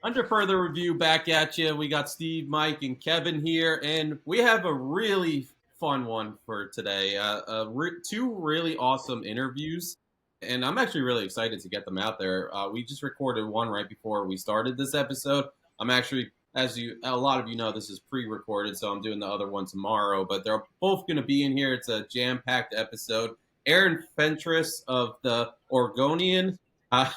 Under further review, back at you. We got Steve, Mike, and Kevin here, and we have a really fun one for today. Two really awesome interviews, and I'm actually really excited to get them out there. We just recorded one right before we started this episode. I'm actually, a lot of you know, this is pre-recorded, so I'm doing the other one tomorrow. But they're both going to be in here. It's a jam-packed episode. Aaron Fentress of the Oregonian. Uh,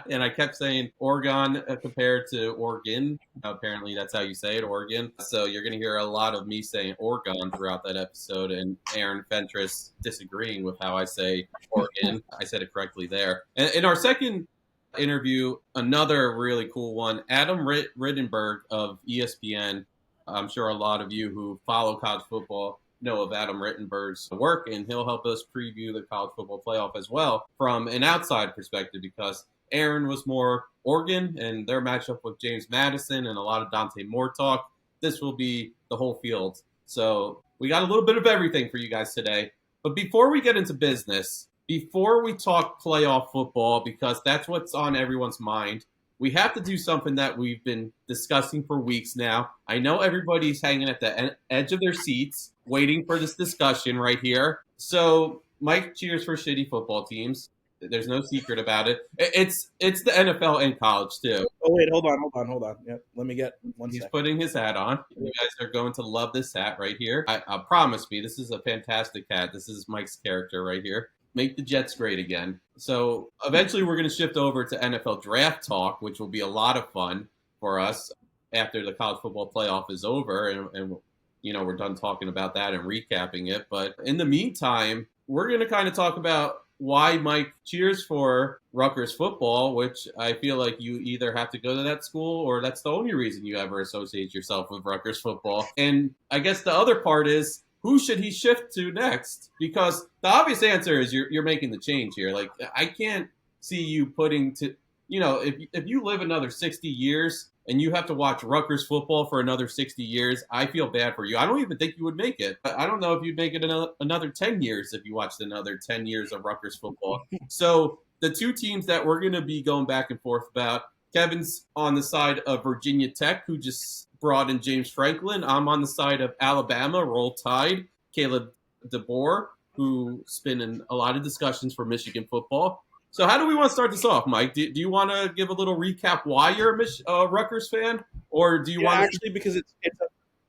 and I kept saying Oregon compared to Oregon. Apparently, that's how you say it, Oregon. So you're going to hear a lot of me saying Oregon throughout that episode, and Aaron Fentress disagreeing with how I say Oregon. I said it correctly there. And in our second interview, another really cool one, Adam Rittenberg of ESPN. I'm sure a lot of you who follow college football know of Adam Rittenberg's work, and he'll help us preview the college football playoff as well from an outside perspective, because Aaron was more Oregon and their matchup with James Madison and a lot of Dante Moore talk. This will be the whole field. So we got a little bit of everything for you guys today. But before we get into business, before we talk playoff football, because that's what's on everyone's mind, we have to do something that we've been discussing for weeks now. I know everybody's hanging at the edge of their seats, waiting for this discussion right here. So Mike cheers for shitty football teams. There's no secret about it. It's the NFL and college too. Oh wait, hold on. Yep, let me get one He's second. putting his hat on. You guys are going to love this hat right here. I promise me, this is a fantastic hat. This is Mike's character right here. Make the Jets great again. So eventually we're going to shift over to NFL draft talk, which will be a lot of fun for us after the college football playoff is over and we're done talking about that and recapping it. But in the meantime, we're going to kind of talk about why Mike cheers for Rutgers football, which I feel like you either have to go to that school or that's the only reason you ever associate yourself with Rutgers football. And I guess the other part is, who should he shift to next? Because the obvious answer is you're making the change here. Like, I can't see you putting to, if you live another 60 years and you have to watch Rutgers football for another 60 years, I feel bad for you. I don't even think you would make it. I don't know if you'd make it another 10 years if you watched another 10 years of Rutgers football. So the two teams that we're going to be going back and forth about, Kevin's on the side of Virginia Tech, who just brought in James Franklin. I'm on the side of Alabama, Roll Tide, Caleb DeBoer, who's been in a lot of discussions for Michigan football. So how do we want to start this off, Mike? Do you want to give a little recap why you're a Rutgers fan? Or do you want to... Actually, because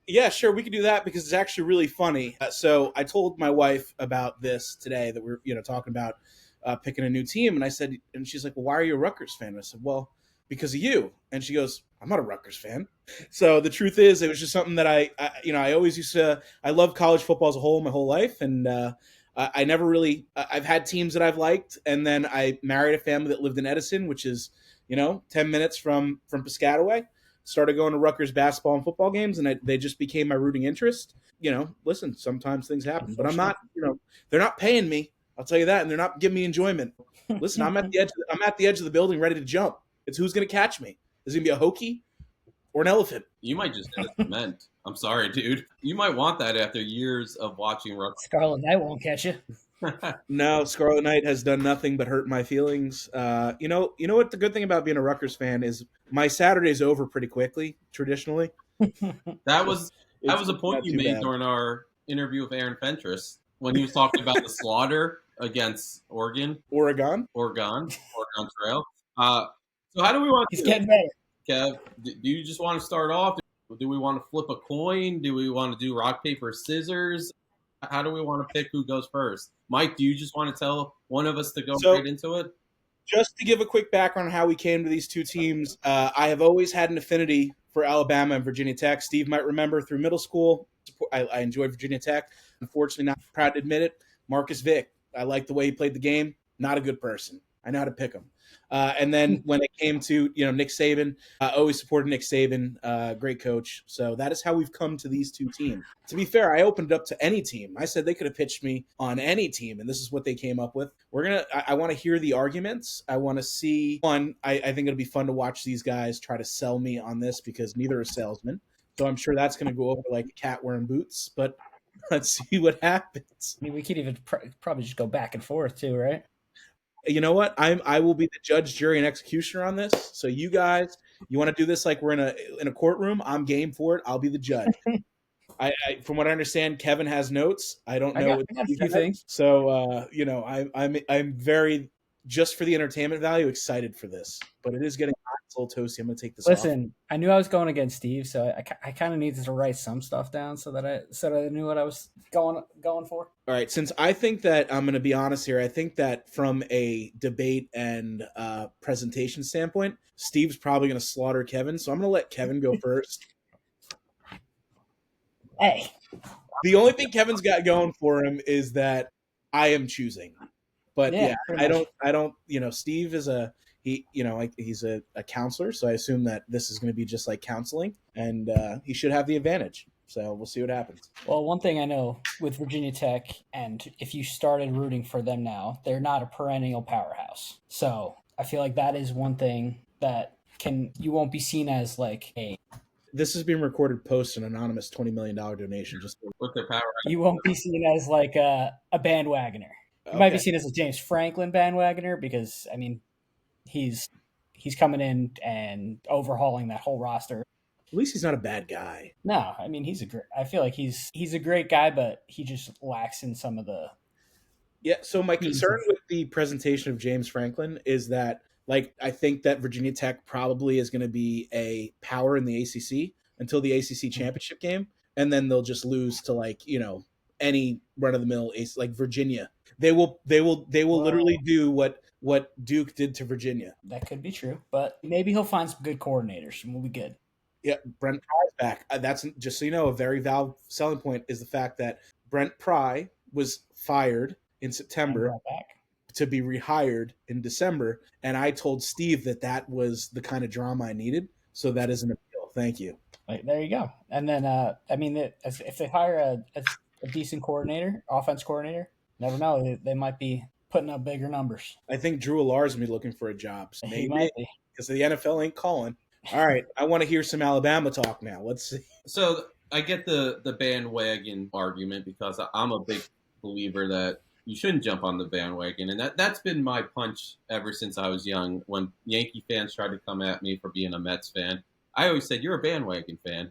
yeah, sure, we could do that because it's actually really funny. So I told my wife about this today that we're talking about picking a new team, and I said, and she's like, well, why are you a Rutgers fan? And I said, well, because of you. And she goes, I'm not a Rutgers fan. So the truth is, it was just something that I always used to. I love college football as a whole my whole life, and I never really. I've had teams that I've liked, and then I married a family that lived in Edison, which is 10 minutes from Piscataway. Started going to Rutgers basketball and football games, and they just became my rooting interest. Listen, sometimes things happen, but I'm not. They're not paying me. I'll tell you that, and they're not giving me enjoyment. Listen, I'm at the edge of the building, ready to jump. It's who's going to catch me. Is it going to be a Hokie or an elephant? You might just hit a cement. I'm sorry, dude. You might want that after years of watching Rutgers. Scarlet Knight won't catch you. No, Scarlet Knight has done nothing but hurt my feelings. You know what? The good thing about being a Rutgers fan is my Saturday's over pretty quickly, traditionally. That was a point you made during our interview with Aaron Fentress when he was talking about the slaughter against Oregon Trail. So how do we want to... He's getting better. Kev, do you just want to start off? Do we want to flip a coin? Do we want to do rock, paper, scissors? How do we want to pick who goes first? Mike, do you just want to tell one of us to go right into it? Just to give a quick background on how we came to these two teams, I have always had an affinity for Alabama and Virginia Tech. Steve might remember through middle school, I enjoyed Virginia Tech. Unfortunately, not proud to admit it. Marcus Vick, I liked the way he played the game. Not a good person. I know how to pick him. And then when it came to Nick Saban, I always supported Nick Saban, great coach. So that is how we've come to these two teams. To be fair, I opened it up to any team. I said they could have pitched me on any team, and this is what they came up with. I want to hear the arguments. I want to see one. I think it'll be fun to watch these guys try to sell me on this because neither are salesmen. So I'm sure that's going to go over like a cat wearing boots. But let's see what happens. I mean, we could even probably just go back and forth too, right? You know what? I will be the judge, jury, and executioner on this. So you guys You want to do this like we're in a courtroom? I'm game for it. I'll be the judge. I from what I understand, Kevin has notes. I don't know what I got a Steve few has. things. So I'm very, just for the entertainment value, excited for this. But it is getting hot. It's a little toasty. I'm gonna take this off. Listen, I knew I was going against Steve, so I kind of needed to write some stuff down so that I knew what I was going for. All right, since I think that I'm going to be honest here, I think that from a debate and presentation standpoint, Steve's probably going to slaughter Kevin. So I'm going to let Kevin go first. Hey, The only thing Kevin's got going for him is that I am choosing. But Yeah, yeah, pretty much. I don't, Steve is he's a counselor, so I assume that this is going to be just like counseling, and he should have the advantage. So we'll see what happens. well, one thing I know with Virginia Tech, and if you started rooting for them now, they're not a perennial powerhouse. So I feel like that is one thing that you won't be seen as like This is being recorded post an anonymous $20 million donation. With their power. you won't be seen as like a bandwagoner. You might be seen as a James Franklin bandwagoner because I mean he's coming in and overhauling that whole roster. At least he's not a bad guy. No, I mean I feel like he's a great guy, but he just lacks in some of the. Yeah. So my concern with the presentation of James Franklin is that, like, I think that Virginia Tech probably is going to be a power in the ACC until the ACC championship game, and then they'll just lose to any run of the mill like Virginia. They will literally do what Duke did to Virginia. That could be true, but maybe he'll find some good coordinators and we'll be good. Yeah, Brent Pry's back. That's, just so you know, a very valid selling point is the fact that Brent Pry was fired in September to be rehired in December, and I told Steve that was the kind of drama I needed, so that is an appeal. Thank you. Right, there you go. And then, if they hire a decent coordinator, offense coordinator, never know, they might be putting up bigger numbers. I think Drew Allar's going to be looking for a job, so He might be. because the NFL ain't calling. All right, I want to hear some Alabama talk now. Let's see. So I get the bandwagon argument because I'm a big believer that you shouldn't jump on the bandwagon, and that's been my punch ever since I was young. When Yankee fans tried to come at me for being a Mets fan, I always said, you're a bandwagon fan,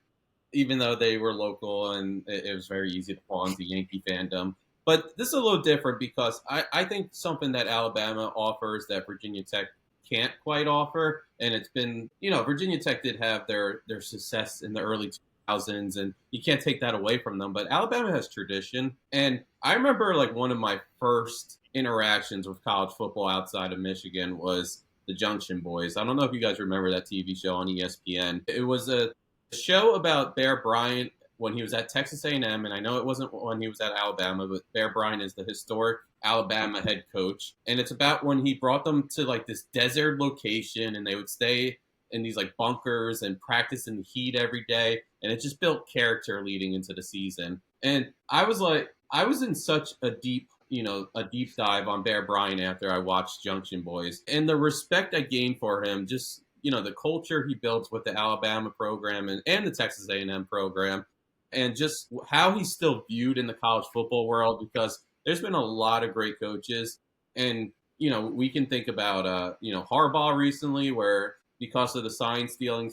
even though they were local and it was very easy to fall into Yankee fandom. But this is a little different because I think something that Alabama offers that Virginia Tech can't quite offer, and it's been, Virginia Tech did have their success in the early 2000s, and you can't take that away from them, but Alabama has tradition. And I remember one of my first interactions with college football outside of Michigan was the Junction Boys. I don't know if you guys remember that TV show on ESPN. It was a show about Bear Bryant when he was at Texas A&M, and I know it wasn't when he was at Alabama, but Bear Bryant is the historic Alabama head coach. And it's about when he brought them to this desert location, and they would stay in these bunkers and practice in the heat every day. And it just built character leading into the season. And I was in such a deep dive on Bear Bryant after I watched Junction Boys, and the respect I gained for him, just, the culture he built with the Alabama program and the Texas A&M program, and just how he's still viewed in the college football world, because there's been a lot of great coaches. And, we can think about, Harbaugh recently, where because of the sign stealing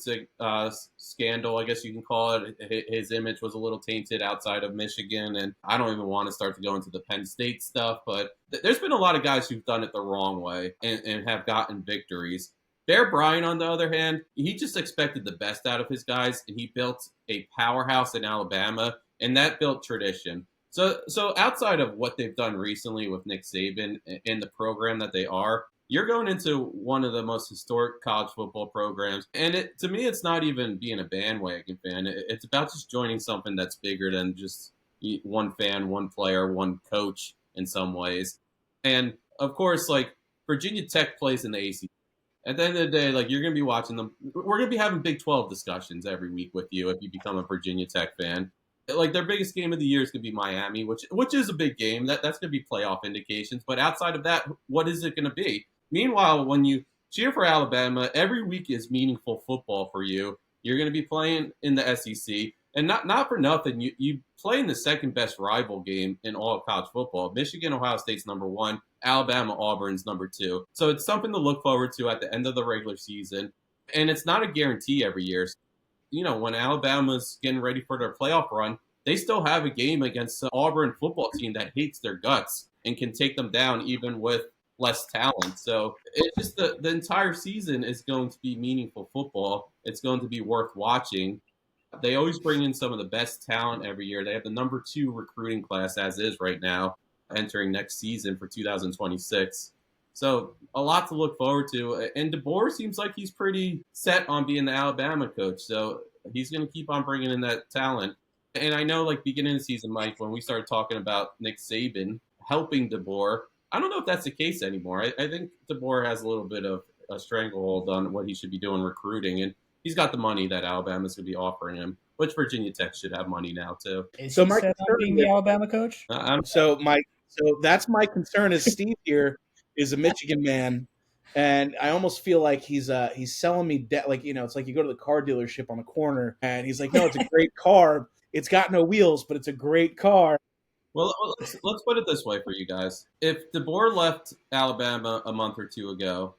scandal, I guess you can call it, his image was a little tainted outside of Michigan. And I don't even want to start to go into the Penn State stuff, but there's been a lot of guys who've done it the wrong way and have gotten victories. Bear Bryant, on the other hand, he just expected the best out of his guys, and he built a powerhouse in Alabama, and that built tradition. So outside of what they've done recently with Nick Saban and the program that they are, you're going into one of the most historic college football programs. And to me, it's not even being a bandwagon fan. It's about just joining something that's bigger than just one fan, one player, one coach in some ways. And, of course, Virginia Tech plays in the ACC. At the end of the day, you're going to be watching them. We're going to be having Big 12 discussions every week with you if you become a Virginia Tech fan. Their biggest game of the year is going to be Miami, which is a big game. That's going to be playoff indications. But outside of that, what is it going to be? Meanwhile, when you cheer for Alabama, every week is meaningful football for you. You're going to be playing in the SEC. And not for nothing, you play in the second best rival game in all of college football. Michigan, Ohio State's number 1. Alabama, Auburn's number 2. So it's something to look forward to at the end of the regular season. And it's not a guarantee every year. When Alabama's getting ready for their playoff run, they still have a game against the Auburn football team that hates their guts and can take them down even with less talent. So it's just the entire season is going to be meaningful football. It's going to be worth watching. They always bring in some of the best talent every year. They have the number 2 recruiting class as is right now, entering next season for 2026. So a lot to look forward to. And DeBoer seems like he's pretty set on being the Alabama coach. So he's going to keep on bringing in that talent. And I know, like, beginning of the season, Mike, when we started talking about Nick Saban helping DeBoer, I don't know if that's the case anymore. I think DeBoer has a little bit of a stranglehold on what he should be doing recruiting. And he's got the money that Alabama's going to be offering him, which Virginia Tech should have money now, too. Is So he my set on being the Alabama coach? So that's my concern. Is Steve here is a Michigan man, and I almost feel like he's selling me it's like you go to the car dealership on the corner, and he's like, no, it's a great car. It's got no wheels, but it's a great car. Well, let's put it this way for you guys. If DeBoer left Alabama a month or two ago,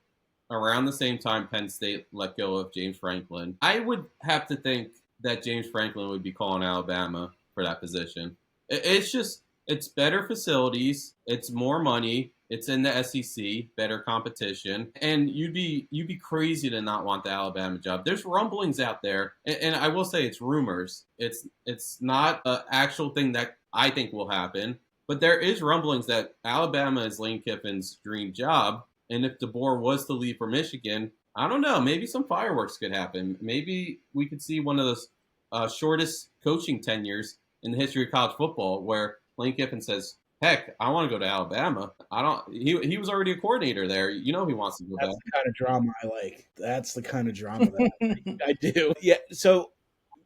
around the same time Penn State let go of James Franklin, I would have to think that James Franklin would be calling Alabama for that position. It's better facilities, it's more money, it's in the SEC, better competition, and you'd be crazy to not want the Alabama job. There's rumblings out there, and I will say it's rumors. It's not an actual thing that I think will happen, but there is rumblings that Alabama is Lane Kiffin's dream job, and if DeBoer was to leave for Michigan, I don't know, maybe some fireworks could happen. Maybe we could see one of those shortest coaching tenures in the history of college football where Lane Kiffin says, heck, I want to go to Alabama. He was already a coordinator there. He wants to go back. That's the kind of drama I like. That's the kind of drama that I do. Yeah. So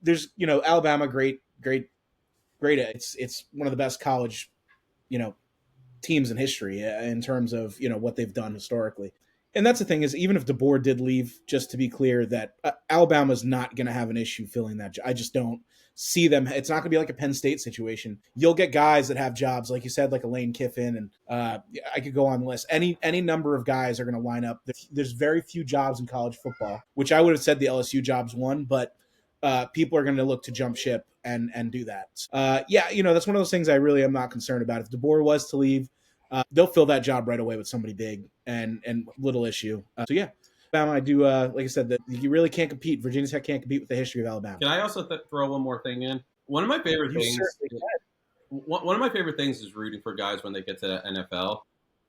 there's, Alabama, great. It's one of the best college, teams in history in terms of, what they've done historically. And that's the thing is, even if DeBoer did leave, just to be clear, that Alabama's not going to have an issue filling that job. I just don't see them. It's not going to be like a Penn State situation. You'll get guys that have jobs, like you said, like a Lane Kiffin, and I could go on the list. Any number of guys are going to line up. There's very few jobs in college football, which I would have said the LSU jobs won, but people are going to look to jump ship and do that. That's one of those things I really am not concerned about. If DeBoer was to leave, they'll fill that job right away with somebody big and little issue. Alabama, I do, like I said, that you really can't compete. Virginia Tech can't compete with the history of Alabama. Can I also throw one more thing in? One of my favorite things is rooting for guys when they get to the NFL.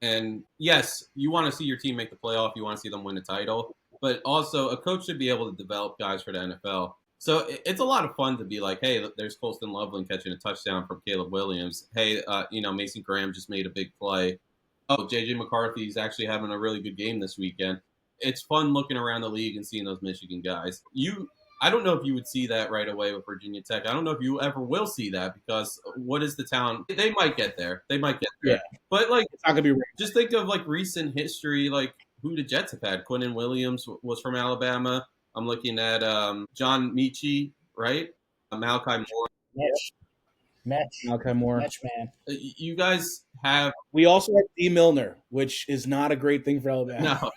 And yes, you want to see your team make the playoff. You want to see them win a title. But also, a coach should be able to develop guys for the NFL. So it's a lot of fun to be like, hey, there's Colston Loveland catching a touchdown from Caleb Williams. Hey, Mason Graham just made a big play. Oh, J.J. McCarthy's actually having a really good game this weekend. It's fun looking around the league and seeing those Michigan guys. I don't know if you would see that right away with Virginia Tech. I don't know if you ever will see that because what is the talent? They might get there. Yeah. But it's not gonna be right. Just think of like recent history, like who the Jets have had. Quinnen Williams was from Alabama. I'm looking at John Mechie, right? Malachi Moore. Malachi Moore. Match man. You guys have. We also have D. Milner, which is not a great thing for Alabama. No.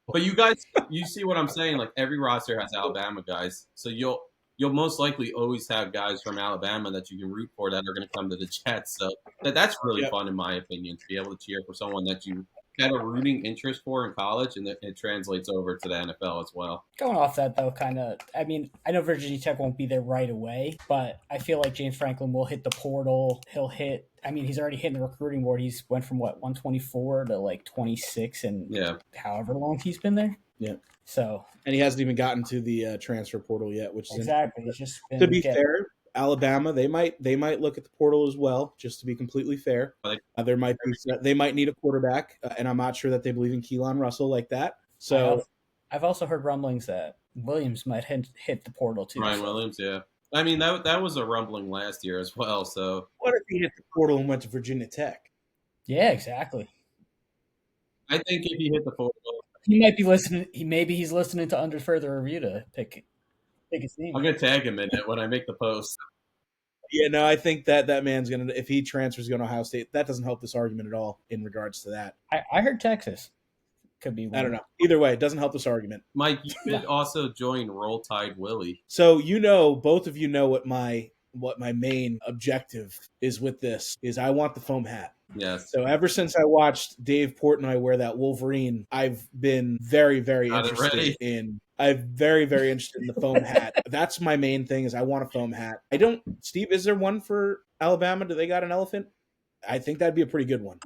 But you guys, you see what I'm saying? Like every roster has Alabama guys, so you'll most likely always have guys from Alabama that you can root for that are going to come to the Jets. So that's really fun, in my opinion, to be able to cheer for someone that you had a rooting interest for in college, and it translates over to the NFL as well. Going off that though, I know Virginia Tech won't be there right away, but I feel like James Franklin will hit the portal. He's already hitting the recruiting board. He's went from 124 to like 26 and however long he's been there. Yeah. So, and he hasn't even gotten to the transfer portal yet, which is exactly. It's just been, to be fair, Alabama, they might look at the portal as well, just to be completely fair. They might need a quarterback, and I'm not sure that they believe in Keelan Russell like that. So I've also heard rumblings that Williams might hit the portal too. Ryan Williams, yeah. I mean, that was a rumbling last year as well. So what if he hit the portal and went to Virginia Tech? Yeah, exactly. I think if he hit the portal, he might be listening. He's listening to Under Further Review to pick his name. I'm gonna tag him in it when I make the post. Yeah, no, I think that man's gonna, if he transfers going to Ohio State, that doesn't help this argument at all in regards to that. I heard Texas. could be one. I don't know. Either way, it doesn't help this argument. Mike, you could also join Roll Tide Willie. So both of you know what my main objective is with this is I want the foam hat. Yes. So ever since I watched Dave Portnoy wear that Wolverine, I've been very, very interested in the foam hat. That's my main thing is I want a foam hat. Steve, is there one for Alabama? Do they got an elephant? I think that'd be a pretty good one.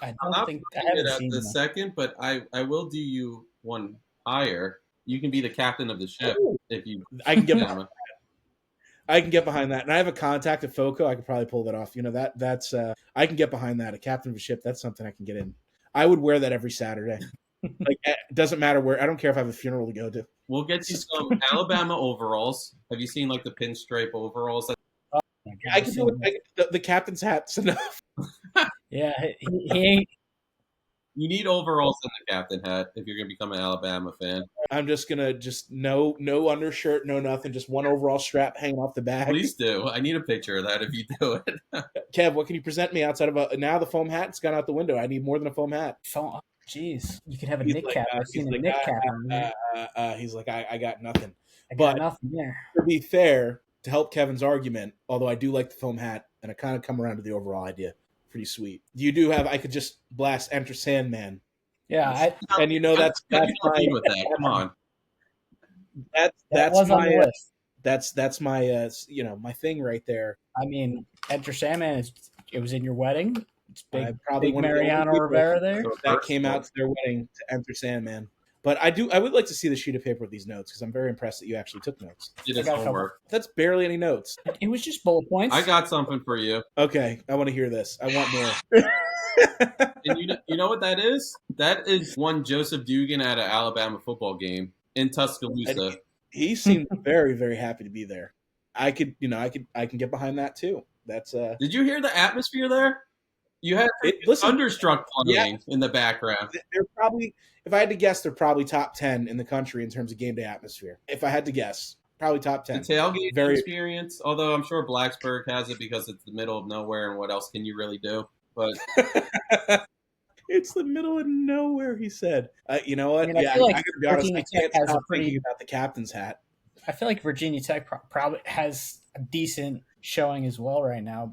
I I'm don't not think I putting haven't it at seen the them. second, but I will do you one higher. You can be the captain of the ship if you. I can get behind that. And I have a contact at FOCO. I could probably pull that off. That's I can get behind that. A captain of a ship, that's something I can get in. I would wear that every Saturday. Like it doesn't matter where. I don't care if I have a funeral to go to. We'll get you some Alabama overalls. Have you seen like the pinstripe overalls? I can do it. The captain's hat's enough. Yeah, he ain't. You need overalls in the captain hat if you're going to become an Alabama fan. I'm just gonna no undershirt, no nothing, just one overall strap hanging off the back. Please do. I need a picture of that if you do it. Kev, what can you present me outside of now the foam hat's gone out the window? I need more than a foam hat. Jeez, you could have a Nick cap. I've seen a Nick cap on there. He's like, I got nothing. I got nothing there. To be fair, to help Kevin's argument, although I do like the foam hat, and I kind of come around to the overall idea. Pretty sweet. You do have. I could just blast Enter Sandman. Yeah, and that's my with that. Come on. That's my that's my my thing right there. I mean, Enter Sandman it was in your wedding. It's probably big Mariano Rivera there. That came out to their wedding to Enter Sandman. But I would like to see the sheet of paper with these notes because I'm very impressed that you actually took notes. Did homework. That's barely any notes. It was just bullet points. I got something for you. Okay, I want to hear this. I want more. And you know what that is? That is one Joseph Dugan at an Alabama football game in Tuscaloosa. He seemed very, very happy to be there. I can get behind that too. That's Did you hear the atmosphere there? You had Thunderstruck playing in the background. They're probably, if I had to guess, they're probably top 10 in the country in terms of game day atmosphere. If I had to guess, probably top 10. The tailgate experience, although I'm sure Blacksburg has it because it's the middle of nowhere, and what else can you really do? But it's the middle of nowhere, he said. You know what? I feel like I can't stop thinking about the captain's hat. I feel like Virginia Tech probably has a decent showing as well right now,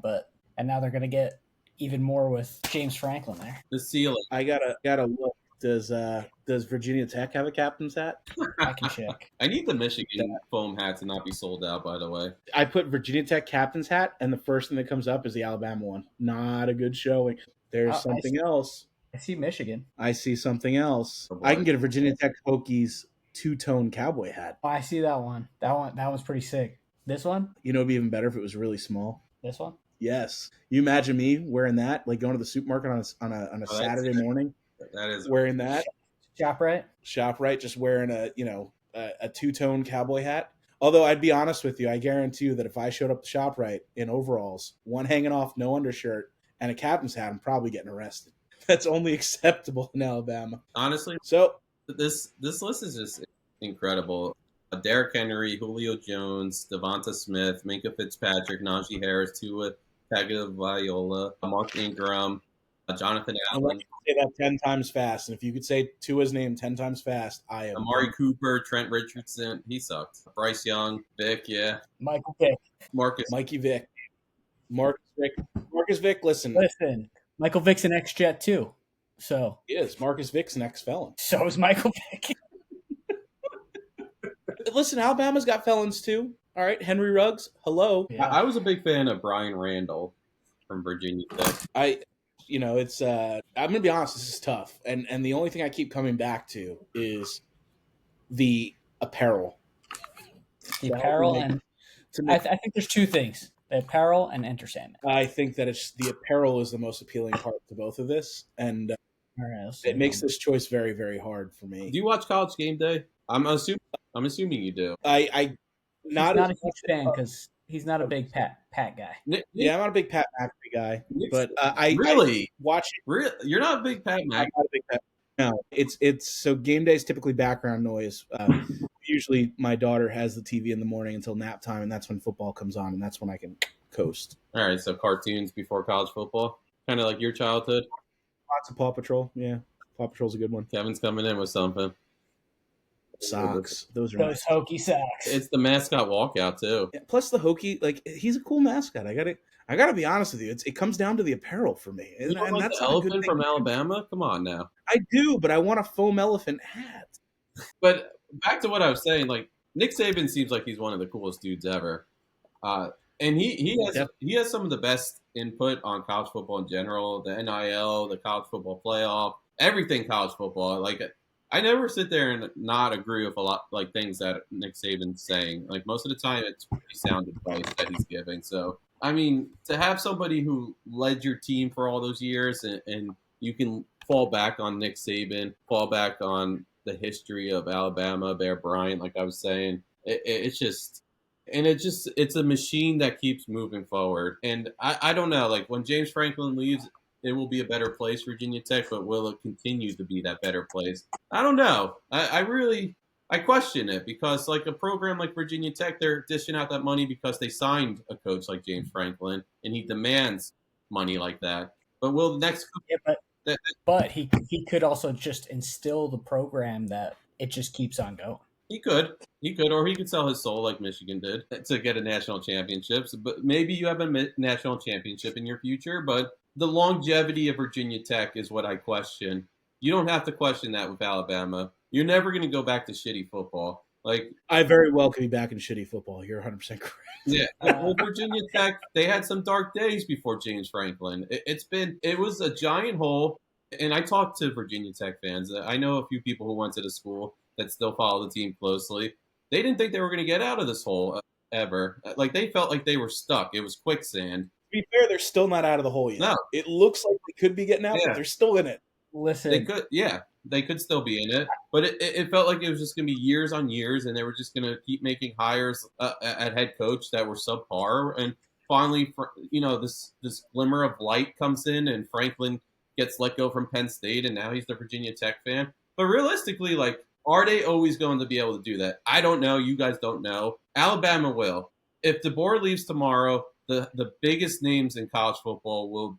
and now they're going to get even more with James Franklin there. The ceiling. I gotta look. Does Virginia Tech have a captain's hat? I can check. I need the Michigan foam hat to not be sold out, by the way. I put Virginia Tech captain's hat, and the first thing that comes up is the Alabama one. Not a good showing. There's something else. I see Michigan. I see something else. I can get a Virginia Tech Hokies two-tone cowboy hat. Oh, I see that one. That one's pretty sick. This one? It'd be even better if it was really small. This one? Yes. You imagine me wearing that, like going to the supermarket on a Saturday morning. That is wearing that. ShopRite, just wearing a two-tone cowboy hat. Although I'd be honest with you, I guarantee you that if I showed up to ShopRite in overalls, one hanging off, no undershirt, and a captain's hat, I'm probably getting arrested. That's only acceptable in Alabama. Honestly, so this list is just incredible. Derrick Henry, Julio Jones, Devonta Smith, Minkah Fitzpatrick, Najee Harris, Tua Tagovailoa, Mark Ingram, Jonathan Allen. Say that 10 times fast, and if you could say Tua's name 10 times fast, I am. Amari Cooper, Trent Richardson, he sucked. Bryce Young, Vic, yeah. Michael Vick. Mikey Vick. Marcus Vick, listen. Michael Vick's an ex-Jet too. So he is. Marcus Vick's an ex-felon. So is Michael Vick. Listen, Alabama's got felons too. All right, Henry Ruggs, hello. Yeah. I was a big fan of Brian Randall from Virginia Tech. It's I'm gonna be honest, this is tough. And the only thing I keep coming back to is the apparel. The apparel and I think there's two things. The apparel and Enter Sandman. I think that it's the apparel is the most appealing part to both of this. And it makes this choice very, very hard for me. Do you watch College Game Day? I'm assuming you do. I'm not a huge fan because he's not a big Pat guy. Yeah, I'm not a big Pat McAfee guy, but I watch it. You're not a big Pat McAfee. I'm not a big Pat. No, it's so game day is typically background noise. Usually, my daughter has the TV in the morning until nap time, and that's when football comes on, and that's when I can coast. All right, so cartoons before college football, kind of like your childhood. Lots of Paw Patrol, yeah. Paw Patrol's a good one. Kevin's coming in with something. Socks. Those are Those nice. hokey sacks. It's the mascot walkout too. Yeah, plus the hokey, like he's a cool mascot. I gotta be honest with you. It comes down to the apparel for me, You and, don't and like that's the not a good elephant thing. from Alabama? Come on now. I do, but I want a foam elephant hat. But back to what I was saying, like Nick Saban seems like he's one of the coolest dudes ever, and he has some of the best input on college football in general, the NIL, the college football playoff, everything college football. Like I never sit there and not agree with a lot like things that Nick Saban's saying. Like most of the time, it's pretty sound advice that he's giving. So I mean, to have somebody who led your team for all those years, and you can fall back on Nick Saban, fall back on the history of Alabama, Bear Bryant, like I was saying. It's a machine that keeps moving forward. And I don't know, like when James Franklin leaves, it will be a better place, Virginia Tech, but will it continue to be that better place? I don't know. I question it because like a program like Virginia Tech, they're dishing out that money because they signed a coach like James Franklin and he demands money like that. But will the next but he could also just instill the program that it just keeps on going. He could, or he could sell his soul like Michigan did to get a national championship. But maybe you have a national championship in your future. But the longevity of Virginia Tech is what I question. You don't have to question that with Alabama. You're never going to go back to shitty football. Like I very well could be back in shitty football. You're 100% correct. Yeah, well, Virginia Tech, they had some dark days before James Franklin. It was a giant hole. And I talked to Virginia Tech fans. I know a few people who went to the school that still follow the team closely. They didn't think they were going to get out of this hole ever. Like they felt like they were stuck. It was quicksand. To be fair, they're still not out of the hole yet. No. It looks like they could be getting out, but they're still in it. Listen, they could still be in it, but it felt like it was just going to be years on years, and they were just going to keep making hires at head coach that were subpar. And finally, this glimmer of light comes in, and Franklin gets let go from Penn State, and now he's the Virginia Tech fan. But realistically, like, are they always going to be able to do that? I don't know. You guys don't know. Alabama will. If DeBoer leaves tomorrow, the biggest names in college football will,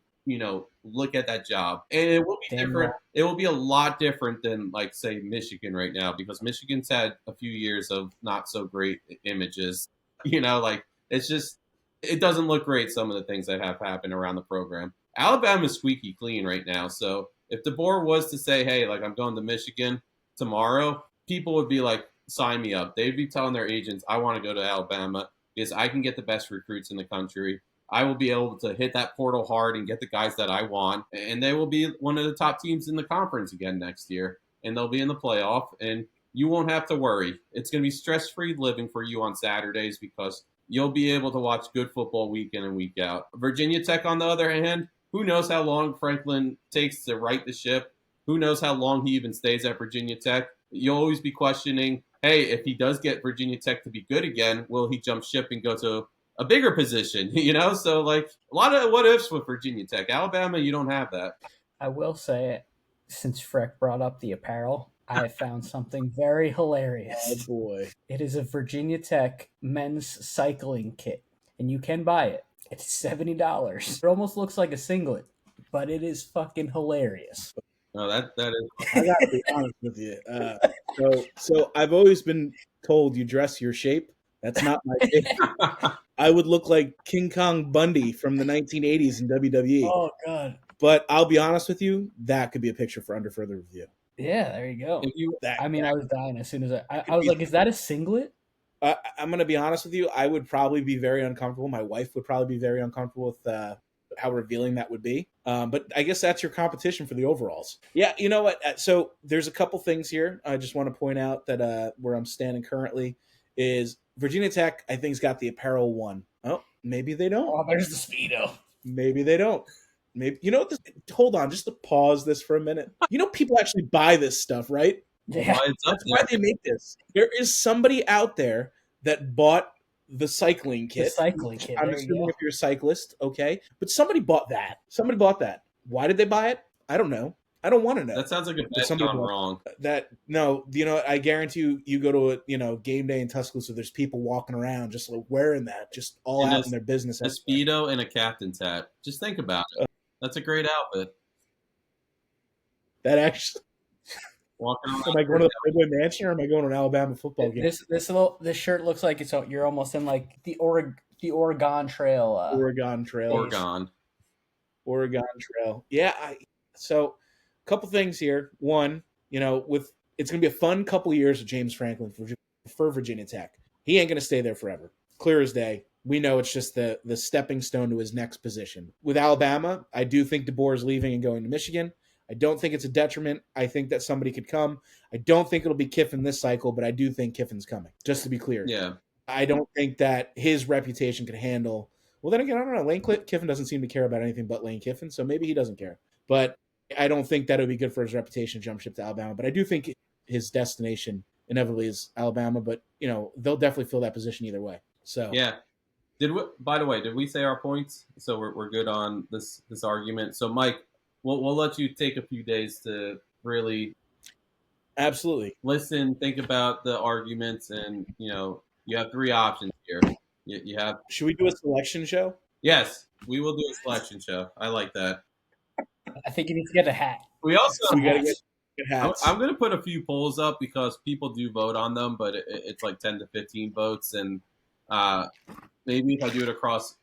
look at that job. And it will be different. It will be a lot different than, like, say, Michigan right now, because Michigan's had a few years of not so great images. It's just, it doesn't look great, some of the things that have happened around the program. Alabama's squeaky clean right now. So if DeBoer was to say, hey, like, I'm going to Michigan tomorrow, people would be like, sign me up. They'd be telling their agents, I want to go to Alabama because I can get the best recruits in the country. I will be able to hit that portal hard and get the guys that I want. And they will be one of the top teams in the conference again next year. And they'll be in the playoff. And you won't have to worry. It's going to be stress-free living for you on Saturdays because you'll be able to watch good football week in and week out. Virginia Tech, on the other hand, who knows how long Franklin takes to right the ship? Who knows how long he even stays at Virginia Tech? You'll always be questioning, hey, if he does get Virginia Tech to be good again, will he jump ship and go to a bigger position? So like a lot of what ifs with Virginia Tech. Alabama, you don't have that. I will say, since Freck brought up the apparel, I found something very hilarious. Oh boy. It is a Virginia Tech men's cycling kit, and you can buy it. It's $70. It almost looks like a singlet, but it is fucking hilarious. No, that is. I gotta be honest with you. So I've always been told you dress your shape. That's not my shape. I would look like King Kong Bundy from the 1980s in WWE. Oh God! But I'll be honest with you, that could be a picture for under further review. Yeah, there you go. I was dying as soon as I was like, is that a singlet? I'm going to be honest with you. I would probably be very uncomfortable. My wife would probably be very uncomfortable with how revealing that would be. But I guess that's your competition for the overalls. Yeah, you know what? So there's a couple things here. I just want to point out that where I'm standing currently is Virginia Tech, I think, has got the apparel one. Oh, maybe they don't. Oh, there's the Speedo. Maybe they don't. Maybe hold on, just to pause this for a minute. People actually buy this stuff, right? Yeah, that's why they make this. There is somebody out there that bought the cycling kit. I'm assuming if you're a cyclist, okay. But somebody bought that. Why did they buy it? I don't know. I don't want to know. That sounds like a bet gone wrong. I guarantee you go to a game day in Tuscaloosa, there's people walking around just like wearing that, just all out in their business. A Speedo and a captain's hat. Just think about it. That's a great outfit. That actually walking around. Am I going to the Playboy Mansion or am I going to an Alabama football game? This shirt looks like you're almost in like the Oregon Trail. Oregon Trail. Oregon Trail. Yeah. So, a couple things here. One, it's going to be a fun couple years of James Franklin for Virginia Tech. He ain't going to stay there forever. Clear as day. We know it's just the stepping stone to his next position. With Alabama, I do think DeBoer is leaving and going to Michigan. I don't think it's a detriment. I think that somebody could come. I don't think it'll be Kiffin this cycle, but I do think Kiffin's coming, just to be clear. Yeah. I don't think that his reputation could handle. Well, then again, I don't know. Lane Kiffin doesn't seem to care about anything but Lane Kiffin, so maybe he doesn't care. But I don't think that would be good for his reputation to jump ship to Alabama. But I do think his destination inevitably is Alabama. But, they'll definitely fill that position either way. So yeah. By the way, did we say our points? So we're good on this argument. So Mike, we'll let you take a few days to really absolutely listen, think about the arguments, and you have three options here. You have. Should we do a selection show? Yes, we will do a selection show. I like that. I think you need to get a hat. We also got to get hats. I'm going to put a few polls up because people do vote on them, but it's like 10 to 15 votes, and maybe if I do it across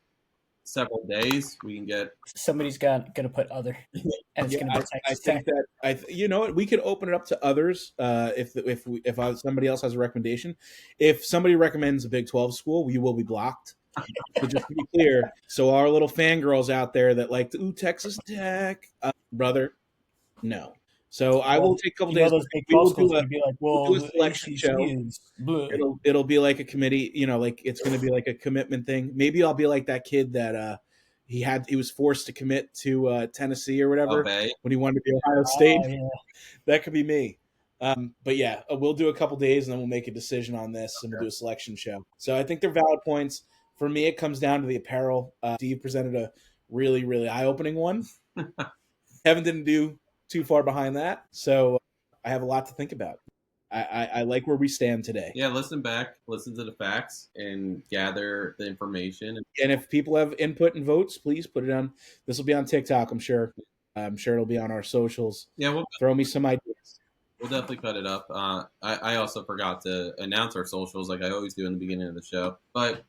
several days, we can get somebody's going to put other, and it's going to be Texas I think that we could open it up to others if somebody else has a recommendation. If somebody recommends a Big 12 school, we will be blocked. So just to be clear, so our little fangirls out there that like Texas Tech, brother, no. So I will take a couple days. We will do a selection show. It'll be like a committee, like it's going to be like a commitment thing. Maybe I'll be like that kid that he was forced to commit to Tennessee or whatever when he wanted to be Ohio State. Yeah. That could be me. But yeah, we'll do a couple days and then we'll make a decision on this and we'll do a selection show. So I think they're valid points. For me, it comes down to the apparel. Steve presented a really, really eye-opening one. Kevin didn't do too far behind that, so I have a lot to think about. I like where we stand today. Yeah, listen to the facts, and gather the information. And if people have input and votes, please put it on. This will be on TikTok, I'm sure. I'm sure it'll be on our socials. Yeah, throw me some ideas. We'll definitely cut it up. I also forgot to announce our socials like I always do in the beginning of the show. But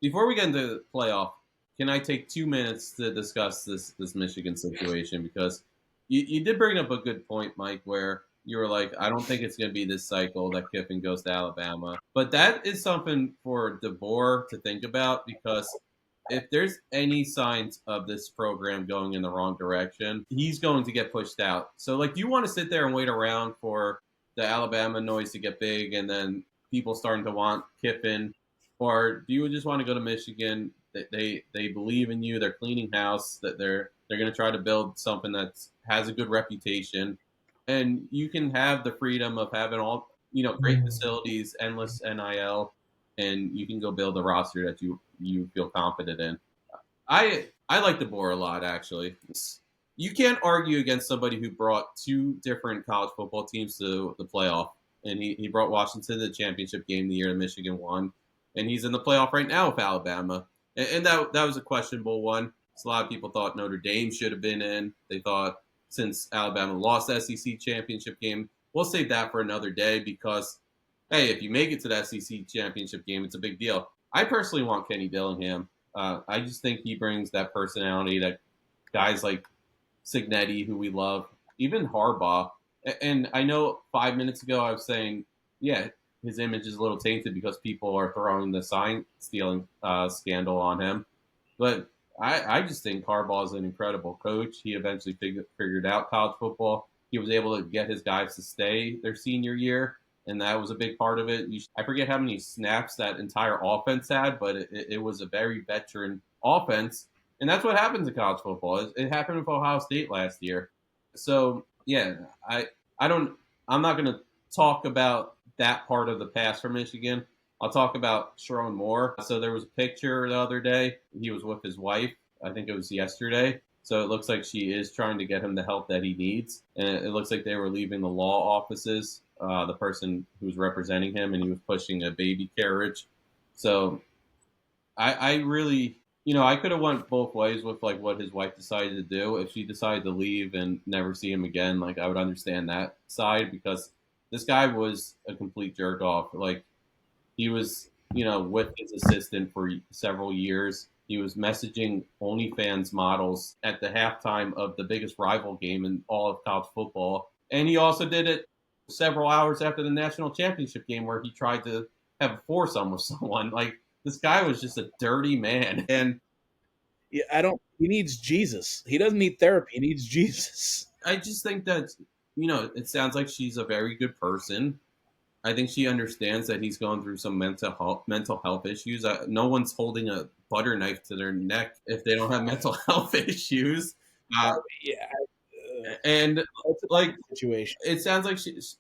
before we get into the playoff, can I take 2 minutes to discuss this Michigan situation? Because you did bring up a good point, Mike, where you were like, I don't think it's going to be this cycle that Kiffin goes to Alabama. But that is something for DeBoer to think about, because if there's any signs of this program going in the wrong direction, he's going to get pushed out. So, do you want to sit there and wait around for the Alabama noise to get big and then people starting to want Kiffin? Or do you just want to go to Michigan? They believe in you. They're cleaning house. That they're going to try to build something that has a good reputation, and you can have the freedom of having all great facilities, endless NIL, and you can go build a roster that you feel confident in. I like DeBoer a lot, actually. You can't argue against somebody who brought two different college football teams to the playoff, and he brought Washington to the championship game the year that Michigan won. And he's in the playoff right now with Alabama. And that was a questionable one. So a lot of people thought Notre Dame should have been in. They thought since Alabama lost the SEC championship game, we'll save that for another day because, hey, if you make it to the SEC championship game, it's a big deal. I personally want Kenny Dillingham. I just think he brings that personality that guys like Cignetti, who we love, even Harbaugh. And I know 5 minutes ago I was saying, yeah, his image is a little tainted because people are throwing the sign stealing scandal on him. But I just think Harbaugh is an incredible coach. He eventually figured out college football. He was able to get his guys to stay their senior year, and that was a big part of it. I forget how many snaps that entire offense had, but it was a very veteran offense. And that's what happens in college football. It happened with Ohio State last year. So, yeah, I'm not going to talk about that part of the past for Michigan. I'll talk about Sherrone Moore. So there was a picture the other day. He was with his wife. I think it was yesterday. So it looks like she is trying to get him the help that he needs. And it looks like they were leaving the law offices, the person who was representing him, and he was pushing a baby carriage. So I really, I could have went both ways with like what his wife decided to do. If she decided to leave and never see him again, like I would understand that side because this guy was a complete jerk off. Like he was, with his assistant for several years. He was messaging OnlyFans models at the halftime of the biggest rival game in all of college football. And he also did it several hours after the national championship game where he tried to have a foursome with someone. Like, this guy was just a dirty man. And Yeah, he needs Jesus. He doesn't need therapy. He needs Jesus. I just think that, it sounds like she's a very good person. I think she understands that he's going through some mental health issues. No one's holding a butter knife to their neck if they don't have mental health issues. Yeah, And like situation. it sounds like she's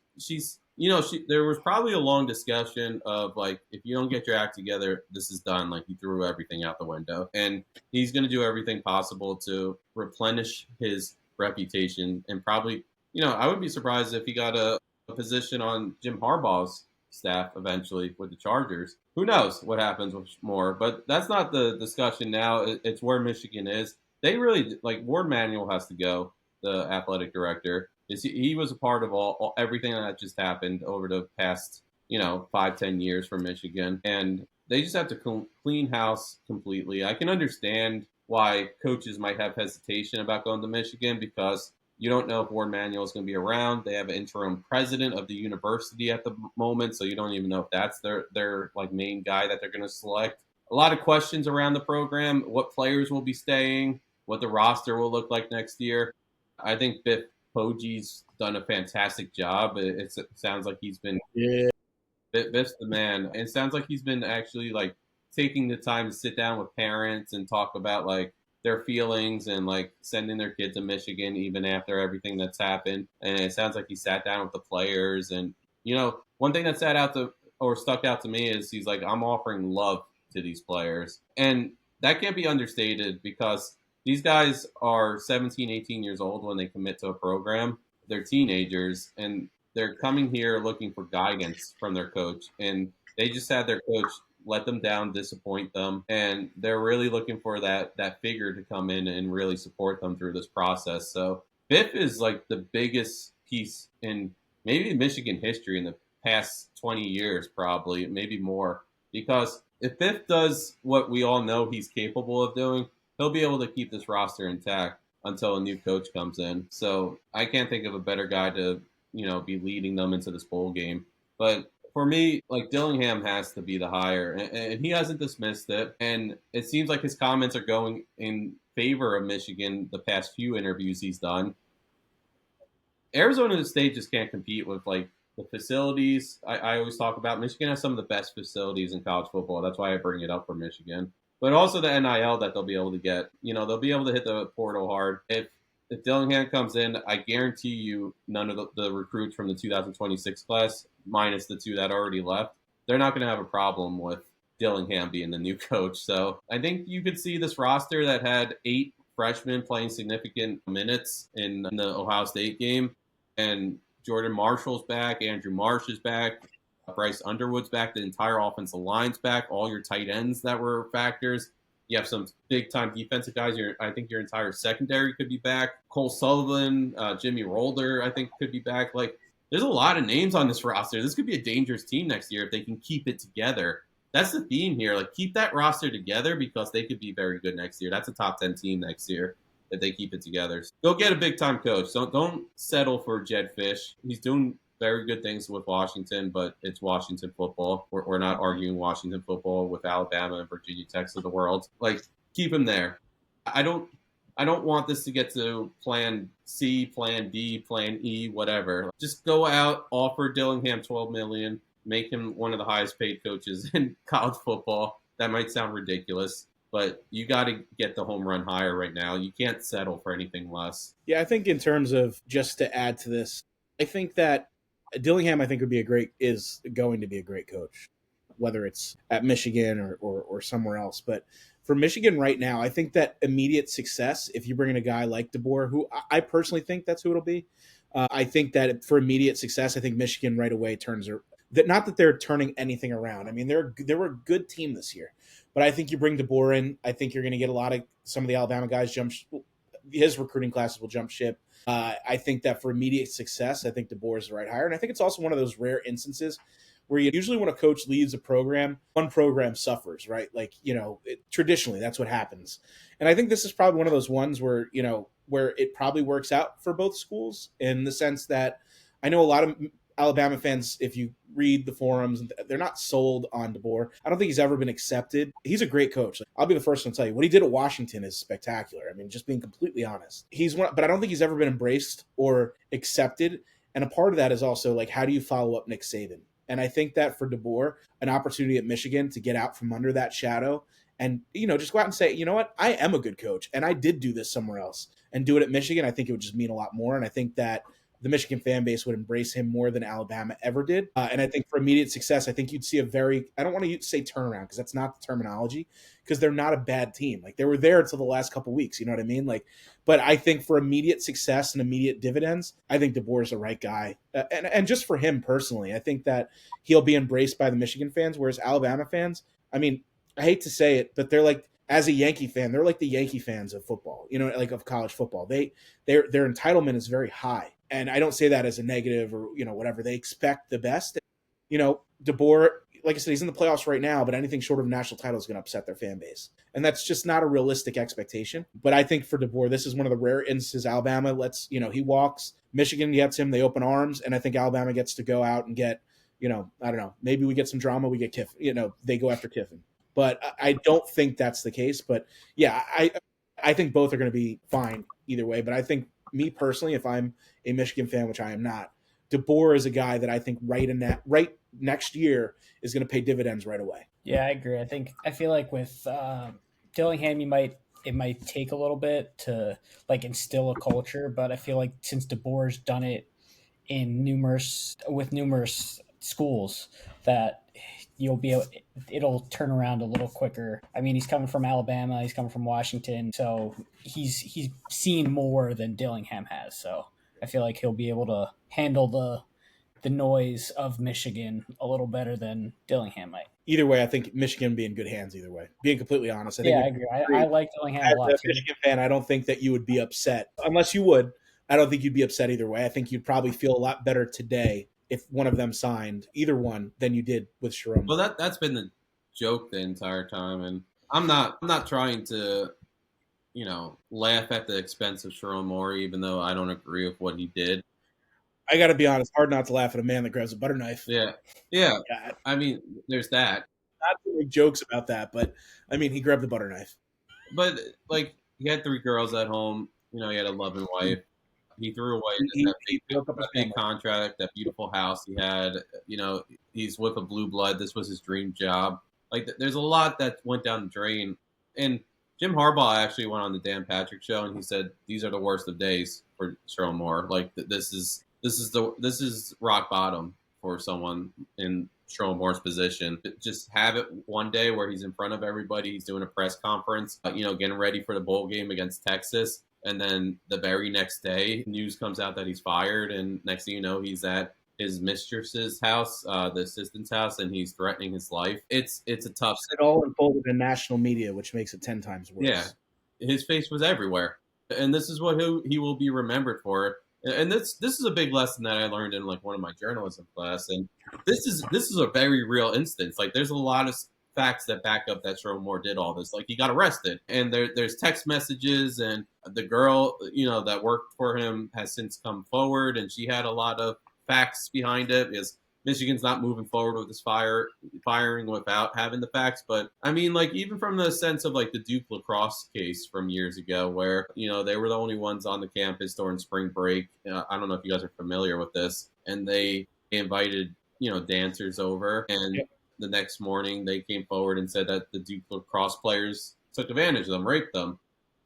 there was probably a long discussion of like, if you don't get your act together, this is done. Like, he threw everything out the window, and he's going to do everything possible to replenish his reputation. And probably, I would be surprised if he got a position on Jim Harbaugh's staff eventually with the Chargers. Who knows what happens with more? But that's not the discussion now. It's where Michigan is. They really like Ward Manuel has to go, the athletic director. He was a part of everything that just happened over the past 5-10 years for Michigan, and they just have to clean house completely. I can understand why coaches might have hesitation about going to Michigan because you don't know if Ward Manuel is going to be around. They have an interim president of the university at the moment, so you don't even know if that's their like main guy that they're going to select. A lot of questions around the program, what players will be staying, what the roster will look like next year. I think Biff Poggi's done a fantastic job. It sounds like he's been Biff's the man. It sounds like he's been actually like taking the time to sit down with parents and talk about like their feelings and like sending their kids to Michigan even after everything that's happened. And it sounds like he sat down with the players. And one thing that stuck out to me is he's like, I'm offering love to these players, and that can't be understated because these guys are 17, 18 years old when they commit to a program. They're teenagers, and they're coming here looking for guidance from their coach. And they just had their coach let them down, disappoint them. And they're really looking for that figure to come in and really support them through this process. So Biff is like the biggest piece in maybe Michigan history in the past 20 years, probably, maybe more. Because if Biff does what we all know he's capable of doing, he'll be able to keep this roster intact until a new coach comes in. So I can't think of a better guy to, be leading them into this bowl game. But for me, like, Dillingham has to be the hire, and he hasn't dismissed it. And it seems like his comments are going in favor of Michigan the past few interviews he's done. Arizona State just can't compete with like the facilities. I always talk about Michigan has some of the best facilities in college football. That's why I bring it up for Michigan. But also the NIL that they'll be able to get. They'll be able to hit the portal hard. If Dillingham comes in, I guarantee you none of the recruits from the 2026 class, minus the two that already left, they're not going to have a problem with Dillingham being the new coach. So I think you could see this roster that had 8 freshmen playing significant minutes in the Ohio State game. And Jordan Marshall's back, Andrew Marsh is back, Bryce Underwood's back, the entire offensive line's back, all your tight ends that were factors. You have some big-time defensive guys. I think your entire secondary could be back. Cole Sullivan, Jimmy Rolder, I think, could be back. Like, there's a lot of names on this roster. This could be a dangerous team next year if they can keep it together. That's the theme here. Like, keep that roster together because they could be very good next year. That's a top 10 team next year if they keep it together. So go get a big-time coach. Don't settle for Jed Fish. He's doing very good things with Washington, but it's Washington football. We're not arguing Washington football with Alabama and Virginia Techs of the world. Like, keep him there. I don't want this to get to plan C, plan D, plan E, whatever. Just go out, offer Dillingham $12 million, make him one of the highest paid coaches in college football. That might sound ridiculous, but you got to get the home run higher right now. You can't settle for anything less. Yeah, I think in terms of, just to add to this, I think that Dillingham, I think, is going to be a great coach, whether it's at Michigan or somewhere else. But for Michigan right now, I think that immediate success, if you bring in a guy like DeBoer, who I personally think that's who it'll be, I think that for immediate success, I think Michigan right away that not that they're turning anything around. I mean, they were a good team this year, but I think you bring DeBoer in. I think you're going to get some of the Alabama guys his recruiting classes will jump ship. I think that for immediate success, I think DeBoer is the right hire. And I think it's also one of those rare instances where usually when a coach leads a program, one program suffers, right? Like, traditionally that's what happens. And I think this is probably one of those ones where it probably works out for both schools in the sense that I know a lot of Alabama fans, if you read the forums, they're not sold on DeBoer. I don't think he's ever been accepted. He's a great coach. I'll be the first one to tell you what he did at Washington is spectacular. I mean, just being completely honest, but I don't think he's ever been embraced or accepted. And a part of that is also like, how do you follow up Nick Saban? And I think that for DeBoer, an opportunity at Michigan to get out from under that shadow and, just go out and say, you know what, I am a good coach and I did do this somewhere else and do it at Michigan. I think it would just mean a lot more. And I think that the Michigan fan base would embrace him more than Alabama ever did. And I think for immediate success, I think you'd see I don't want to say turnaround because that's not the terminology, because they're not a bad team. Like, they were there until the last couple of weeks. You know what I mean? Like, but I think for immediate success and immediate dividends, I think DeBoer is the right guy. And just for him personally, I think that he'll be embraced by the Michigan fans, whereas Alabama fans, I mean, I hate to say it, but they're like, as a Yankee fan, they're like the Yankee fans of football, like of college football. Their entitlement is very high. And I don't say that as a negative or, whatever. They expect the best. DeBoer, like I said, he's in the playoffs right now, but anything short of a national title is going to upset their fan base. And that's just not a realistic expectation. But I think for DeBoer, this is one of the rare instances. Alabama he walks. Michigan gets him. They open arms. And I think Alabama gets to go out and get, I don't know, maybe we get some drama. We get Kiffin, they go after Kiffin. But I don't think that's the case. But yeah, I think both are going to be fine either way. But I think, me personally, if I'm a Michigan fan, which I am not, DeBoer is a guy that I think right next year is going to pay dividends right away. Yeah, I agree. I feel like with Dillingham, it might take a little bit to like instill a culture, but I feel like since DeBoer's done it in numerous schools, that it'll turn around a little quicker. I mean, he's coming from Alabama, he's coming from Washington, so he's seen more than Dillingham has. So I feel like he'll be able to handle the noise of Michigan a little better than Dillingham might. Either way, I think Michigan will be in good hands either way. Being completely honest, I agree. I like Dillingham a lot. As a Michigan fan, I don't think that you would be upset. Unless you would, I don't think you'd be upset either way. I think you'd probably feel a lot better today if one of them signed, either one, than you did with Sharon. Well, that's been the joke the entire time, and I'm not trying to, laugh at the expense of Sharon Moore, even though I don't agree with what he did. I got to be honest, hard not to laugh at a man that grabs a butter knife. Yeah. God. I mean, there's that. Not to make jokes about that, but I mean, he grabbed the butter knife. But like, he had 3 girls at home. He had a loving wife. He threw away that big contract, that beautiful house he had. He's with a blue blood. This was his dream job. Like, there's a lot that went down the drain. And Jim Harbaugh actually went on the Dan Patrick show, and he said these are the worst of days for Sharon Moore. Like, this is rock bottom for someone in Sharon Moore's position. Just have it one day where he's in front of everybody. He's doing a press conference, getting ready for the bowl game against Texas. And then the very next day, news comes out that he's fired. And next thing you know, he's at his mistress's house, the assistant's house, and he's threatening his life. It's a tough. It all unfolded in national media, which makes it 10 times worse. Yeah, his face was everywhere. And this is what he will be remembered for. And this is a big lesson that I learned in like one of my journalism class. And this is a very real instance. Like, there's a lot of facts that back up that Sharon Moore did all this. Like, he got arrested, and there's text messages, and the girl that worked for him has since come forward, and she had a lot of facts behind it, because Michigan's not moving forward with this firing without having the facts. But I mean, like, even from the sense of like the Duke lacrosse case from years ago, where they were the only ones on the campus during spring break. I don't know if you guys are familiar with this, and they invited dancers over, and the next morning they came forward and said that the Duke lacrosse players took advantage of them, raped them.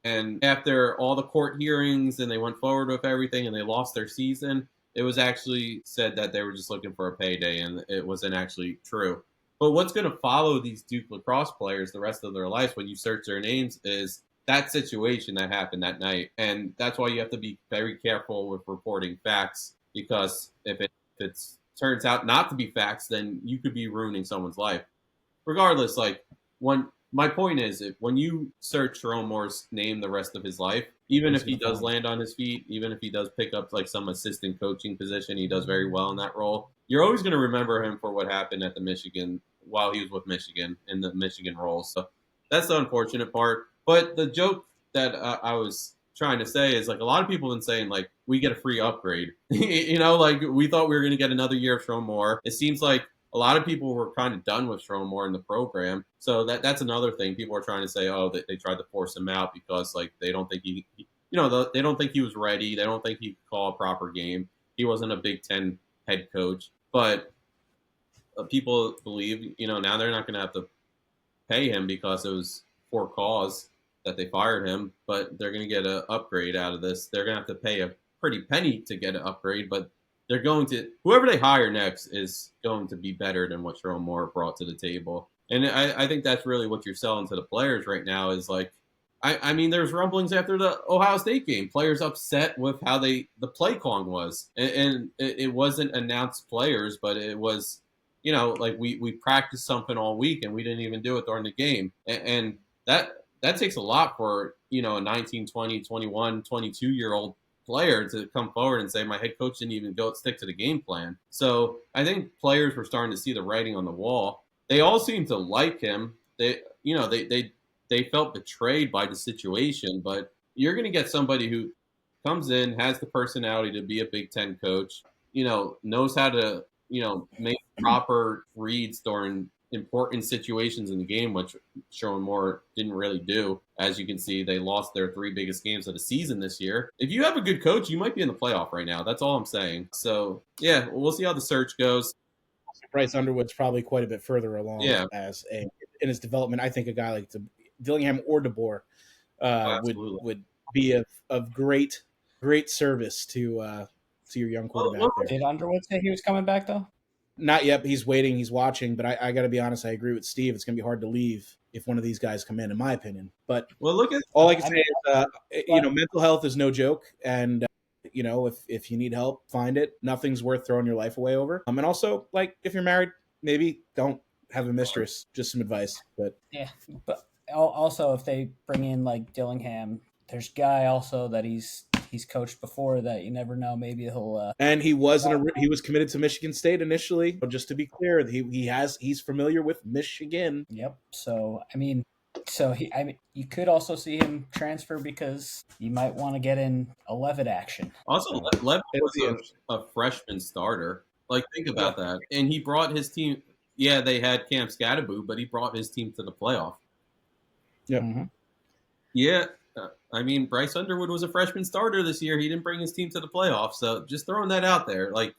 And after all the court hearings and they went forward with everything and they lost their season, it was actually said that they were just looking for a payday, and it wasn't actually true. But what's going to follow these Duke lacrosse players the rest of their lives when you search their names is that situation that happened that night. And that's why you have to be very careful with reporting facts, because if it's turns out not to be facts, then you could be ruining someone's life. Regardless, like when my point is, when you search Jerome Moore's name the rest of his life, even if he does land on his feet, even if he does pick up like some assistant coaching position, he does very well in that role. You're always going to remember him for what happened at the Michigan while he was with Michigan in the Michigan role. So that's the unfortunate part. But the joke that I was trying to say is like a lot of people have been saying like we get a free upgrade. Like we thought we were going to get another year of Jerome Moore. It seems like a lot of people were kind of done with Jerome Moore in the program. So that's another thing. People are trying to say, oh, they tried to force him out because like they don't think they don't think he was ready. They don't think he could call a proper game. He wasn't a Big Ten head coach. But people believe, now they're not going to have to pay him because it was for cause that they fired him, but they're going to get an upgrade out of this. They're going to have to pay a pretty penny to get an upgrade, but they're going to, whoever they hire next is going to be better than what Jerome Moore brought to the table. And I think that's really what you're selling to the players right now is like, I mean, there's rumblings after the Ohio State game. Players upset with how the play calling was. And it wasn't announced players, but it was, like we practiced something all week and we didn't even do it during the game. And that takes a lot for, a 19, 20, 21, 22-year-old player to come forward and say, my head coach didn't even stick to the game plan. So I think players were starting to see the writing on the wall. They all seem to like him. They felt betrayed by the situation, but you're going to get somebody who comes in, has the personality to be a Big Ten coach, knows how to, make proper reads during important situations in the game, which Jerome Moore didn't really do. As you can see, they lost their 3 biggest games of the season this year. If you have a good coach, you might be in the playoff right now. That's all I'm saying. So, yeah, we'll see how the search goes. Bryce Underwood's probably quite a bit further along in his development. I think a guy like Dillingham or DeBoer would be of great service to your young quarterback there. Did Underwood say he was coming back though? Not yet. He's waiting. He's watching. But I got to be honest. I agree with Steve. It's going to be hard to leave if one of these guys come in my opinion. But all I can say is, mental health is no joke. And, if you need help, find it. Nothing's worth throwing your life away over. And also, like, if you're married, maybe don't have a mistress. Just some advice. But yeah. But also, if they bring in, like, Dillingham, there's Guy also that he's coached before that you never know. Maybe he'll. And he was committed to Michigan State initially. Just to be clear, he's familiar with Michigan. Yep. So you could also see him transfer because you might want to get in a Levitt action. Also, Levitt was a freshman starter. Like, think about that. And he brought his team. Yeah, they had Cam Scatterbo, but he brought his team to the playoff. Yeah. Mm-hmm. Yeah. I mean, Bryce Underwood was a freshman starter this year. He didn't bring his team to the playoffs. So just throwing that out there. Like,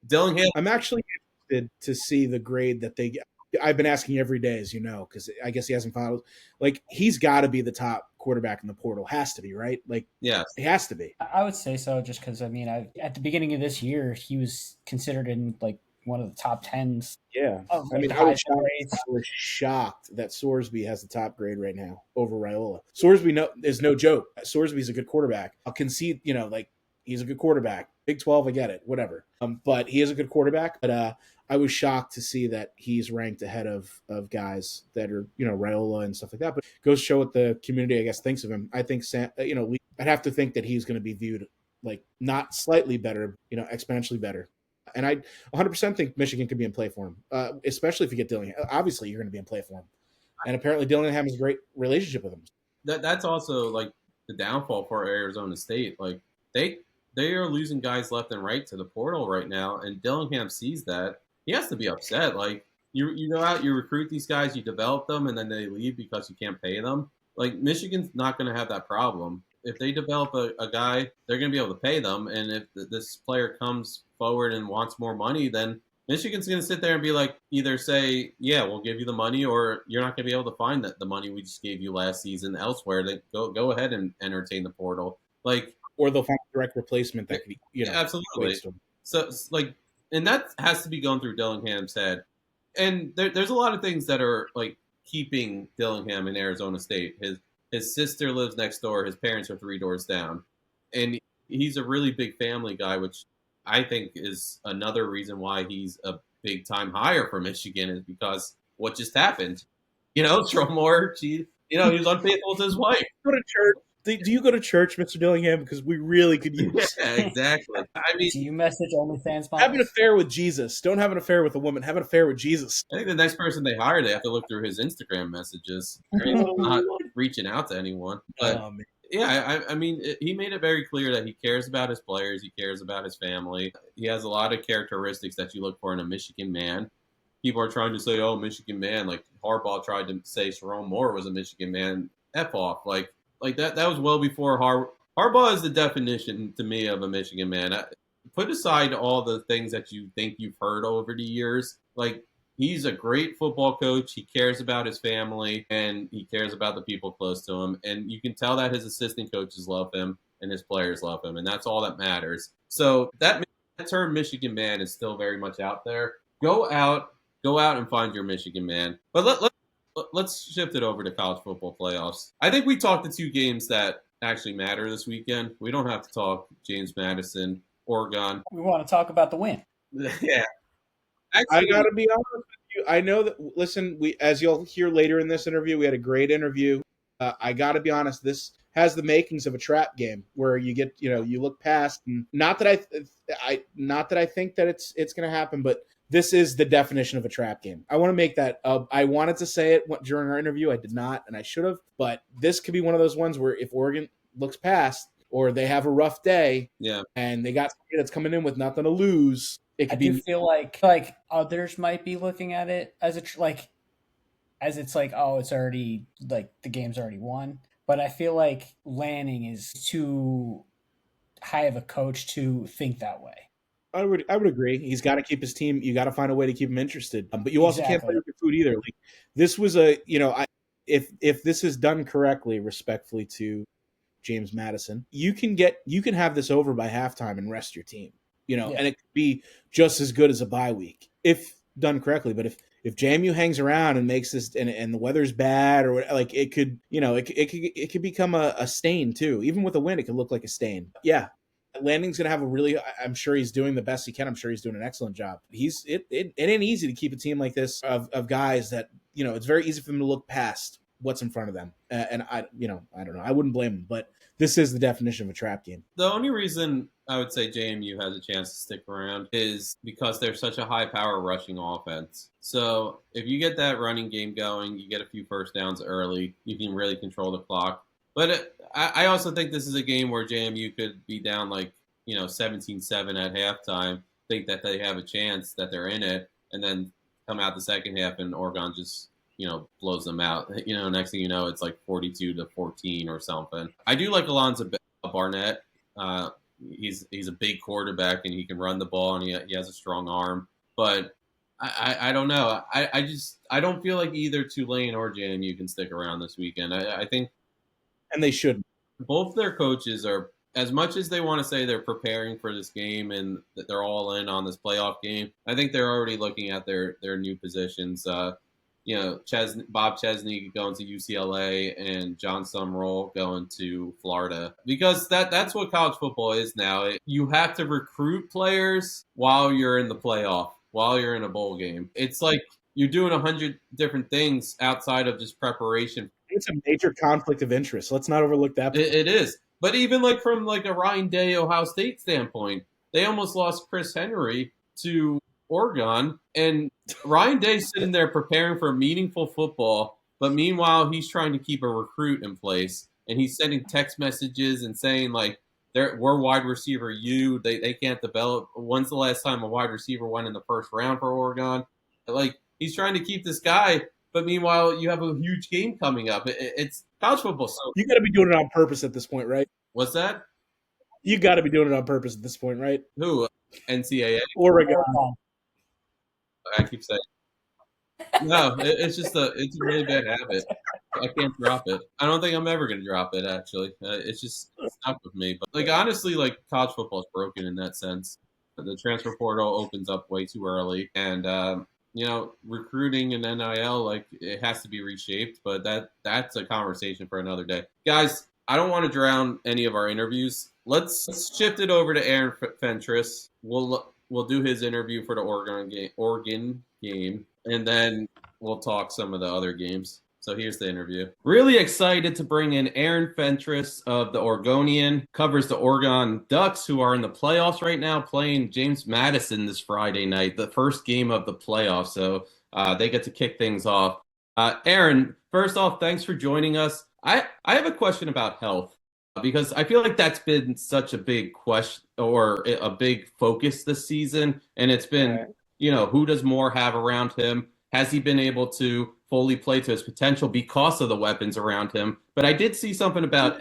Dillingham. I'm actually interested to see the grade that they get. I've been asking every day, as you know, because I guess he hasn't followed. Like, he's got to be the top quarterback in the portal. Has to be, right? Like, yes, he has to be. I would say so, just because, at the beginning of this year, he was considered in, like, one of the top 10s. Yeah. I was shocked that Sorsby has the top grade right now over Raiola. Sorsby is no joke. Sorsby's a good quarterback. I'll concede, he's a good quarterback. Big 12, I get it, whatever. But he is a good quarterback. But I was shocked to see that he's ranked ahead of guys that are, Raiola and stuff like that. But goes to show what the community, I guess, thinks of him. I think, I'd have to think that he's going to be viewed like not slightly better, exponentially better. And I 100% think Michigan could be in play for him, especially if you get Dillingham. Obviously, you're going to be in play for him. And apparently Dillingham has a great relationship with him. That's also, like, the downfall for Arizona State. Like, they are losing guys left and right to the portal right now, and Dillingham sees that. He has to be upset. Like, you go out, you recruit these guys, you develop them, and then they leave because you can't pay them. Like, Michigan's not going to have that problem. If they develop a guy, they're going to be able to pay them. And if this player comes forward and wants more money, then Michigan's going to sit there and be like, either say, yeah, we'll give you the money, or you're not going to be able to find the money we just gave you last season elsewhere. They go ahead and entertain the portal. Like, or they'll find a direct replacement that could, absolutely. So, like, and that has to be going through Dillingham's head. And there's a lot of things that are, like, keeping Dillingham in Arizona State. His sister lives next door. His parents are 3 doors down. And he's a really big family guy, which I think is another reason why he's a big time hire for Michigan is because what just happened. Stromore, he was unfaithful to his wife. Go to church. Do you go to church, Mr. Dillingham? Because we really could use Yeah, exactly. I mean, Do you message OnlyFans have an models? affair with Jesus. Don't have an affair with a woman. Have an affair with Jesus. I think the next person they hire, they have to look through his Instagram messages. He's not reaching out to anyone. But Man. yeah, I mean, he made it very clear that he cares about his players. He cares about his family. He has a lot of characteristics that you look for in a Michigan man. People are trying to say, "Oh, Michigan man," like Harbaugh tried to say Sharon Moore was a Michigan man. F off, like that. That was well before Harbaugh is the definition to me of a Michigan man. Put aside all the things that you think you've heard over the years, like he's a great football coach. He cares about his family and he cares about the people close to him, and you can tell that his assistant coaches love him and his players love him, and that's all that matters. So that term Michigan man is still very much out there. Go out and find your Michigan man. But let's shift it over to college football playoffs. I think we talked the two games that actually matter this weekend. We don't have to talk James Madison, Oregon. We want to talk about the win. Yeah. I Actually, gotta be honest with you. I know that. Listen, as you'll hear later in this interview, we had a great interview. I gotta be honest. This has the makings of a trap game where you get, you look past. And not that I think that it's gonna happen, but this is the definition of a trap game. I want to make that. I wanted to say it during our interview. I did not, and I should have. But this could be one of those ones where if Oregon looks past or they have a rough day, yeah, and they got somebody that's coming in with nothing to lose, it I could do be. feel like others might be looking at it as as it's like, oh, it's already like the game's already won. But I feel like Lanning is too high of a coach to think that way. I would agree. He's got to keep his team. You got to find a way to keep him interested. But you also can't play with your food either. Like this was if this is done correctly, respectfully to James Madison, you can have this over by halftime and rest your team. And it could be just as good as a bye week if done correctly. But if JMU hangs around and makes this and the weather's bad or like it could, it could become a stain too. Even with a win, it could look like a stain. Yeah. Lanning's going to have I'm sure he's doing the best he can. I'm sure he's doing an excellent job. It ain't easy to keep a team like this of guys that, it's very easy for them to look past what's in front of them. And I don't know. I wouldn't blame him, but this is the definition of a trap game. the only reason I would say JMU has a chance to stick around is because they're such a high power rushing offense. So if you get that running game going, you get a few first downs early, you can really control the clock. But I also think this is a game where JMU could be down 17-7 at halftime, think that they have a chance, that they're in it, and then come out the second half and Oregon just, blows them out. Next thing you know, it's like 42-14 or something. I do like Alonzo Barnett. He's a big quarterback and he can run the ball and he has a strong arm. But I don't know. I don't feel like either Tulane or JMU can stick around this weekend. I think. And they should. Both their coaches are, as much as they want to say they're preparing for this game and that they're all in on this playoff game, I think they're already looking at their new positions. Bob Chesney going to UCLA and John Summerall going to Florida. Because that's what college football is now. You have to recruit players while you're in the playoff, while you're in a bowl game. It's like you're doing 100 different things outside of just preparation. It's a major conflict of interest. Let's not overlook that. It is. But even from a Ryan Day, Ohio State standpoint, they almost lost Chris Henry to Oregon, and Ryan Day's sitting there preparing for meaningful football, but meanwhile he's trying to keep a recruit in place, and he's sending text messages and saying we're wide receiver U. They can't develop. When's the last time a wide receiver went in the first round for Oregon? He's trying to keep this guy, but meanwhile you have a huge game coming up. It's college football. So you got to be doing it on purpose at this point, right? What's that? You got to be doing it on purpose at this point, right? Who? NCAA? Oregon. I keep saying. No, it's a really bad habit. I can't drop it. I don't think I'm ever going to drop it, actually. It's just stuck with me. But, honestly, college football is broken in that sense. The transfer portal opens up way too early. And, recruiting and NIL, it has to be reshaped. But that's a conversation for another day. Guys, I don't want to drown any of our interviews. Let's shift it over to Aaron Fentress. We'll do his interview for the Oregon game, and then we'll talk some of the other games. So here's the interview. Really excited to bring in Aaron Fentress of the Oregonian, covers the Oregon Ducks, who are in the playoffs right now, playing James Madison this Friday night, the first game of the playoffs. So they get to kick things off. Aaron, first off, thanks for joining us. I have a question about health because I feel like that's been such a big question or a big focus this season. And it's been, who does Moore have around him? Has he been able to fully play to his potential because of the weapons around him? But I did see something about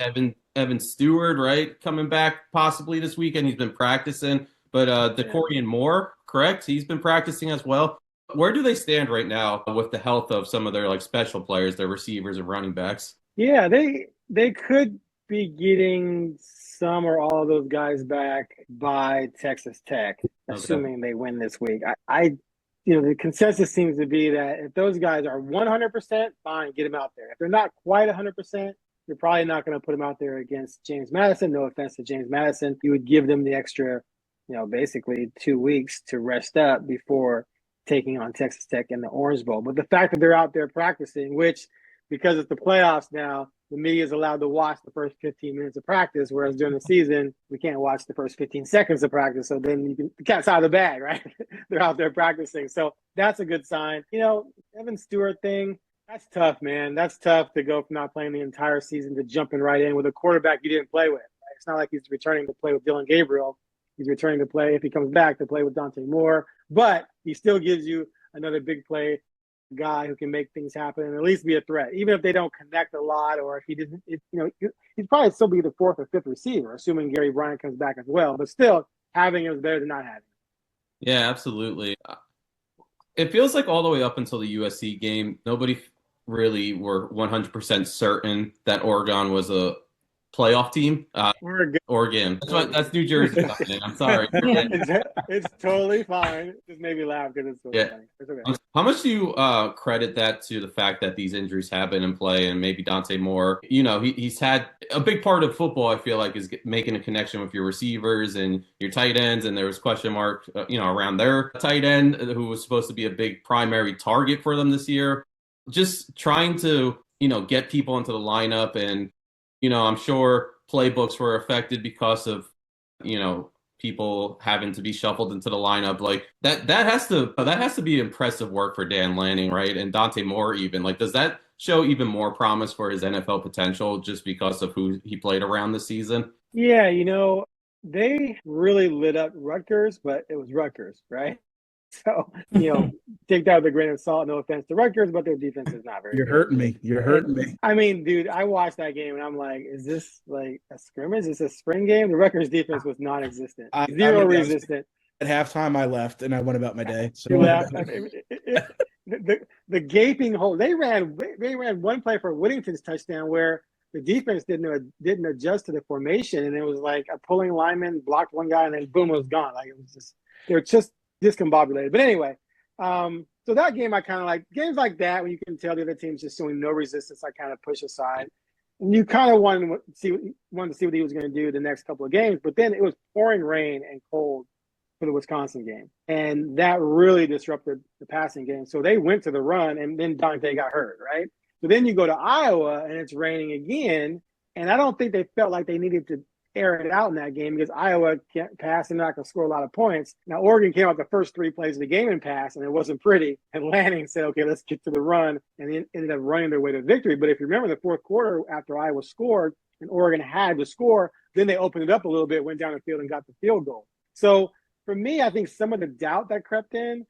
Evan Stewart, right, coming back possibly this weekend. He's been practicing. But DeCorian Moore, correct? He's been practicing as well. Where do they stand right now with the health of some of their special players, their receivers and running backs? Yeah, they could be getting some or all of those guys back by Texas Tech, assuming they win this week. The consensus seems to be that if those guys are 100%, fine, get them out there. If they're not quite 100%, you're probably not going to put them out there against James Madison. No offense to James Madison. You would give them the extra, basically 2 weeks to rest up before taking on Texas Tech in the Orange Bowl. But the fact that they're out there practicing, which because it's the playoffs now, the media is allowed to watch the first 15 minutes of practice, whereas during the season, we can't watch the first 15 seconds of practice. So then the cat's out of the bag, right? They're out there practicing. So that's a good sign. Evan Stewart thing, that's tough, man. That's tough to go from not playing the entire season to jumping right in with a quarterback you didn't play with. Right? It's not like he's returning to play with Dylan Gabriel. He's returning to play, if he comes back, to play with Dante Moore. But he still gives you another big play guy who can make things happen and at least be a threat, even if they don't connect a lot, or if he didn't, he'd probably still be the fourth or fifth receiver, assuming Gary Bryant comes back as well. But still, having him is better than not having him. Yeah, absolutely. It feels like all the way up until the USC game, nobody really were 100% certain that Oregon was a playoff team. Oregon. That's New Jersey. I'm sorry. It's totally fine. Just made me laugh because it's so funny. It's okay. How much do you credit that to the fact that these injuries have been in play and maybe Dante Moore? He's had a big part of football, I feel like, is making a connection with your receivers and your tight ends. And there was question mark, around their tight end who was supposed to be a big primary target for them this year. Just trying to, get people into the lineup. And, I'm sure playbooks were affected because of, people having to be shuffled into the lineup. Like that has to be impressive work for Dan Lanning, right? And Dante Moore even. Does that show even more promise for his NFL potential just because of who he played around this season? Yeah, they really lit up Rutgers, but it was Rutgers, right? So, take that with a grain of salt. No offense to Rutgers, but their defense is not very good. You're hurting me. I mean, dude, I watched that game and I'm like, is this like a scrimmage? Is this a spring game? The Rutgers defense was non-existent. Zero resistant. At halftime, I left and I went about my day. So you left. The gaping hole. They ran one play for Whittington's touchdown where the defense didn't adjust to the formation, and it was like a pulling lineman blocked one guy and then boom, it was gone. Like it was just they were just discombobulated. But anyway, so that game I kind of like. Games like that when you can tell the other team's just showing no resistance, I kind of push aside. And you kind of wanted to see what he was going to do the next couple of games. But then it was pouring rain and cold for the Wisconsin game, and that really disrupted the passing game. So they went to the run, and then Dante got hurt, right? So then you go to Iowa, and it's raining again, and I don't think they felt like they needed to air it out in that game because Iowa can't pass and not going to score a lot of points. Now, Oregon came out the first 3 plays of the game and passed, and it wasn't pretty. And Lanning said, okay, let's get to the run, and they ended up running their way to victory. But if you remember the fourth quarter after Iowa scored and Oregon had to score, then they opened it up a little bit, went down the field, and got the field goal. So for me, I think some of the doubt that crept in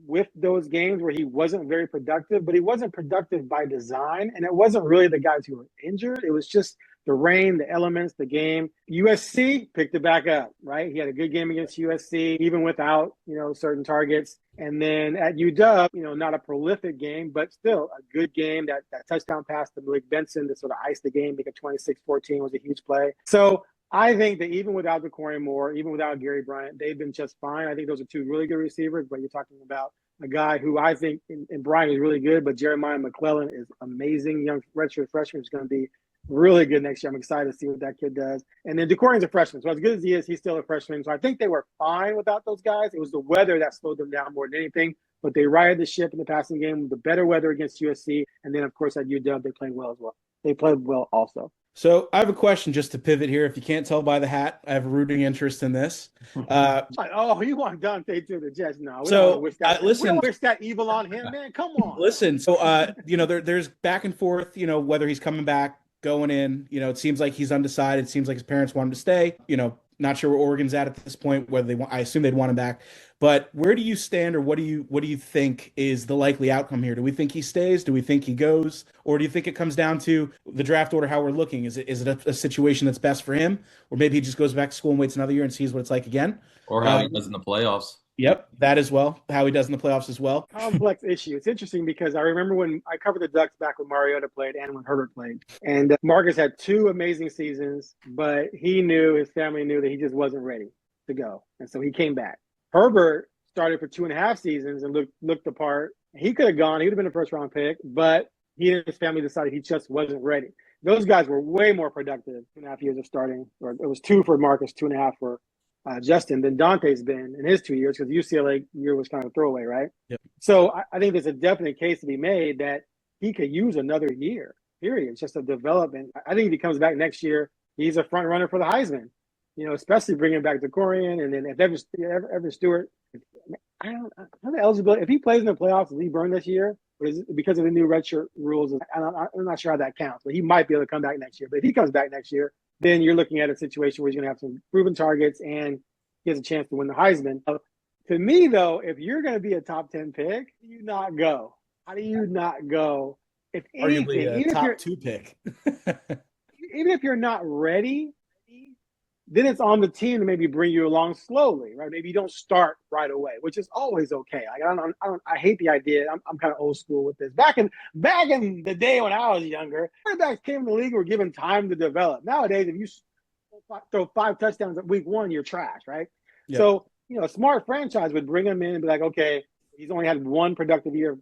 with those games where he wasn't very productive, but he wasn't productive by design, and it wasn't really the guys who were injured. It was just the rain, the elements, the game. USC picked it back up, right? He had a good game against USC, even without, certain targets. And then at UW, not a prolific game, but still a good game. That touchdown pass to Malik Benson to sort of ice the game, make it 26-14 was a huge play. So I think that even without DeCorian Moore, even without Gary Bryant, they've been just fine. I think those are 2 really good receivers, but you're talking about a guy who I think in Bryant is really good, but Jeremiah McClellan is amazing. Young redshirt freshman is going to be really good next year. I'm excited to see what that kid does. And then DeCorian's a freshman. So as good as he is, he's still a freshman. So I think they were fine without those guys. It was the weather that slowed them down more than anything. But they righted the ship in the passing game with the better weather against USC. And then, of course, at UW, they played well as well. They played well also. So I have a question just to pivot here. If you can't tell by the hat, I have a rooting interest in this. You want Dante to the Jets? No. We So don't wish that, listen, we don't wish that evil on him, man. Come on. Listen. So there's back and forth. Whether he's coming back, going in. It seems like he's undecided. It seems like his parents want him to stay. Not sure where Oregon's at this point. Whether they want, I assume they'd want him back. But where do you stand, or what do you think is the likely outcome here? Do we think he stays? Do we think he goes? Or do you think it comes down to the draft order, how we're looking? Is it a situation that's best for him? Or maybe he just goes back to school and waits another year and sees what it's like again? Or how he does in the playoffs. Yep, that as well. How he does in the playoffs as well. Complex issue. It's interesting because I remember when I covered the Ducks back when Mariota played and when Herbert played. And Marcus had 2 amazing seasons, but his family knew that he just wasn't ready to go. And so he came back. Herbert started for 2.5 seasons and looked the part. He could have gone. He would have been a first-round pick, but he and his family decided he just wasn't ready. Those guys were way more productive 2.5 years of starting, or it was 2 for Marcus, 2.5 for Justin than Dante's been in his 2 years, because the UCLA year was kind of a throwaway, right? Yep. So I think there's a definite case to be made that he could use another year, period. It's just a development. I think if he comes back next year, he's a front runner for the Heisman, especially bringing back DeCorian. And then if Evan Stewart, I don't know the eligibility. If he plays in the playoffs, does he burn this year? Or is it because of the new redshirt rules? I'm not sure how that counts, but he might be able to come back next year. But if he comes back next year, then you're looking at a situation where he's going to have some proven targets and he has a chance to win the Heisman. To me, though, if you're going to be a top 10 pick, how do you not go? How do you not go? If Arguably anything, a top 2 pick. even if you're not ready, then it's on the team to maybe bring you along slowly, right? Maybe you don't start right away, which is always okay. Like I hate the idea. I'm kind of old school with this. Back in the day when I was younger, quarterbacks came in the league and were given time to develop. Nowadays, if you throw 5 touchdowns at week 1, you're trash, right? Yep. So a smart franchise would bring him in and be like, okay, he's only had 1 productive year of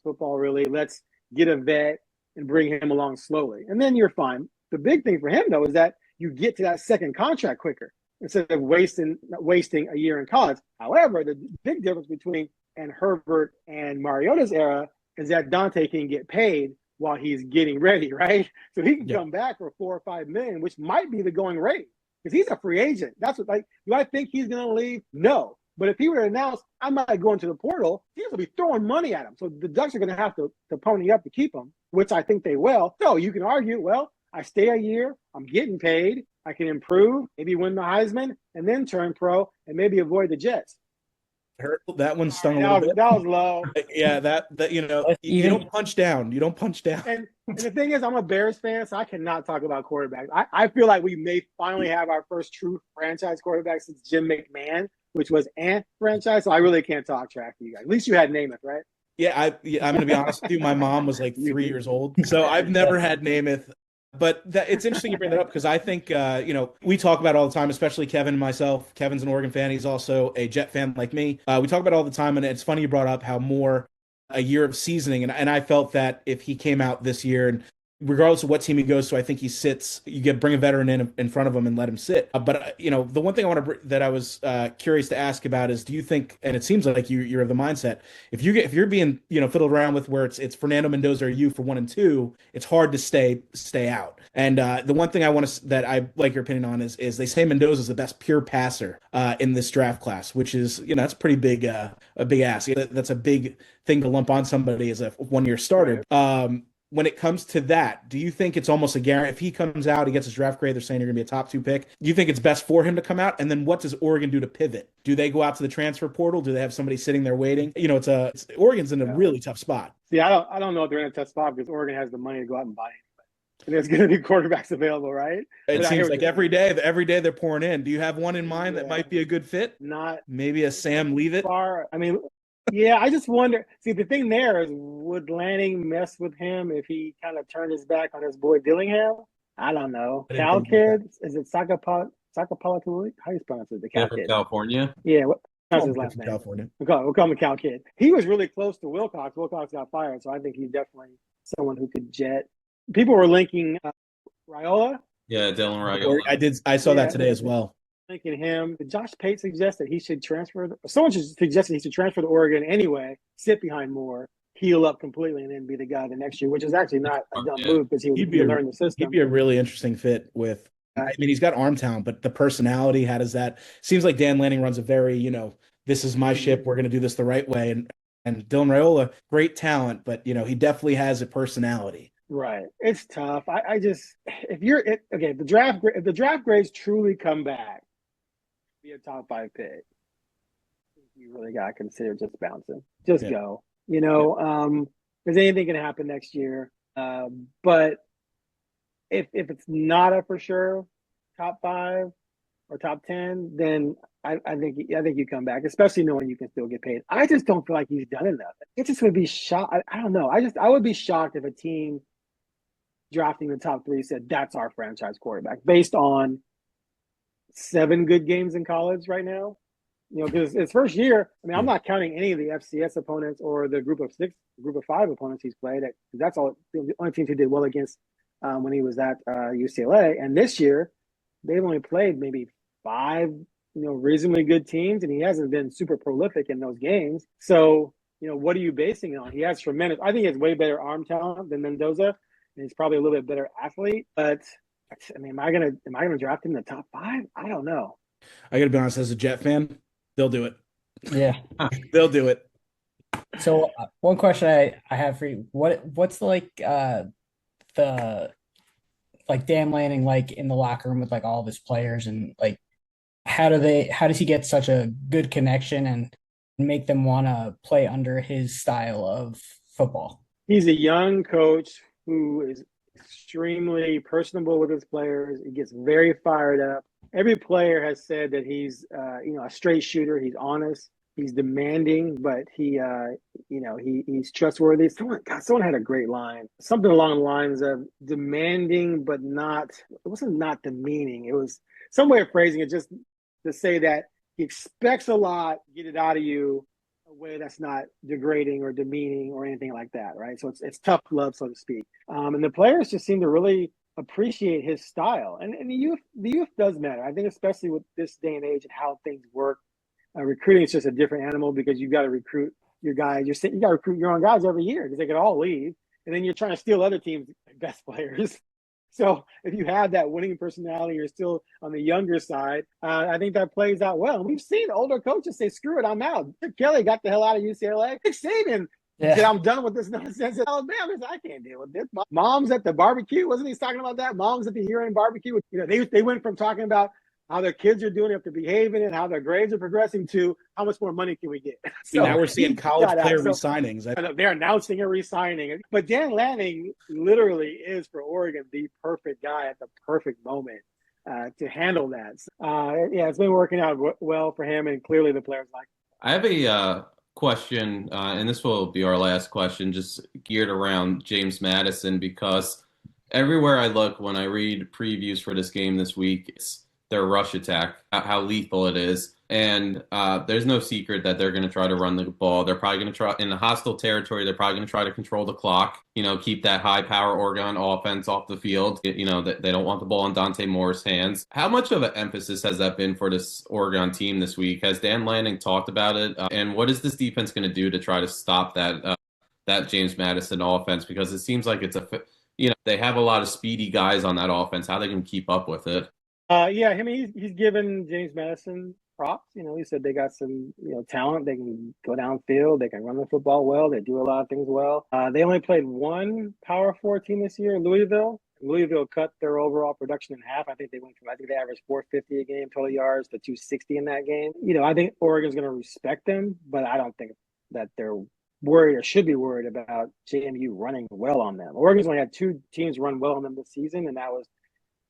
football, really. Let's get a vet and bring him along slowly, and then you're fine. The big thing for him, though, is that you get to that second contract quicker instead of wasting a year in college. However, the big difference between Herbert and Mariota's era is that Dante can get paid while he's getting ready, right? So he can come back for $4 or $5 million, which might be the going rate because he's a free agent. That's what, do I think he's going to leave? No. But if he were to announce, I might go into the portal, teams will be throwing money at him. So the Ducks are going to have to pony up to keep him, which I think they will. So you can argue, well, I stay a year, I'm getting paid, I can improve, maybe win the Heisman, and then turn pro and maybe avoid the Jets. That one stung a little bit. That was low. Yeah, that you don't punch down. You don't punch down. And the thing is, I'm a Bears fan, so I cannot talk about quarterbacks. I feel like we may finally have our first true franchise quarterback since Jim McMahon, which was franchise. So I really can't talk track to you guys. At least you had Namath, right? Yeah, I'm going to be honest with you. My mom was like 3 years old, so I've never had Namath. But it's interesting you bring that up because I think, we talk about it all the time, especially Kevin and myself. Kevin's an Oregon fan. He's also a Jet fan like me. We talk about it all the time, and it's funny you brought up how more a year of seasoning. And I felt that if he came out this year, and regardless of what team he goes to, I think he sits. You bring a veteran in front of him and let him sit. But the one thing that I was curious to ask about is, do you think? And it seems like you're of the mindset if you're being fiddled around with where it's Fernando Mendoza or you for 1 and 2, it's hard to stay out. And the one thing that I like your opinion on is they say Mendoza is the best pure passer in this draft class, which is that's pretty big a big ask. That's a big thing to lump on somebody as a 1-year starter. When it comes to that, do you think it's almost a guarantee? If he comes out, he gets his draft grade, they're saying you're going to be a top 2 pick. Do you think it's best for him to come out? And then what does Oregon do to pivot? Do they go out to the transfer portal? Do they have somebody sitting there waiting? Oregon's in a really tough spot. See, I don't know if they're in a tough spot because Oregon has the money to go out and buy anybody. And there's going to be quarterbacks available, right? It seems like every day they're pouring in. Do you have one in mind that might be a good fit? Not maybe a Sam Leavitt. Yeah, I just wonder. See, the thing there is, would Lanning mess with him if he kind of turned his back on his boy Dillingham? I don't know. Cal kid? Is it Sakapalatu? How do you pronounce it? The Cal kid. California? Yeah. What's his last name? California. We'll call him the Cal kid. He was really close to Wilcox. Wilcox got fired, so I think he's definitely someone who could jet. People were linking Raiola. Yeah, Dylan Raiola. I saw Yeah, that today as well. Thinking him. Did Josh Pate suggest that he should transfer? Someone should suggest that he should transfer to Oregon anyway, sit behind Moore, heal up completely, and then be the guy the next year, which is actually not a dumb move because he would learn the system. He'd be a really interesting fit with. I mean, he's got arm talent, but the personality, how does that? Seems like Dan Lanning runs a very, this is my ship. We're going to do this the right way. And Dylan Raiola, great talent, but he definitely has a personality. Right. It's tough. I just if the draft grades truly come back, be a top 5 pick. You really got to consider just bouncing. Just go. Because anything can happen next year. But if it's not a for sure top 5 or top 10, then I think you come back, especially knowing you can still get paid. I just don't feel like he's done enough. It just would be shocked. I don't know. I would be shocked if a team drafting the top 3 said that's our franchise quarterback based on 7 good games in college right now. Because his first year, I mean, I'm not counting any of the FCS opponents or the group of 5 opponents he's played. That's all the only teams he did well against when he was at UCLA. And this year, they've only played maybe 5, reasonably good teams, and he hasn't been super prolific in those games. So, what are you basing it on? He has tremendous. I think he has way better arm talent than Mendoza, and he's probably a little bit better athlete. But I mean, am I gonna draft him in the top 5? I don't know. I gotta be honest, as a Jet fan, they'll do it. Yeah, they'll do it. So one question I have for you: what's the Dan Lanning like in the locker room with like all of his players, and like how does he get such a good connection and make them want to play under his style of football? He's a young coach who is extremely personable with his players. He gets very fired up. Every player has said that he's, a straight shooter. He's honest. He's demanding, but he's trustworthy. Someone had a great line, something along the lines of demanding, but not. It wasn't not demeaning. It was some way of phrasing it, just to say that he expects a lot, get it out of you, a way that's not degrading or demeaning or anything like that, right? So it's tough love, so to speak. And the players just seem to really appreciate his style. And the youth does matter. I think especially with this day and age and how things work, recruiting is just a different animal because you've got to recruit your guys. You got to recruit your own guys every year because they could all leave. And then you're trying to steal other teams' best players. So if you have that winning personality, you're still on the younger side. I think that plays out well. And we've seen older coaches say, screw it, I'm out. Chip Kelly got the hell out of UCLA. Nick Saban said, I'm done with this nonsense at Alabama. I can't deal with this. Moms at the barbecue. Wasn't he talking about that? Moms at the year-end barbecue. They went from talking about how their kids are doing if they're behaving and how their grades are progressing to how much more money can we get. So now we're seeing college player re-signings. They're announcing a re-signing. But Dan Lanning literally is, for Oregon, the perfect guy at the perfect moment to handle that. It's been working out well for him, and clearly the players like it. I have a question, and this will be our last question, just geared around James Madison, because everywhere I look when I read previews for this game this week, it's their rush attack, how lethal it is. And there's no secret that they're going to try to run the ball. They're probably going to try in the hostile territory. They're probably going to try to control the clock, keep that high power Oregon offense off the field. They don't want the ball in Dante Moore's hands. How much of an emphasis has that been for this Oregon team this week? Has Dan Lanning talked about it? And what is this defense going to do to try to stop that James Madison offense? Because it seems like they have a lot of speedy guys on that offense. How they can keep up with it? He's given James Madison props. He said they got some, talent. They can go downfield. They can run the football well. They do a lot of things well. They only played one Power 4 team this year in Louisville. Louisville cut their overall production in half. I think they averaged 450 a game total yards to 260 in that game. I think Oregon's going to respect them, but I don't think that they're worried or should be worried about JMU running well on them. Oregon's only had 2 teams run well on them this season, and that was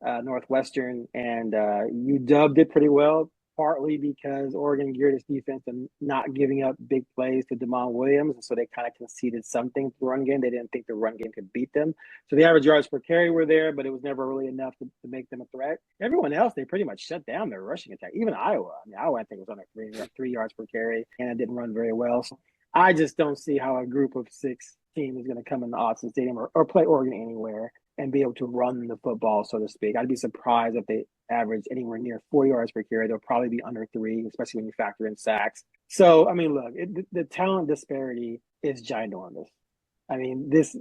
Northwestern and UW did pretty well, partly because Oregon geared its defense and not giving up big plays to Damon Williams, and so they kind of conceded something to the run game. They didn't think the run game could beat them. So the average yards per carry were there, but it was never really enough to make them a threat. Everyone else, they pretty much shut down their rushing attack. Even Iowa. Iowa, I think, was on a 3 yards per carry, and it didn't run very well. So I just don't see how a group of 6 team is going to come into Austin Stadium or play Oregon anywhere and be able to run the football, so to speak. I'd be surprised if they average anywhere near 4 yards per carry. They'll probably be under 3, especially when you factor in sacks. So, I mean, look, the talent disparity is ginormous. I mean, this,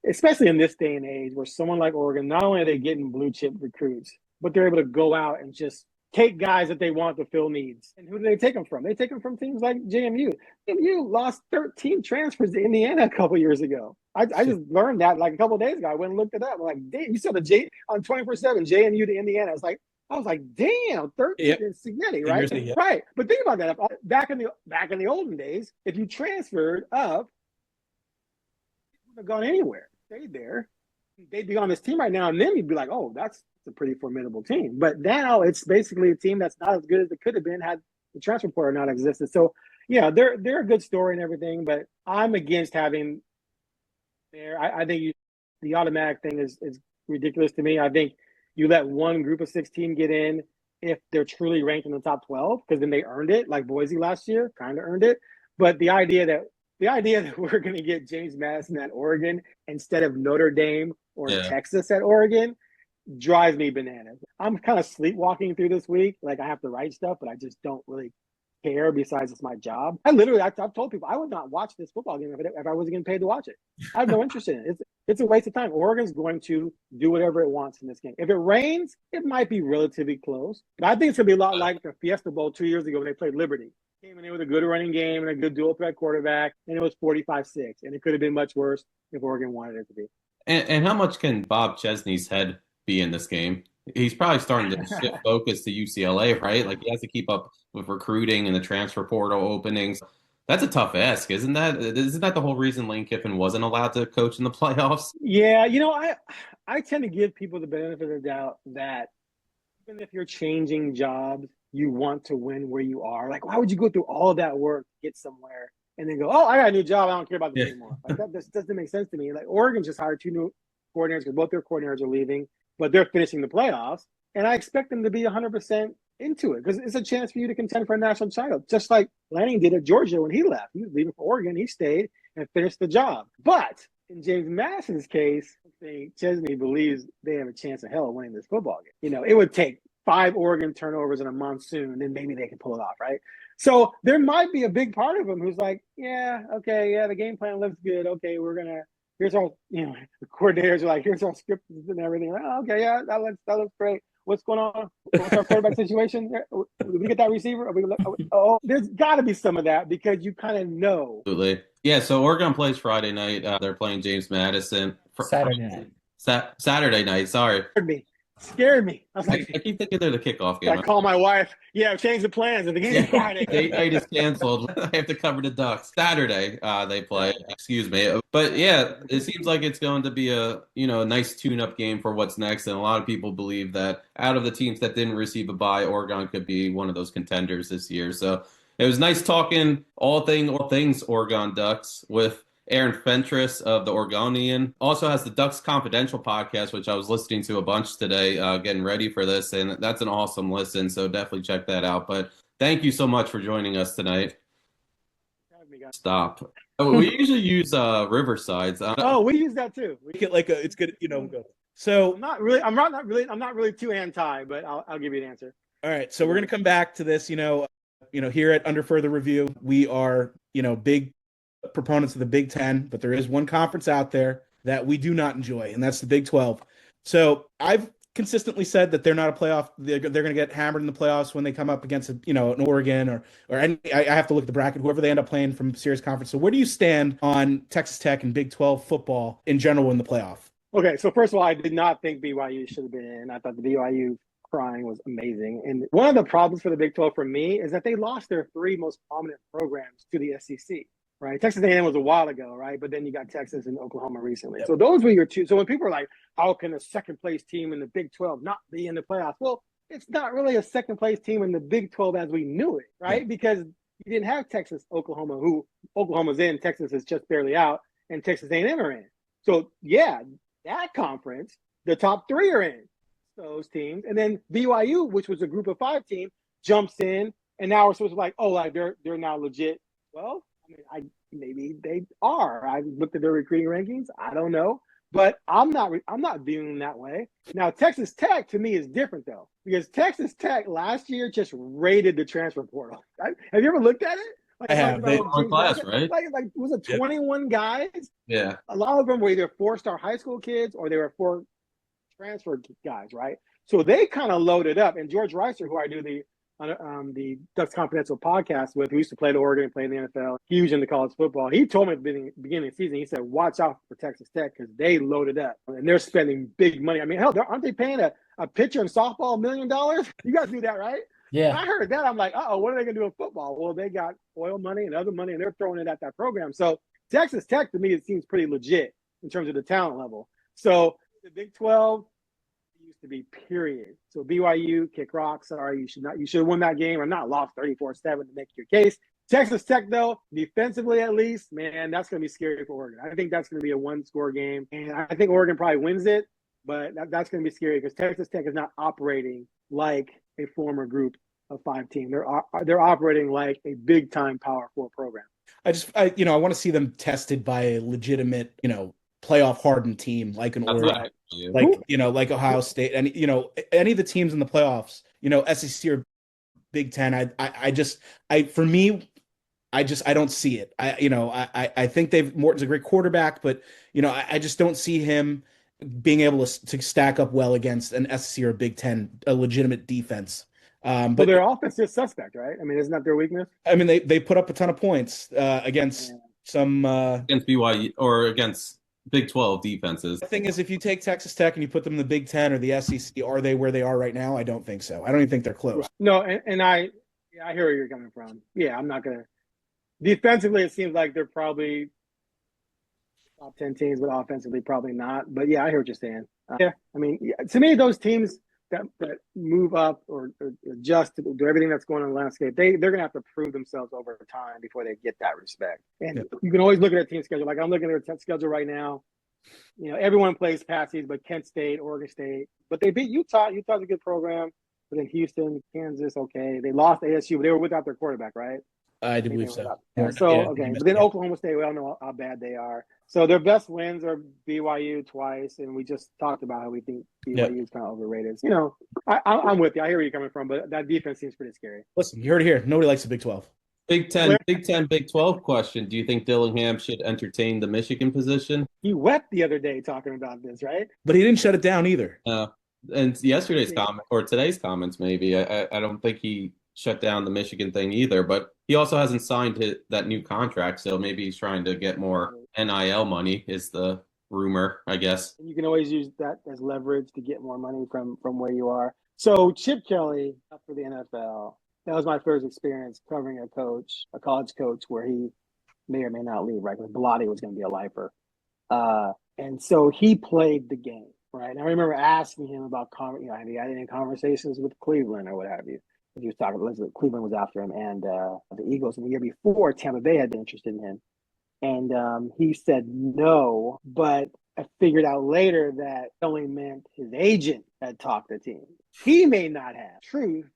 especially in this day and age where someone like Oregon, not only are they getting blue chip recruits, but they're able to go out and just take guys that they want to fill needs. And who do they take them from? They take them from teams like JMU. JMU lost 13 transfers to Indiana a couple years ago. I just learned that like a couple of days ago. I went and looked it up. I'm like, damn, you saw the on 24/7 JMU to Indiana. I was like, damn, 13 is Signetti, right? Yep. Right. But think about that. Back in the olden days, if you transferred up, you wouldn't have gone anywhere. Stayed there. They'd be on this team right now, and then you'd be like, oh, that's a pretty formidable team. But now it's basically a team that's not as good as it could have been had the transfer portal not existed. So, they're a good story and everything, but I'm against having there. I think the automatic thing is ridiculous to me. I think you let one group of 16 get in if they're truly ranked in the top 12, because then they earned it, like Boise last year, kind of earned it. But the idea that we're going to get James Madison at Oregon instead of Notre Dame or Texas at Oregon drives me bananas. I'm kind of sleepwalking through this week. Like, I have to write stuff, but I just don't really care besides it's my job. I've told people I would not watch this football game if I wasn't getting paid to watch it. I have no interest in it. It's a waste of time. Oregon's going to do whatever it wants in this game. If it rains, it might be relatively close. But I think it's going to be a lot like the Fiesta Bowl 2 years ago when they played Liberty. Came in with a good running game and a good dual threat quarterback, and it was 45-6. And it could have been much worse if Oregon wanted it to be. And how much can Bob Chesney's head be in this game? He's probably starting to shift focus to UCLA, right? Like, he has to keep up with recruiting and the transfer portal openings. That's a tough ask, isn't that? Isn't that the whole reason Lane Kiffin wasn't allowed to coach in the playoffs? Yeah, I tend to give people the benefit of the doubt that even if you're changing jobs, you want to win where you are. Like, why would you go through all of that work to get somewhere and then go, oh, I got a new job, I don't care about this anymore? Like, that just doesn't make sense to me. Like, Oregon just hired 2 new coordinators because both their coordinators are leaving, but they're finishing the playoffs. And I expect them to be 100% into it because it's a chance for you to contend for a national title, just like Lanning did at Georgia when he left. He was leaving for Oregon. He stayed and finished the job. But in James Madison's case, I think Chesney believes they have a chance of hell of winning this football game. It would take 5 Oregon turnovers in a monsoon, and maybe they can pull it off, right? So there might be a big part of him who's like, the game plan looks good. Okay, here's our, the coordinators are like, here's our script and everything. Oh, okay, that looks great. What's going on? What's our quarterback situation? Did we get that receiver? There's got to be some of that because you kind of know. Absolutely. Yeah, so Oregon plays Friday night. They're playing James Madison. Saturday night. Saturday night, sorry. Scared me. I was like, I keep thinking they're the kickoff game. I call my wife. Yeah, change the plans. The game's Friday. Date night is canceled. I have to cover the Ducks. Saturday, they play. Excuse me. But yeah, it seems like it's going to be a nice tune-up game for what's next. And a lot of people believe that out of the teams that didn't receive a bye, Oregon could be one of those contenders this year. So it was nice talking all things Oregon Ducks with Aaron Fentress of the Oregonian. Also has the Ducks Confidential podcast, which I was listening to a bunch today, getting ready for this, and that's an awesome listen, so definitely check that out. But thank you so much for joining us tonight. Stop. We usually use Riversides. We use that too. We get it's good, So I'm not really too anti, but I'll give you an answer. All right, so we're gonna come back to this. Here at Under Further Review, we are big proponents of the Big Ten, but there is one conference out there that we do not enjoy, and that's the Big 12. So I've consistently said that they're not a playoff. They're going to get hammered in the playoffs when they come up against an Oregon or any. I have to look at the bracket, whoever they end up playing from serious conference. So where do you stand on Texas Tech and Big 12 football in general in the playoff? Okay, so first of all, I did not think BYU should have been in. I thought the BYU crying was amazing. And one of the problems for the Big 12 for me is that they lost their 3 most prominent programs to the SEC. Right, Texas A&M was a while ago, right? But then you got Texas and Oklahoma recently. Yep. So those were your 2. So when people are like, how can a second-place team in the Big 12 not be in the playoffs? Well, it's not really a second-place team in the Big 12 as we knew it, right? Yep. Because you didn't have Texas, Oklahoma, who Oklahoma's in, Texas is just barely out, and Texas A&M are in. So, yeah, that conference, the top 3 are in those teams. And then BYU, which was a group of 5 team, jumps in, and now we're supposed to be like, oh, like they're now legit. Well, maybe they are. I looked at their recruiting rankings. I don't know. But I'm not viewing them that way. Now, Texas Tech to me is different though, because Texas Tech last year just raided the transfer portal. Have you ever looked at it? Like, I have. One class, right? Like was it 21 guys? Yeah. A lot of them were either 4-star high school kids or they were 4 transfer guys, right? So they kind of loaded up. And George Reiser, who I do the Ducks Confidential podcast with, who used to play at Oregon, play in the NFL, huge into college football. He told me at the beginning of the season, he said, watch out for Texas Tech because they loaded up and they're spending big money. I mean, hell, aren't they paying a pitcher in softball $1 million? You guys do that, right? Yeah. When I heard that, I'm like, what are they going to do in football? Well, they got oil money and other money, and they're throwing it at that program. So Texas Tech, to me, it seems pretty legit in terms of the talent level. So the Big 12 used to be, period. So BYU, kick rocks. Sorry, you should have won that game or not lost 34-7 to make your case. Texas Tech, though, defensively at least, man, that's going to be scary for Oregon. I think that's going to be a one-score game. And I think Oregon probably wins it, but that's going to be scary because Texas Tech is not operating like a former group of 5 team. They're operating like a big-time Power 4 program. I want to see them tested by a legitimate, playoff hardened team like an Oregon, like Ohio State, and any of the teams in the playoffs, SEC or Big Ten. I don't see it. I think Morton's a great quarterback, but I just don't see him being able to stack up well against an SEC or a Big Ten, a legitimate defense. But their offense is suspect, right? I mean, isn't that their weakness? I mean, they put up a ton of points against some against BYU or against Big 12 defenses. The thing is, if you take Texas Tech and you put them in the Big Ten or the SEC, are they where they are right now? I don't think so. I don't even think they're close. No, and I hear where you're coming from. Yeah, I'm not gonna. Defensively, it seems like they're probably top 10 teams, but offensively, probably not. But yeah, I hear what you're saying. I mean, to me, those teams that move up or adjust to do everything that's going on in the landscape, they're going to have to prove themselves over time before they get that respect. And you can always look at a team schedule. Like I'm looking at their schedule right now. Everyone plays patsies, but Kent State, Oregon State. But they beat Utah. Utah's a good program. But then Houston, Kansas, okay. They lost ASU, but they were without their quarterback, right? I do believe so. Okay. But then Oklahoma State, we all know how bad they are. So their best wins are BYU twice, and we just talked about how we think BYU is kind of overrated. I'm with you. I hear where you're coming from, but that defense seems pretty scary. Listen, you heard it here. Nobody likes the Big 12. Big 10, Big 12 question. Do you think Dillingham should entertain the Michigan position? He wept the other day talking about this, right? But he didn't shut it down either. And yesterday's comment or today's comments, maybe. I don't think he shut down the Michigan thing either, but he also hasn't signed that new contract, so maybe he's trying to get more NIL money is the rumor, I guess. You can always use that as leverage to get more money from where you are. So Chip Kelly, for the NFL, that was my first experience covering a college coach where he may or may not leave, right? Because Bellotti was going to be a lifer. And so he played the game, right? And I remember asking him about, have you had any conversations with Cleveland or what have you? He was talking, Cleveland was after him, and the Eagles. And the year before, Tampa Bay had been interested in him. And he said no, but I figured out later that only meant his agent had talked to the team. He may not have. Truth,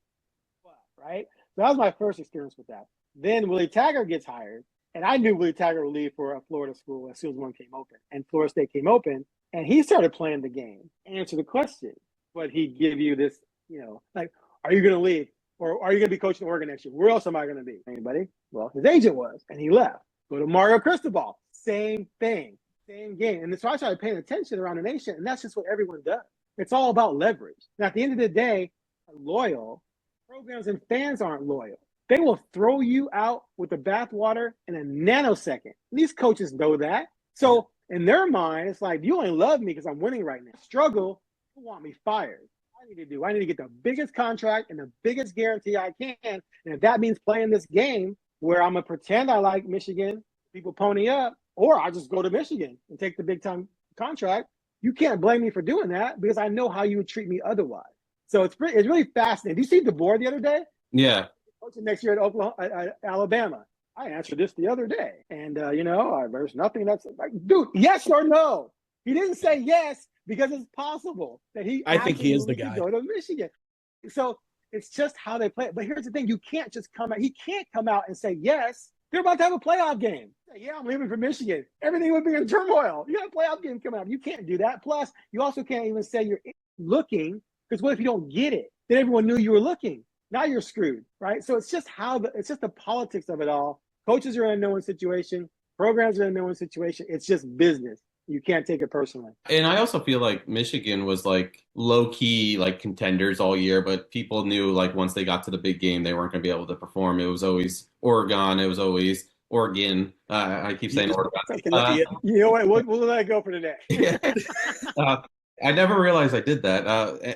right? So that was my first experience with that. Then Willie Taggart gets hired, and I knew Willie Taggart would leave for a Florida school as soon as one came open. And Florida State came open, and he started playing the game, answer the question. But he'd give you this, like, are you going to leave? Or are you going to be coaching Oregon next year? Where else am I going to be? Anybody? Well, his agent was, and he left. Go to Mario Cristobal. Same thing. Same game. And so I started paying attention around the nation, and that's just what everyone does. It's all about leverage. Now, at the end of the day, loyal programs and fans aren't loyal. They will throw you out with the bathwater in a nanosecond. These coaches know that. So in their mind, it's like, you only love me because I'm winning right now. Struggle, you want me fired. I need to get the biggest contract and the biggest guarantee I can. And if that means playing this game where I'm going to pretend I like Michigan, people pony up, or I just go to Michigan and take the big time contract, you can't blame me for doing that because I know how you would treat me otherwise. So it's really fascinating. Did you see DeBoer the other day? Yeah. Coaching next year at Alabama. I answered this the other day. And, there's nothing that's like, dude, yes or no? He didn't say yes because it's possible that I think he is the guy. Go to Michigan. So it's just how they play it. But here's the thing. You can't just come out. He can't come out and say yes They're about to have a playoff game. Yeah, I'm leaving for Michigan. Everything would be in turmoil. You got a playoff game coming up. You can't do that. Plus, you also can't even say you're looking, because what if you don't get it? Then everyone knew you were looking. Now you're screwed, right? So it's just it's just the politics of it all. Coaches are in a no-win situation. Programs are in a no-win situation. It's just business. You can't take it personally. And I also feel like Michigan was like low key like contenders all year, but people knew like once they got to the big game, they weren't going to be able to perform. It was always Oregon. It was always Oregon. I keep saying Oregon. You know what? We'll let it go for today. Yeah. I never realized I did that.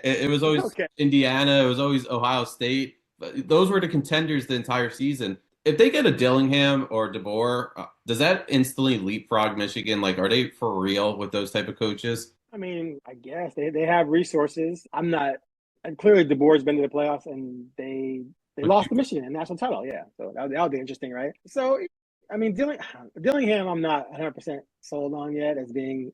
It was always Indiana. It was always Ohio State. Those were the contenders the entire season. If they get a Dillingham or DeBoer, does that instantly leapfrog Michigan? Like, are they for real with those type of coaches? I mean, I guess they have resources. I'm not. And clearly, DeBoer's been to the playoffs, and they lost to Michigan in national title. Yeah, so that'll be interesting, right? So, I mean, Dillingham, I'm not 100% sold on yet as being,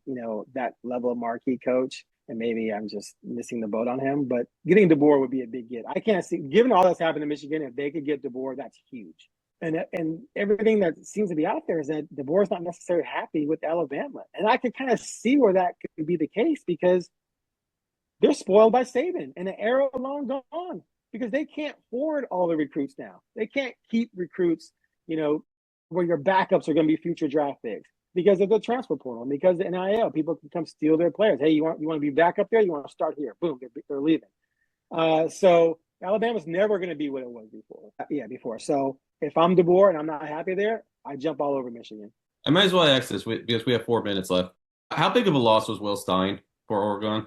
that level of marquee coach. And maybe I'm just missing the boat on him. But getting DeBoer would be a big get. I can't see, given all that's happened in Michigan, if they could get DeBoer, that's huge. And everything that seems to be out there is that DeBoer's not necessarily happy with Alabama. And I can kind of see where that could be the case, because they're spoiled by Saban and the era long gone, because they can't afford all the recruits now. They can't keep recruits, where your backups are going to be future draft picks because of the transfer portal and because of the NIL. People can come steal their players. Hey, you want to be back up there? You want to start here? Boom, they're leaving. So Alabama's never going to be what it was before. So if I'm DeBoer and I'm not happy there, I jump all over Michigan. I might as well ask this because we have 4 minutes left. How big of a loss was Will Stein for Oregon?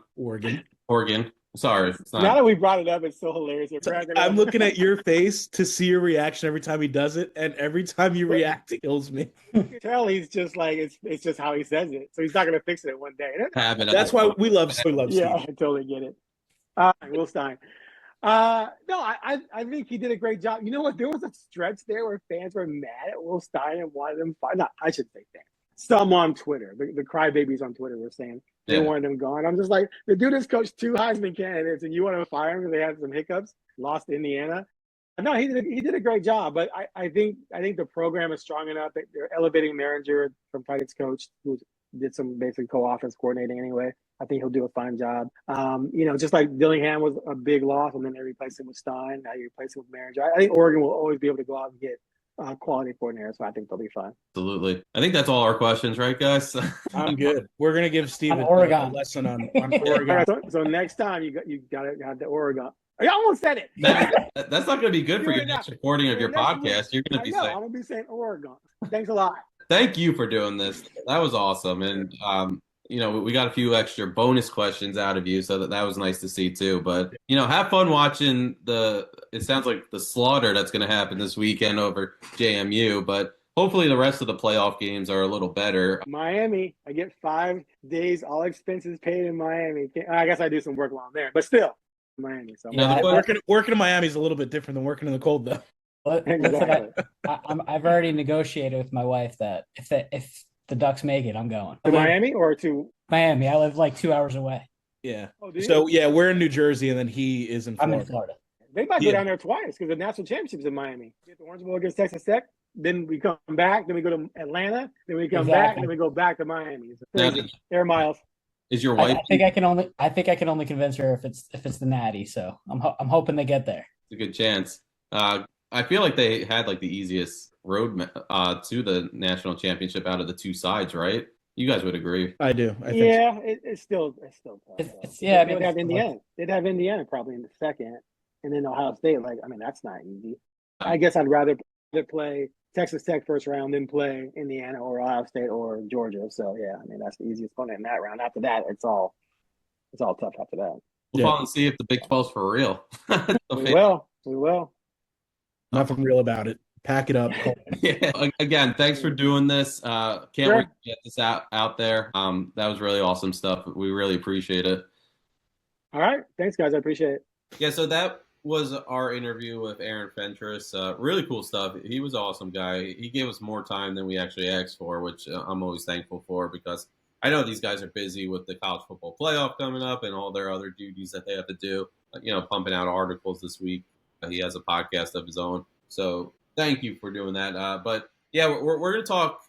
Oregon. Sorry. It's not. Now that we brought it up, it's so hilarious. I'm looking at your face to see your reaction every time he does it, and every time you react, it kills me. You can tell he's just like, it's just how he says it. So he's not going to fix it one day. That's why we love Steve. Yeah, I totally get it. Will Stein. No, I think he did a great job. You know what? There was a stretch there where fans were mad at Will Stein and wanted him fired. No, I should say fans. Some on Twitter, the crybabies on Twitter were saying they wanted him gone. I'm just like, the dude has coached 2 Heisman candidates, and you want to fire him because they had some hiccups, lost to Indiana. No, he did a great job, but I think the program is strong enough that they're elevating Maringer from Titans coach, who did some basic co-offense coordinating anyway. I think he'll do a fine job. Just like Dillingham was a big loss, and then they replaced him with Stein. Now you replace him with Maringer. I think Oregon will always be able to go out and get quality coordinator, so I think they'll be fine. Absolutely. I think that's all our questions, right, guys? I'm good. We're gonna give Steve a lesson on Oregon. Right, so next time you got to have the Oregon. I almost said it. That's not going to be good for your next recording of your podcast. You're going to be saying. I'm going to be saying Oregon. Thanks a lot. Thank you for doing this. That was awesome, and we got a few extra bonus questions out of you, so that was nice to see too. But have fun watching it sounds like the slaughter that's going to happen this weekend over JMU. But hopefully the rest of the playoff games are a little better. Miami, I get 5 days, all expenses paid in Miami. I guess I do some work while I'm there, but still, Miami. So working in Miami is a little bit different than working in the cold, though. Exactly. I've already negotiated with my wife that if the Ducks make it, I'm going to Miami or to Miami. I live like 2 hours away. Yeah. So we're in New Jersey, and then he is in Florida. I'm in Florida. They might go down there twice because the national championship's in Miami. Get the Orange Bowl against Texas Tech. Then we come back. Then we go to Atlanta. Then we come back, and then we go back to Miami. Air miles. Is your wife? I think I can only convince her if it's the Natty. So I'm hoping they get there. It's a good chance. I feel like they had like the easiest road to the national championship out of the 2 sides, right? You guys would agree. I do. I think so. It's still tough. They'd have Indiana. They'd have Indiana probably in the second, and then Ohio State. That's not easy. I guess I'd rather play Texas Tech first round than play Indiana or Ohio State or Georgia. So that's the easiest opponent in that round. After that, it's all tough after that. We'll follow and see if the Big 12's for real. We will. Nothing real about it. Pack it up. Yeah. Again, thanks for doing this. Can't wait to get this out there. That was really awesome stuff. We really appreciate it. All right. Thanks, guys. I appreciate it. Yeah, so that was our interview with Aaron Fentress. Really cool stuff. He was an awesome guy. He gave us more time than we actually asked for, which I'm always thankful for because I know these guys are busy with the college football playoff coming up and all their other duties that they have to do, pumping out articles this week. He has a podcast of his own. So thank you for doing that. But Yeah, we're going to talk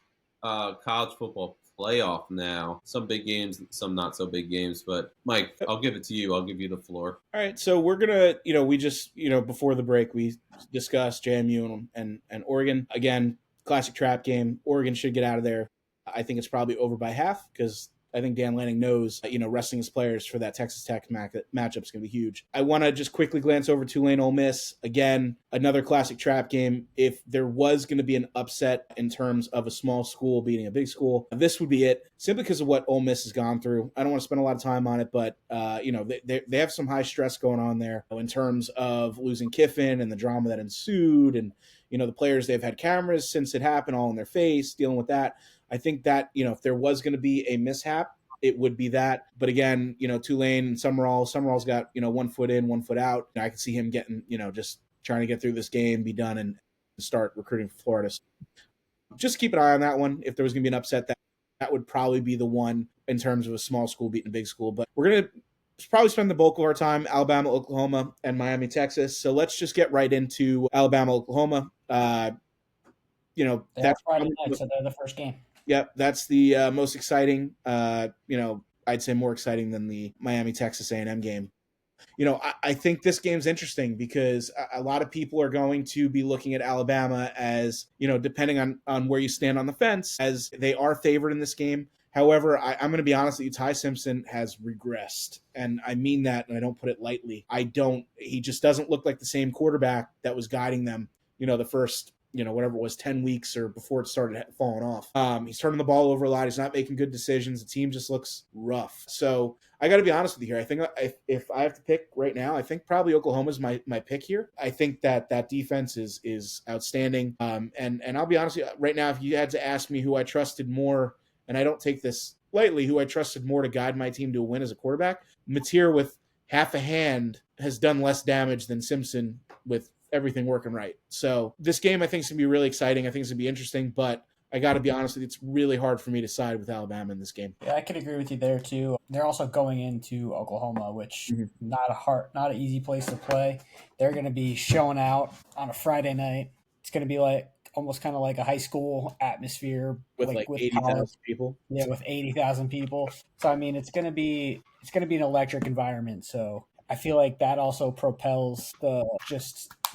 college football playoff now. Some big games, some not so big games. But Mike, I'll give it to you. I'll give you the floor. All right, so we're gonna, we just, before the break, we discussed JMU and Oregon again. Classic trap game. Oregon should get out of there. I think it's probably over by half because I think Dan Lanning knows, resting his players for that Texas Tech matchup is going to be huge. I want to just quickly glance over Tulane Ole Miss. Again, another classic trap game. If there was going to be an upset in terms of a small school beating a big school, this would be it, simply because of what Ole Miss has gone through. I don't want to spend a lot of time on it, but, they have some high stress going on there in terms of losing Kiffin and the drama that ensued, and, the players, they've had cameras since it happened all in their face, dealing with that. I think that, if there was going to be a mishap, it would be that. But again, Tulane and Summerall's got, 1 foot in, 1 foot out. I could see him getting, just trying to get through this game, be done, and start recruiting for Florida. So just keep an eye on that one. If there was going to be an upset, that would probably be the one in terms of a small school beating a big school. But we're going to probably spend the bulk of our time Alabama, Oklahoma, and Miami, Texas. So let's just get right into Alabama, Oklahoma. That's Friday night, so they're the first game. Yep, that's the most exciting. I'd say more exciting than the Miami Texas A&M game. I think this game's interesting because a lot of people are going to be looking at Alabama as, depending on where you stand on the fence, as they are favored in this game. However, I'm going to be honest with you, Ty Simpson has regressed. And I mean that, and I don't put it lightly. He just doesn't look like the same quarterback that was guiding them, the first, whatever it was, 10 weeks or before it started falling off. He's turning the ball over a lot. He's not making good decisions. The team just looks rough. So I got to be honest with you here. I think if I have to pick right now, I think probably Oklahoma's my pick here. I think that defense is outstanding. And I'll be honest with you, right now, if you had to ask me who I trusted more, and I don't take this lightly, who I trusted more to guide my team to a win as a quarterback, Mateer with half a hand has done less damage than Simpson with everything working right. So this game I think is going to be really exciting. I think it's going to be interesting, but I got to be honest with you, it's really hard for me to side with Alabama in this game. Yeah, I could agree with you there too. They're also going into Oklahoma, which not an easy place to play. They're going to be showing out on a Friday night. It's going to be like almost kind of like a high school atmosphere with 80,000 people. Yeah, with 80,000 people. So I mean, it's going to be an electric environment. So I feel like that also propels the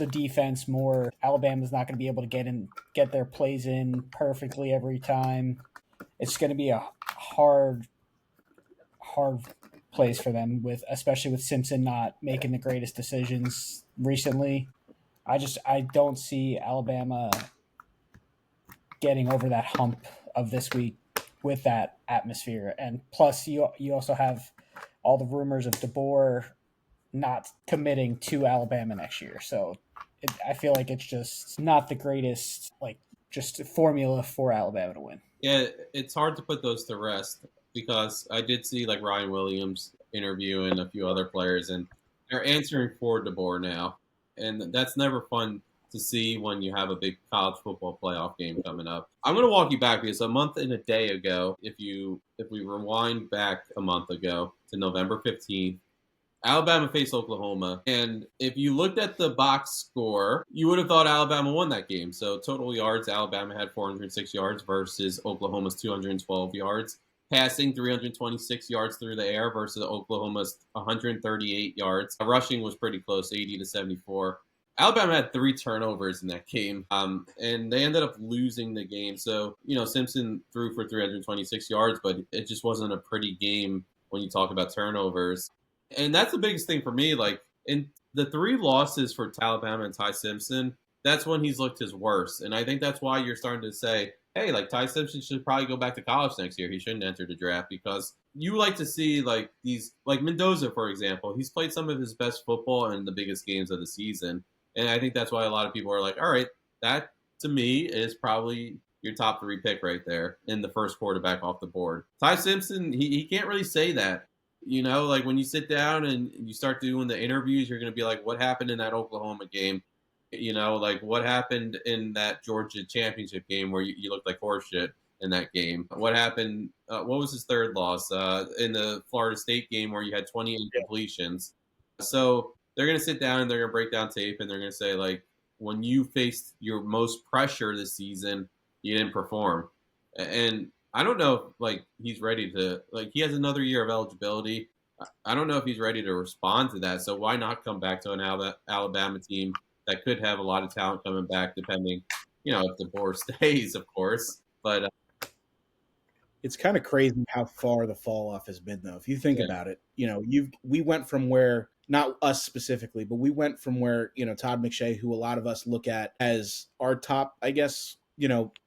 defense more. Alabama's not going to be able to get their plays in perfectly every time. It's going to be a hard place for them, especially with Simpson not making the greatest decisions recently. I don't see Alabama getting over that hump of this week with that atmosphere. And plus you also have all the rumors of DeBoer not committing to Alabama next year. So I feel like it's just not the greatest, just formula for Alabama to win. Yeah, it's hard to put those to rest because I did see Ryan Williams interviewing a few other players, and they're answering for DeBoer now. And that's never fun to see when you have a big college football playoff game coming up. I'm going to walk you back because a month and a day ago, if we rewind back a month ago to November 15th, Alabama faced Oklahoma. And if you looked at the box score, you would have thought Alabama won that game. So total yards, Alabama had 406 yards versus Oklahoma's 212 yards. Passing 326 yards through the air versus Oklahoma's 138 yards. Rushing was pretty close, 80 to 74. Alabama had 3 turnovers in that game, and they ended up losing the game. So, Simpson threw for 326 yards, but it just wasn't a pretty game when you talk about turnovers. And that's the biggest thing for me. In the 3 losses for Alabama and Ty Simpson, that's when he's looked his worst. And I think that's why you're starting to say, hey, Ty Simpson should probably go back to college next year. He shouldn't enter the draft because you like to see these, Mendoza, for example. He's played some of his best football in the biggest games of the season. And I think that's why a lot of people are all right, that to me is probably your top 3 pick right there in the first quarterback off the board. Ty Simpson, he can't really say that. When you sit down and you start doing the interviews, you're going to be like, what happened in that Oklahoma game? What happened in that Georgia championship game where you looked like horseshit in that game? What happened? What was his 3rd loss? In the Florida State game where you had 20 incompletions. So they're going to sit down and they're going to break down tape and they're going to say, when you faced your most pressure this season, you didn't perform. And I don't know if, like, he's ready to, like, he has another year of eligibility. I don't know if he's ready to respond to that. So why not come back to an Alabama team that could have a lot of talent coming back, depending, if DeBoer stays, of course. But It's kind of crazy how far the fall off has been, though. If you think about it, we went from where, not us specifically, but we went from where, Todd McShay, who a lot of us look at as our top, I guess,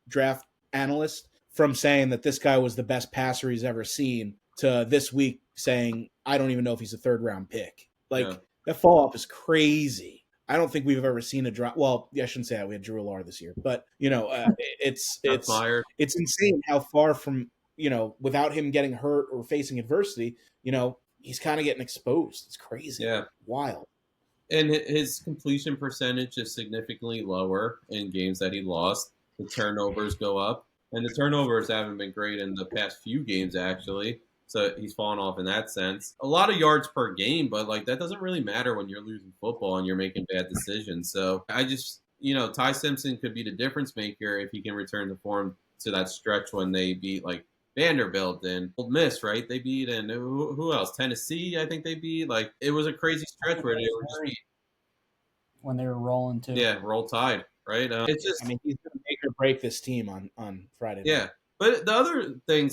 draft analyst, from saying that this guy was the best passer he's ever seen, to this week saying, I don't even know if he's a third round pick. Like, that fall off is crazy. I don't think we've ever seen a drop. Well, I shouldn't say that. We had Drew Allar this year, but it's insane how far from, without him getting hurt or facing adversity, he's kind of getting exposed. It's crazy. Yeah. Wild. And his completion percentage is significantly lower in games that he lost. The turnovers go up. And the turnovers haven't been great in the past few games, actually. So he's fallen off in that sense. A lot of yards per game, but, like, that doesn't really matter when you're losing football and you're making bad decisions. So I just, Ty Simpson could be the difference maker if he can return to form to that stretch when they beat, like, Vanderbilt and Ole Miss, right? They beat, and who else? Tennessee, I think they beat. Like, it was a crazy stretch where they were just beat. When they were rolling too. Yeah, roll tide, right? It's just, I mean, he's going to make or break this team on Friday night. Yeah. But the other thing,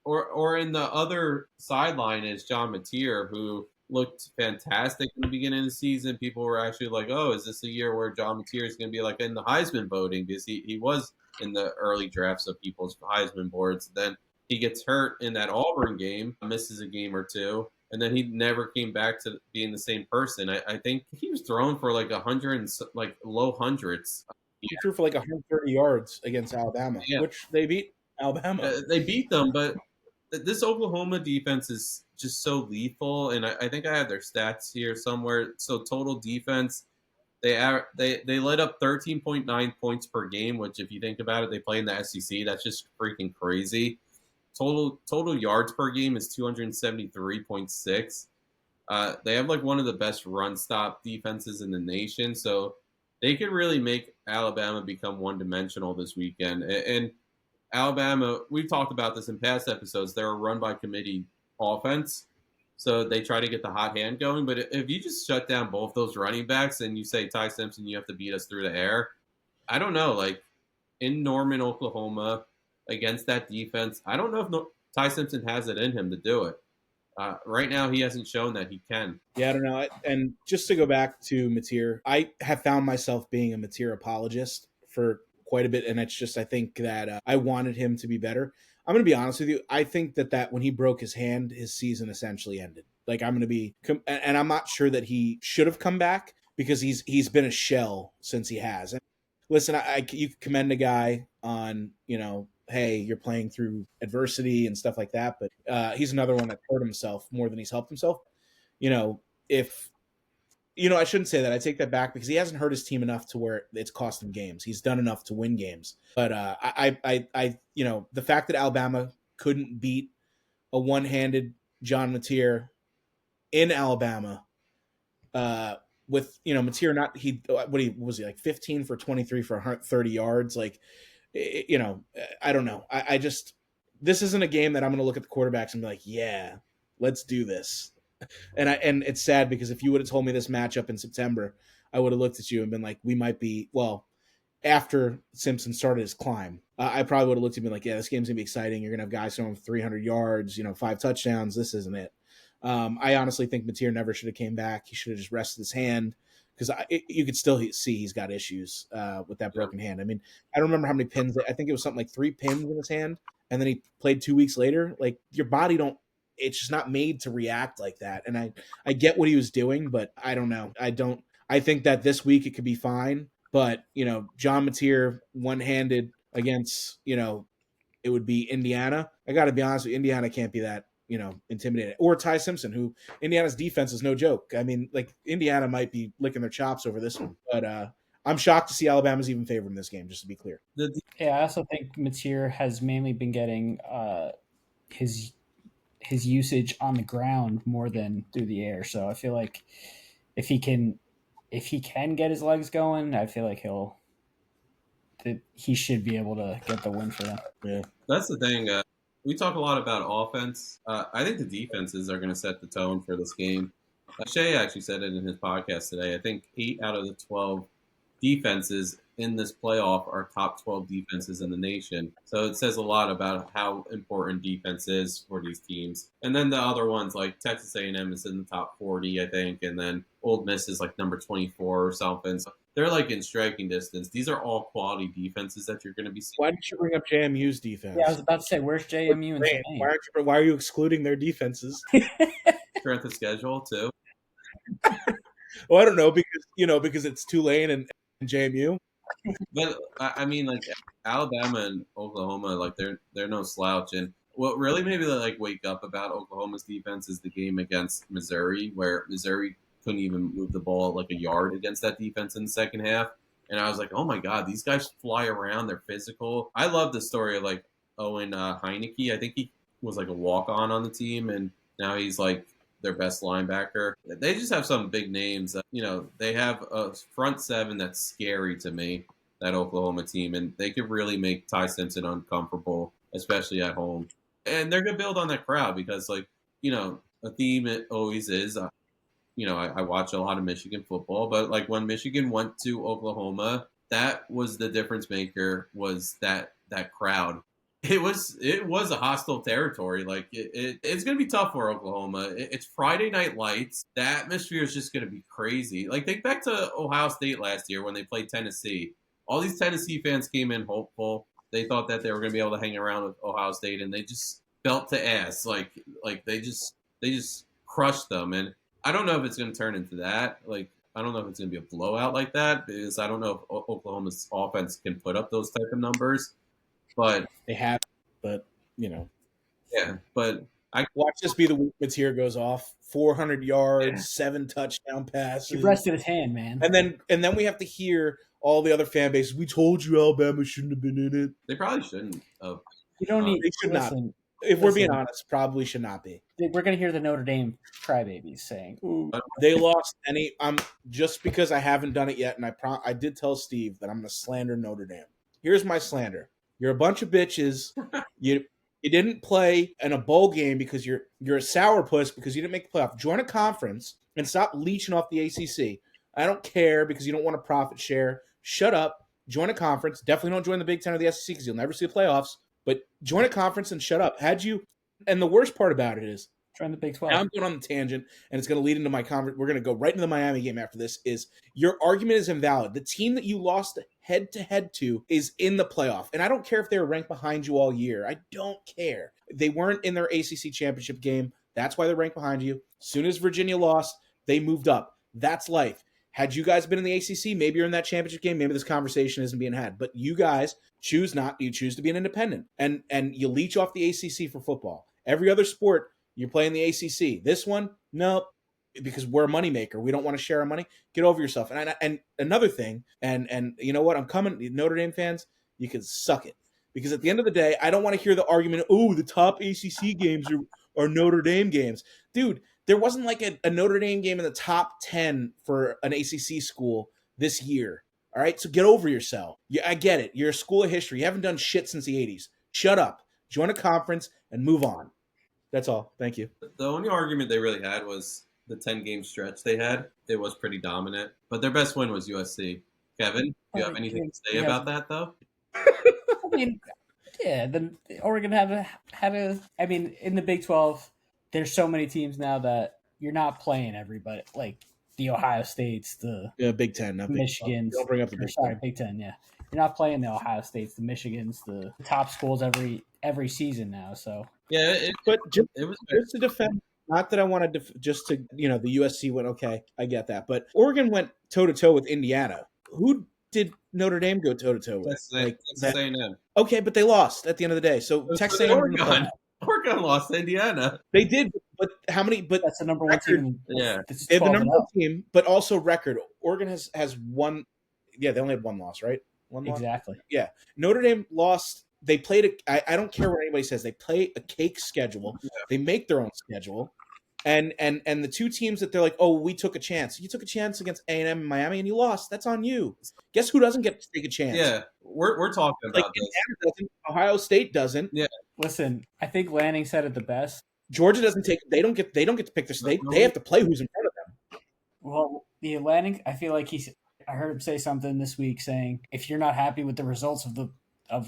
or in the other sideline, is John Mateer, who looked fantastic in the beginning of the season. People were actually like, oh, is this a year where John Mateer is going to be, like, in the Heisman voting? Because he was in the early drafts of people's Heisman boards. Then he gets hurt in that Auburn game, misses a game or two, and then he never came back to being the same person. I think he was thrown for like 100 and like low hundreds. He threw for like 130 yards against Alabama, which they beat Alabama. They beat them, but this Oklahoma defense is just so lethal, and I think I have their stats here somewhere. So total defense, they let up 13.9 points per game, which, if you think about it, they play in the SEC. That's just freaking crazy. Total yards per game is 273.6. They have, like, one of the best run stop defenses in the nation, so they could really make Alabama become one-dimensional this weekend. And Alabama, we've talked about this in past episodes, they're a run-by-committee offense, so they try to get the hot hand going. But if you just shut down both those running backs and you say, Ty Simpson, you have to beat us through the air, I don't know. Like, in Norman, Oklahoma, against that defense, I don't know if Ty Simpson has it in him to do it. Right now, he hasn't shown that he can. Yeah, I don't know. And just to go back to Mateer, I have found myself being a Mateer apologist for quite a bit, and it's just, I think that I wanted him to be better. I'm going to be honest with you. I think that when he broke his hand, his season essentially ended. Like, I'm going to be, and I'm not sure that he should have come back, because he's been a shell since he has. And listen, you commend a guy on, hey, you're playing through adversity and stuff like that, but he's another one that hurt himself more than he's helped himself. I shouldn't say that. I take that back, because he hasn't hurt his team enough to where it's cost him games. He's done enough to win games. But the fact that Alabama couldn't beat a one-handed John Mateer in Alabama, with Mateer was he like 15 for 23 for 30 yards, like, I don't know. I just, this isn't a game that I'm going to look at the quarterbacks and be like, yeah, let's do this. And it's sad, because if you would have told me this matchup in September, I would have looked at you and been like, we might be, well, after Simpson started his climb, I probably would have looked at me like, yeah, this game's gonna be exciting. You're gonna have guys throwing 300 yards, 5 touchdowns. This isn't it. I honestly think Mateer never should have came back. He should have just rested his hand, because you could still see he's got issues with that broken hand. I mean, I don't remember how many pins. I think it was something like 3 pins in his hand, and then he played 2 weeks later. Like, your body it's just not made to react like that. And I get what he was doing, but I don't know. I think that this week it could be fine, but John Mateer one-handed against, it would be Indiana. I got to be honest with you, Indiana can't be that, intimidated. Or Ty Simpson, who Indiana's defense is no joke. I mean, like, Indiana might be licking their chops over this one, but I'm shocked to see Alabama's even favored in this game, just to be clear. Yeah, I also think Mateer has mainly been getting his usage on the ground more than through the air. So I feel like if he can get his legs going, I feel like he'll that he should be able to get the win for them. Yeah. That's the thing. We talk a lot about offense. I think the defenses are going to set the tone for this game. Shea actually said it in his podcast today. I think 8 out of the 12 defenses in this playoff are top 12 defenses in the nation. So it says a lot about how important defense is for these teams. And then the other ones, like Texas A&M is in the top 40, I think, and then Ole Miss is like number 24 or something. So they're like in striking distance. These are all quality defenses that you're going to be seeing. Why didn't you bring up JMU's defense? Yeah, I was about to say, where's JMU and Tulane? Why are you excluding their defenses? Strength of schedule too. Well, I don't know because it's Tulane and JMU. But I mean, like Alabama and Oklahoma, like they're no slouch. And what really made me like wake up about Oklahoma's defense is the game against Missouri, where Missouri couldn't even move the ball like a yard against that defense in the second half. And I was like, oh my God, these guys fly around. They're physical. I love the story of like Owen Heineke. I think he was like a walk-on the team, and now he's like their best linebacker. They just have some big names. They have a front seven that's scary to me, that Oklahoma team, and they could really make Ty Simpson uncomfortable, especially at home. And they're going to build on that crowd because, like, a theme it always is, I watch a lot of Michigan football, but like when Michigan went to Oklahoma, that was the difference maker, was that crowd. It was a hostile territory. Like it's going to be tough for Oklahoma. It's Friday Night Lights. The atmosphere is just going to be crazy. Like think back to Ohio State last year when they played Tennessee. All these Tennessee fans came in hopeful. They thought that they were going to be able to hang around with Ohio State, and they just felt to ass. Like they just crushed them. And I don't know if it's going to turn into that. Like I don't know if it's going to be a blowout like that, because I don't know if Oklahoma's offense can put up those type of numbers. But they have, but yeah. But I watch this be the week Mateer goes off 400 yards, 7 touchdown passes. He rested his hand, man. And then we have to hear all the other fan bases. We told you Alabama shouldn't have been in it. They probably shouldn't have. You don't need. They should listen, not. If we're being honest, probably should not be. We're going to hear the Notre Dame crybabies saying, "Ooh, they lost any." Just because I haven't done it yet, and I did tell Steve that I'm going to slander Notre Dame. Here's my slander. You're a bunch of bitches. You didn't play in a bowl game because you're a sourpuss because you didn't make the playoff. Join a conference and stop leeching off the ACC. I don't care because you don't want a profit share. Shut up. Join a conference. Definitely don't join the Big Ten or the SEC because you'll never see the playoffs. But join a conference and shut up. And the worst part about it is, join the Big 12. I'm going on the tangent, and it's going to lead into my conference. We're going to go right into the Miami game after this. Is your argument is invalid? The team that you lost head-to-head to is in the playoff. And I don't care if they were ranked behind you all year. I don't care. They weren't in their ACC championship game. That's why they're ranked behind you. As soon as Virginia lost, they moved up. That's life. Had you guys been in the ACC, maybe you're in that championship game. Maybe this conversation isn't being had. But you guys choose not. You choose to be an independent. And you leech off the ACC for football. Every other sport, you're playing the ACC. This one, no, because we're a moneymaker. We don't want to share our money. Get over yourself. And another thing, and you know what? I'm coming, Notre Dame fans, you can suck it. Because at the end of the day, I don't want to hear the argument, oh, the top ACC games are Notre Dame games. Dude, there wasn't like a Notre Dame game in the top 10 for an ACC school this year. All right? So get over yourself. Yeah, I get it. You're a school of history. You haven't done shit since the 80s. Shut up. Join a conference and move on. That's all. Thank you. The only argument they really had was the 10-game stretch they had. It was pretty dominant. But their best win was USC. Kevin, do you have anything to say about that, though? I mean, yeah, Oregon had a. I mean, in the Big 12, there's so many teams now that you're not playing everybody. Like the Ohio States, the Big Ten, not Big Michigans. Don't bring up the Big Ten. Big Ten, yeah. You're not playing the Ohio States, the Michigans, the top schools every season now. So yeah, it was just to defend. Not that I wanted to the USC went okay. I get that, but Oregon went toe to toe with Indiana. Who did Notre Dame go toe to toe with? Texas A&M. Okay, but they lost at the end of the day. So Texas A&M. Oregon lost to Indiana. They did, but how many? But that's the number one team. Yeah, they have the number one team, but also record. Oregon has one. Yeah, they only had one loss, right? One loss? Exactly. Yeah, Notre Dame lost. They played I don't care what anybody says. They play a cake schedule. Yeah. They make their own schedule. And the two teams that they're like, oh, we took a chance. You took a chance against A&M and Miami, and you lost. That's on you. Guess who doesn't get to take a chance? Yeah, we're talking Like about this. Indiana doesn't, Ohio State doesn't. Yeah. Listen, I think Lanning said it the best. Georgia doesn't take. They don't get to pick their. They have to play who's in front of them. Well, the Atlantic, I feel like I heard him say something this week saying, if you're not happy with the results of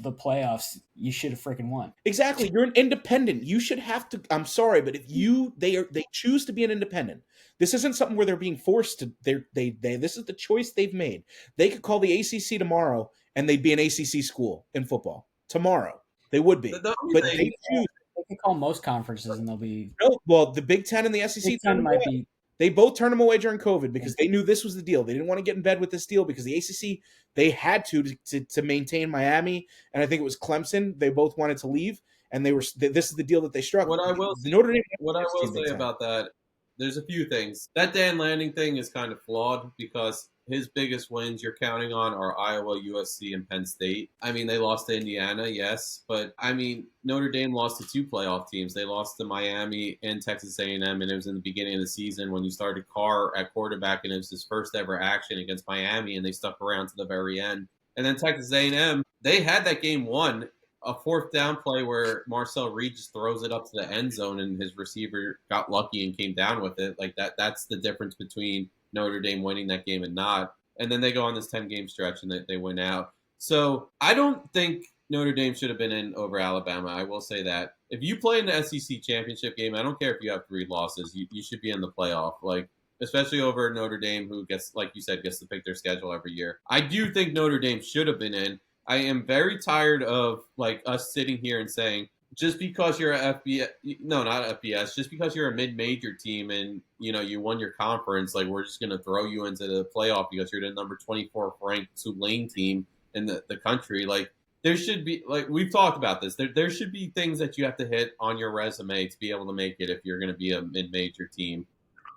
the playoffs, you should have freaking won. Exactly. You're an independent. You should have to. I'm sorry, but if they choose to be an independent, this isn't something where they're being forced to. This is the choice they've made. They could call the ACC tomorrow, and they'd be an ACC school in football tomorrow. They would be, but they choose. They can call most conferences, and they'll be. No, well, the Big Ten and the SEC. Big Ten might be. They both turned them away during COVID because they knew this was the deal. They didn't want to get in bed with this deal because the ACC, they had to maintain Miami, and I think it was Clemson. They both wanted to leave, and this is the deal that they struck. What I will say about that, there's a few things. That Dan Lanning thing is kind of flawed because his biggest wins you're counting on are Iowa, USC, and Penn State. I mean, they lost to Indiana, yes, but I mean, Notre Dame lost to two playoff teams. They lost to Miami and Texas A&M, and it was in the beginning of the season when you started Carr at quarterback, and it was his first ever action against Miami, and they stuck around to the very end. And then Texas A&M, they had that game won. A fourth down play where Marcel Reed just throws it up to the end zone, and his receiver got lucky and came down with it. Like that's the difference between Notre Dame winning that game and not. And then they go on this 10-game stretch and they win out. So I don't think Notre Dame should have been in over Alabama. I will say that. If you play in the SEC championship game, I don't care if you have 3 losses. You should be in the playoff. Like, especially over Notre Dame, who gets, like you said, gets to pick their schedule every year. I do think Notre Dame should have been in. I am very tired of like us sitting here and saying, just because you're a FBS, no, not FBS, just because you're a mid-major team and, you know, you won your conference, like we're just going to throw you into the playoff because you're the number 24 ranked Tulane team in the country. Like there should be, like we've talked about this, there should be things that you have to hit on your resume to be able to make it if you're going to be a mid-major team.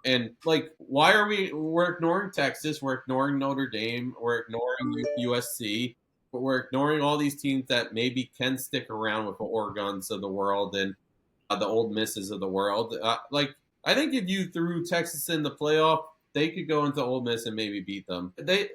And like, why are we're ignoring Texas, we're ignoring Notre Dame, we're ignoring USC, but we're ignoring all these teams that maybe can stick around with the Oregons of the world and the Ole Misses of the world. Like, I think if you threw Texas in the playoff, they could go into Ole Miss and maybe beat them. They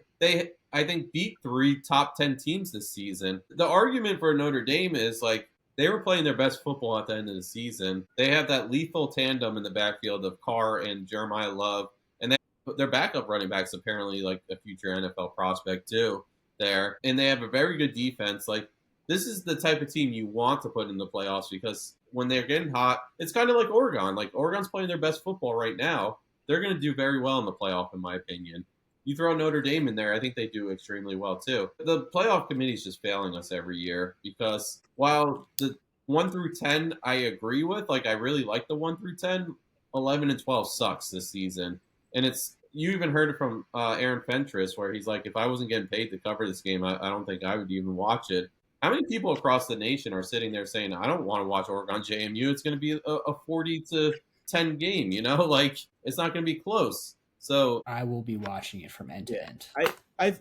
I think, beat 3 top 10 teams this season. The argument for Notre Dame is, like, they were playing their best football at the end of the season. They have that lethal tandem in the backfield of Carr and Jeremiah Love. And their backup running back's apparently, like, a future NFL prospect, too. There, and they have a very good defense. Like, this is the type of team you want to put in the playoffs because when they're getting hot, it's kind of like Oregon. Like, Oregon's playing their best football right now. They're going to do very well in the playoff, in my opinion. You throw Notre Dame in there, I think they do extremely well, too. The playoff committee is just failing us every year because while the 1 through 10 I agree with, like, I really like the 1 through 10, 11 and 12 sucks this season. And you even heard it from Aaron Fentress, where he's like, if I wasn't getting paid to cover this game, I don't think I would even watch it. How many people across the nation are sitting there saying, I don't want to watch Oregon JMU. It's going to be a 40-10 game, you know? Like, it's not going to be close. So I will be watching it from end to end.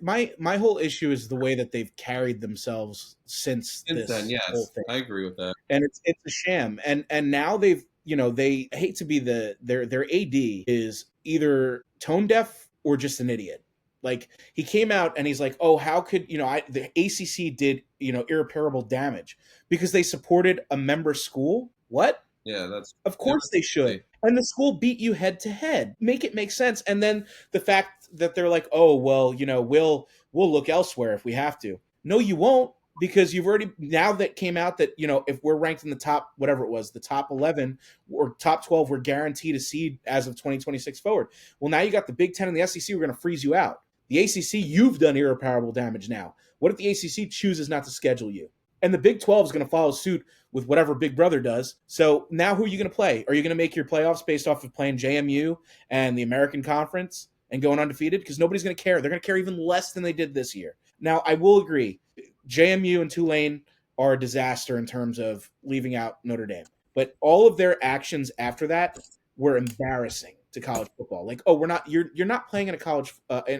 My whole issue is the way that they've carried themselves since this then, yes, whole thing. I agree with that. And it's a sham. And now they've, they hate to be their AD is either tone deaf or just an idiot. Like, he came out and he's like, oh, how could, the ACC did, irreparable damage because they supported a member school. What? Yeah, of course they should. And the school beat you head to head. Make it make sense. And then the fact that they're like, oh, well, we'll look elsewhere if we have to. No, you won't. Because you've already, now that came out that, if we're ranked in the top, whatever it was, the top 11 or top 12, we're guaranteed a seed as of 2026 forward. Well, now you got the Big Ten and the SEC, we're going to freeze you out. The ACC, you've done irreparable damage now. What if the ACC chooses not to schedule you? And the Big 12 is going to follow suit with whatever Big Brother does. So now who are you going to play? Are you going to make your playoffs based off of playing JMU and the American Conference and going undefeated? Because nobody's going to care. They're going to care even less than they did this year. Now, I will agree. JMU and Tulane are a disaster in terms of leaving out Notre Dame. But all of their actions after that were embarrassing to college football. Like, oh, you're not playing in a college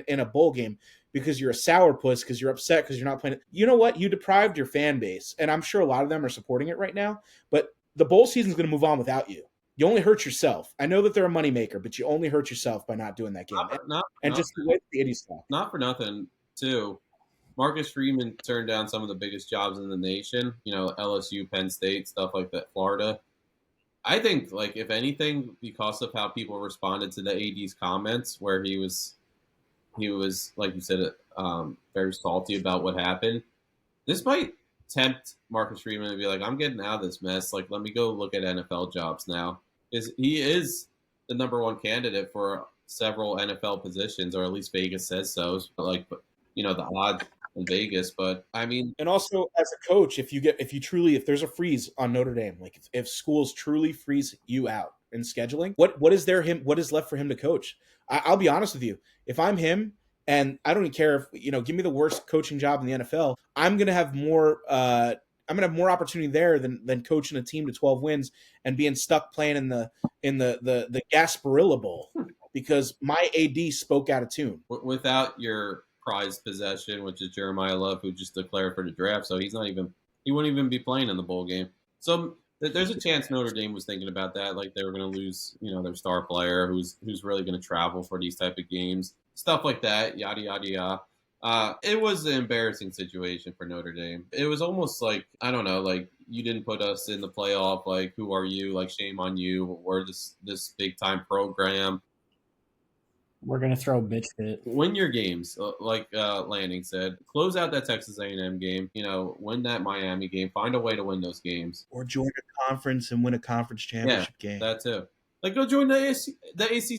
in a bowl game because you're a sourpuss, because you're upset because you're not playing it. You know what? You deprived your fan base, and I'm sure a lot of them are supporting it right now. But the bowl season is going to move on without you. you only hurt yourself. I know that they're a moneymaker, but you only hurt yourself by not doing that game. Just the way the 80s stuff. Not for nothing, too. Marcus Freeman turned down some of the biggest jobs in the nation, LSU, Penn State, stuff like that, Florida. I think, if anything, because of how people responded to the AD's comments, where he was, like you said, very salty about what happened, this might tempt Marcus Freeman to be like, I'm getting out of this mess. Let me go look at NFL jobs now. He is the number one candidate for several NFL positions, or at least Vegas says so. The odds in Vegas, but I mean, and also as a coach, if there's a freeze on Notre Dame, if schools truly freeze you out in scheduling, what is left for him to coach? I'll be honest with you. If I'm him, and I don't even care if, give me the worst coaching job in the NFL, I'm going to have more opportunity there than coaching a team to 12 wins and being stuck playing in the Gasparilla Bowl because my AD spoke out of tune. Without your prized possession, which is Jeremiah Love, who just declared for the draft, so he wouldn't even be playing in the bowl game. So there's a chance Notre Dame was thinking about that, they were going to lose, their star player who's really going to travel for these type of games. Stuff like that, yada, yada, yada. It was an embarrassing situation for Notre Dame. It was almost I don't know, you didn't put us in the playoff, who are you? Shame on you. We're this big-time program. We're going to throw a bitch fit. Win your games, like Lanning said. Close out that Texas A&M game. Win that Miami game. Find a way to win those games. Or join a conference and win a conference championship game. That too. Go join the ACC.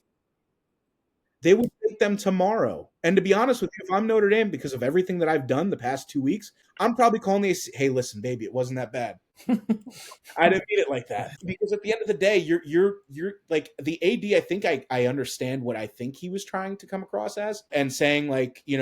They would take them tomorrow. And to be honest with you, if I'm Notre Dame, because of everything that I've done the past 2 weeks, I'm probably calling the ACC, hey, listen, baby, it wasn't that bad. I didn't mean it like that. Because at the end of the day, you're the AD, I think I understand what I think he was trying to come across as, and saying like you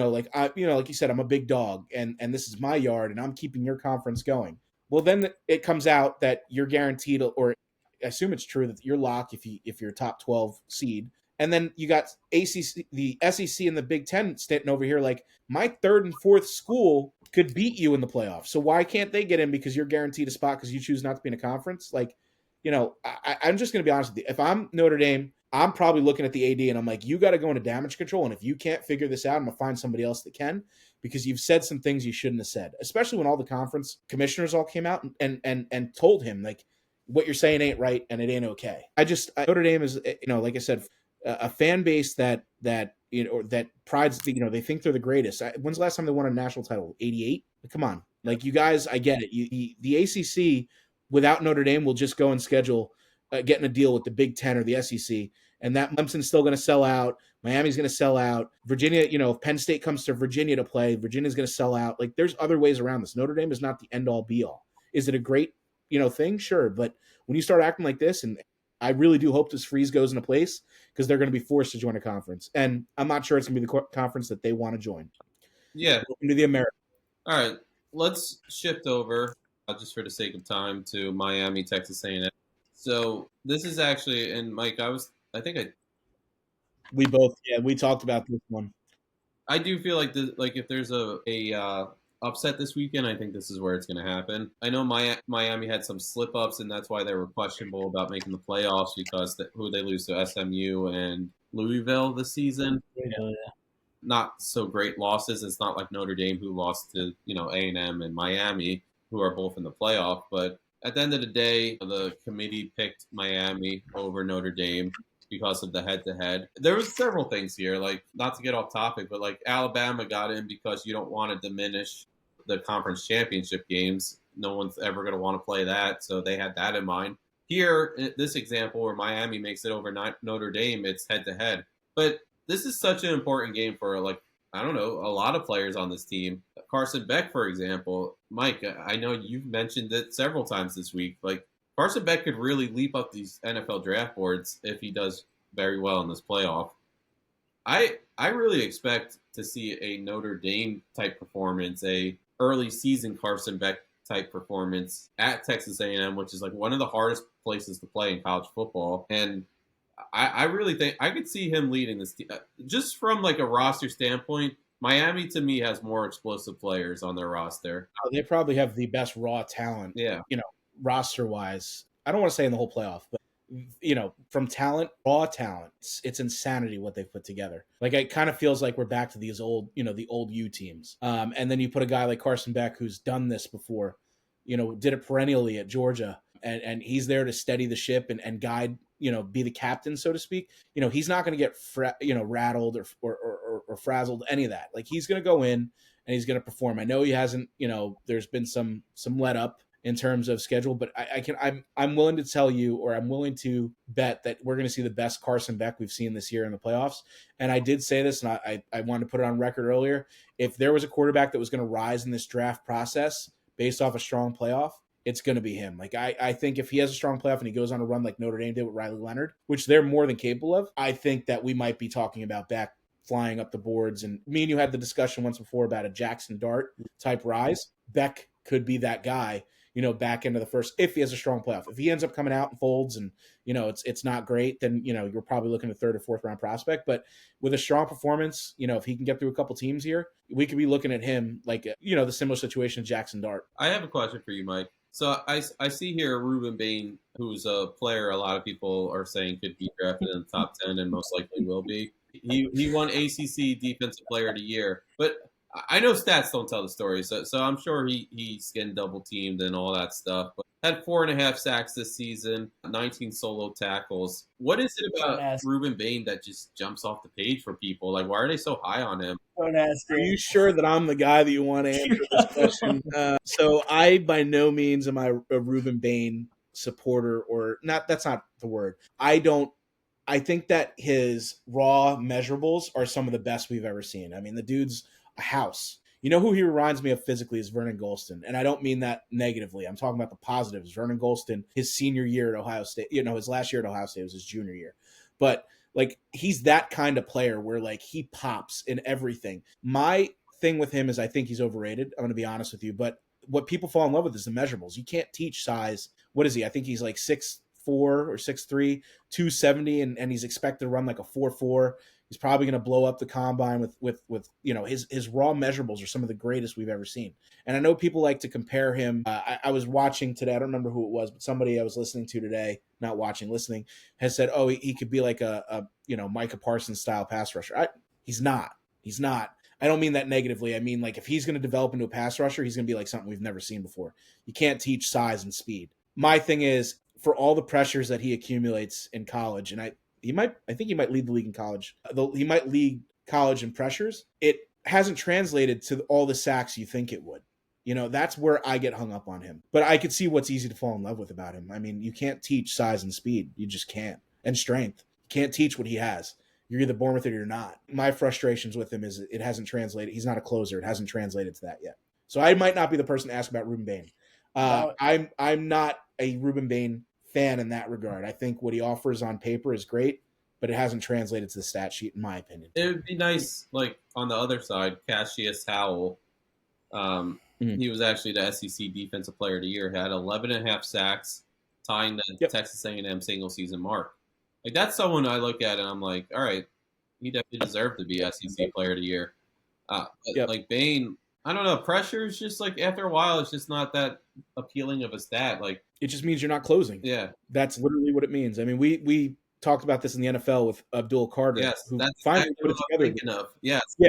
said, I'm a big dog and this is my yard and I'm keeping your conference going. Well, then it comes out that you're guaranteed, or I assume it's true, that you're locked if you're top 12 seed. And then you got ACC, the SEC, and the Big Ten standing over here my third and fourth school could beat you in the playoffs. So why can't they get in because you're guaranteed a spot because you choose not to be in a conference? I'm just going to be honest with you. If I'm Notre Dame, I'm probably looking at the AD and I'm like, you got to go into damage control. And if you can't figure this out, I'm going to find somebody else that can, because you've said some things you shouldn't have said, especially when all the conference commissioners all came out and told him, what you're saying ain't right and it ain't okay. Notre Dame is, like I said, a fan base that prides, they think they're the greatest. When's the last time they won a national title? 88? Come on. You guys, I get it. The ACC without Notre Dame will just go and schedule getting a deal with the Big Ten or the SEC. And that Clemson's still going to sell out. Miami's going to sell out. Virginia, if Penn State comes to Virginia to play, Virginia's going to sell out. There's other ways around this. Notre Dame is not the end all be all. Is it a great, thing? Sure. But when you start acting like this, and I really do hope this freeze goes into place, because they're going to be forced to join a conference. And I'm not sure it's going to be the conference that they want to join. Yeah. Into the American. All right. Let's shift over, just for the sake of time, to Miami, Texas A&M. So this is actually, and Mike, we talked about this one. I do feel if there's a upset this weekend, I think this is where it's going to happen. I know Miami had some slip-ups, and that's why they were questionable about making the playoffs, because who they lose to SMU and Louisville this season. Yeah. Not so great losses. It's not like Notre Dame, who lost to A&M and Miami, who are both in the playoff. But at the end of the day, the committee picked Miami over Notre Dame because of the head-to-head. There was several things here, not to get off topic, but Alabama got in because you don't want to diminish the conference championship games. No one's ever going to want to play that, so they had that in mind. Here, in this example where Miami makes it over Notre Dame, it's head-to-head. But this is such an important game for, a lot of players on this team. Carson Beck, for example. Mike, I know you've mentioned it several times this week. Carson Beck could really leap up these NFL draft boards if he does very well in this playoff. I really expect to see a Notre Dame type performance, a early season Carson Beck type performance at Texas A&M, which is one of the hardest places to play in college football. And I really think I could see him leading this team. Just from a roster standpoint, Miami to me has more explosive players on their roster. They probably have the best raw talent. Yeah. Roster wise. I don't want to say in the whole playoff, but from talent, raw talent, it's insanity what they've put together. Like, it kind of feels like we're back to these old, the old U teams. And then you put a guy like Carson Beck, who's done this before, did it perennially at Georgia, and he's there to steady the ship and guide, be the captain, so to speak. He's not going to get rattled or frazzled, any of that. Like, he's going to go in and he's going to perform. I know he hasn't, there's been some let up in terms of schedule, but I'm willing to tell you, or I'm willing to bet that we're going to see the best Carson Beck we've seen this year in the playoffs. And I did say this, and I wanted to put it on record earlier. If there was a quarterback that was going to rise in this draft process based off a strong playoff, it's going to be him. Like, I think if he has a strong playoff and he goes on a run like Notre Dame did with Riley Leonard, which they're more than capable of, I think that we might be talking about Beck flying up the boards. And me and you had the discussion once before about a Jackson Dart type rise. Beck could be that guy, back into the first, if he has a strong playoff. If he ends up coming out and folds and, it's not great, then, you're probably looking at a 3rd or 4th round prospect. But with a strong performance, if he can get through a couple teams here, we could be looking at him like, the similar situation of Jackson Dart. I have a question for you, Mike. So I see here Ruben Bain, who's a player a lot of people are saying could be drafted in the top 10 and most likely will be. He won ACC Defensive Player of the Year. But I know stats don't tell the story, so I'm sure he's getting double teamed and all that stuff. But had 4.5 sacks this season, 19 solo tackles. What is it about Ruben Bain that just jumps off the page for people? Like, why are they so high on him? Don't ask. Are you sure that I'm the guy that you want to answer this question? So I, by no means, am I a Ruben Bain supporter, or not. That's not the word. I think that his raw measurables are some of the best we've ever seen. I mean, the dude's a house. You know who he reminds me of physically is Vernon Gholston. And I don't mean that negatively. I'm talking about the positives. Vernon Gholston, his senior year at Ohio State, his last year at Ohio State was his junior year. But like, he's that kind of player where like he pops in everything. My thing with him is I think he's overrated. I'm going to be honest with you. But what people fall in love with is the measurables. You can't teach size. What is he? I think he's like 6'4" or 6'3", 270, and he's expected to run like a 4.4. He's probably going to blow up the combine with his raw measurables are some of the greatest we've ever seen. And I know people like to compare him. I was watching today. I don't remember who it was, but somebody I was listening to today, not watching, listening, has said, oh, he could be like a Micah Parsons style pass rusher. He's not. I don't mean that negatively. I mean, like, if he's going to develop into a pass rusher, he's going to be like something we've never seen before. You can't teach size and speed. My thing is, for all the pressures that he accumulates in college, and I think he might lead the league in college. He might lead college in pressures. It hasn't translated to all the sacks you think it would. That's where I get hung up on him. But I could see what's easy to fall in love with about him. I mean, you can't teach size and speed. You just can't. And strength. You can't teach what he has. You're either born with it or you're not. My frustrations with him is it hasn't translated. He's not a closer. It hasn't translated to that yet. So I might not be the person to ask about Ruben Bain. I'm not a Ruben Bain fan in that regard. I think what he offers on paper is great, but it hasn't translated to the stat sheet, in my opinion. It would be nice, like, on the other side, Cassius Howell. He was actually the SEC Defensive Player of the Year. Had 11.5 sacks, tying the Texas A&M single-season mark. Like, that's someone I look at and I'm like, all right, he definitely deserved to be SEC Player of the Year. Like, Bain, I don't know, pressure is just, like, after a while, it's just not that appealing of a stat. Like, it just means you're not closing. Yeah. That's literally what it means. I mean, we talked about this in the NFL with Abdul Carter. Yes, who that's finally put it together. Yes. Yeah,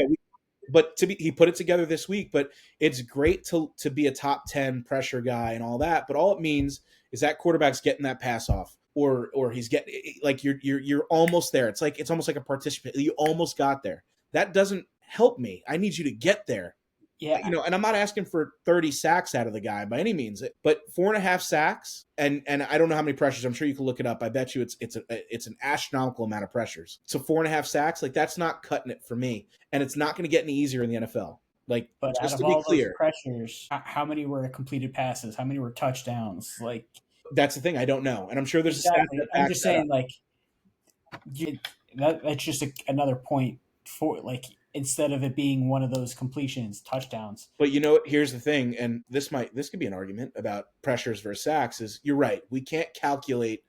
he put it together this week. But it's great to be a top 10 pressure guy and all that. But all it means is that quarterback's getting that pass off, or he's getting, like, you're almost there. It's almost like a participant. You almost got there. That doesn't help me. I need you to get there. Yeah, and I'm not asking for 30 sacks out of the guy by any means, but 4.5 sacks, and I don't know how many pressures. I'm sure you can look it up. I bet you it's an astronomical amount of pressures. So 4.5 sacks, like, that's not cutting it for me, and it's not going to get any easier in the NFL. Like, but just out to of be all clear, those pressures, how many were completed passes? How many were touchdowns? Like, that's the thing. I don't know, and I'm sure there's exactly. a stat that I'm just saying, like, that's just another point for, like, instead of it being one of those completions, touchdowns. But here's the thing, and this could be an argument about pressures versus sacks, is you're right. We can't calculate,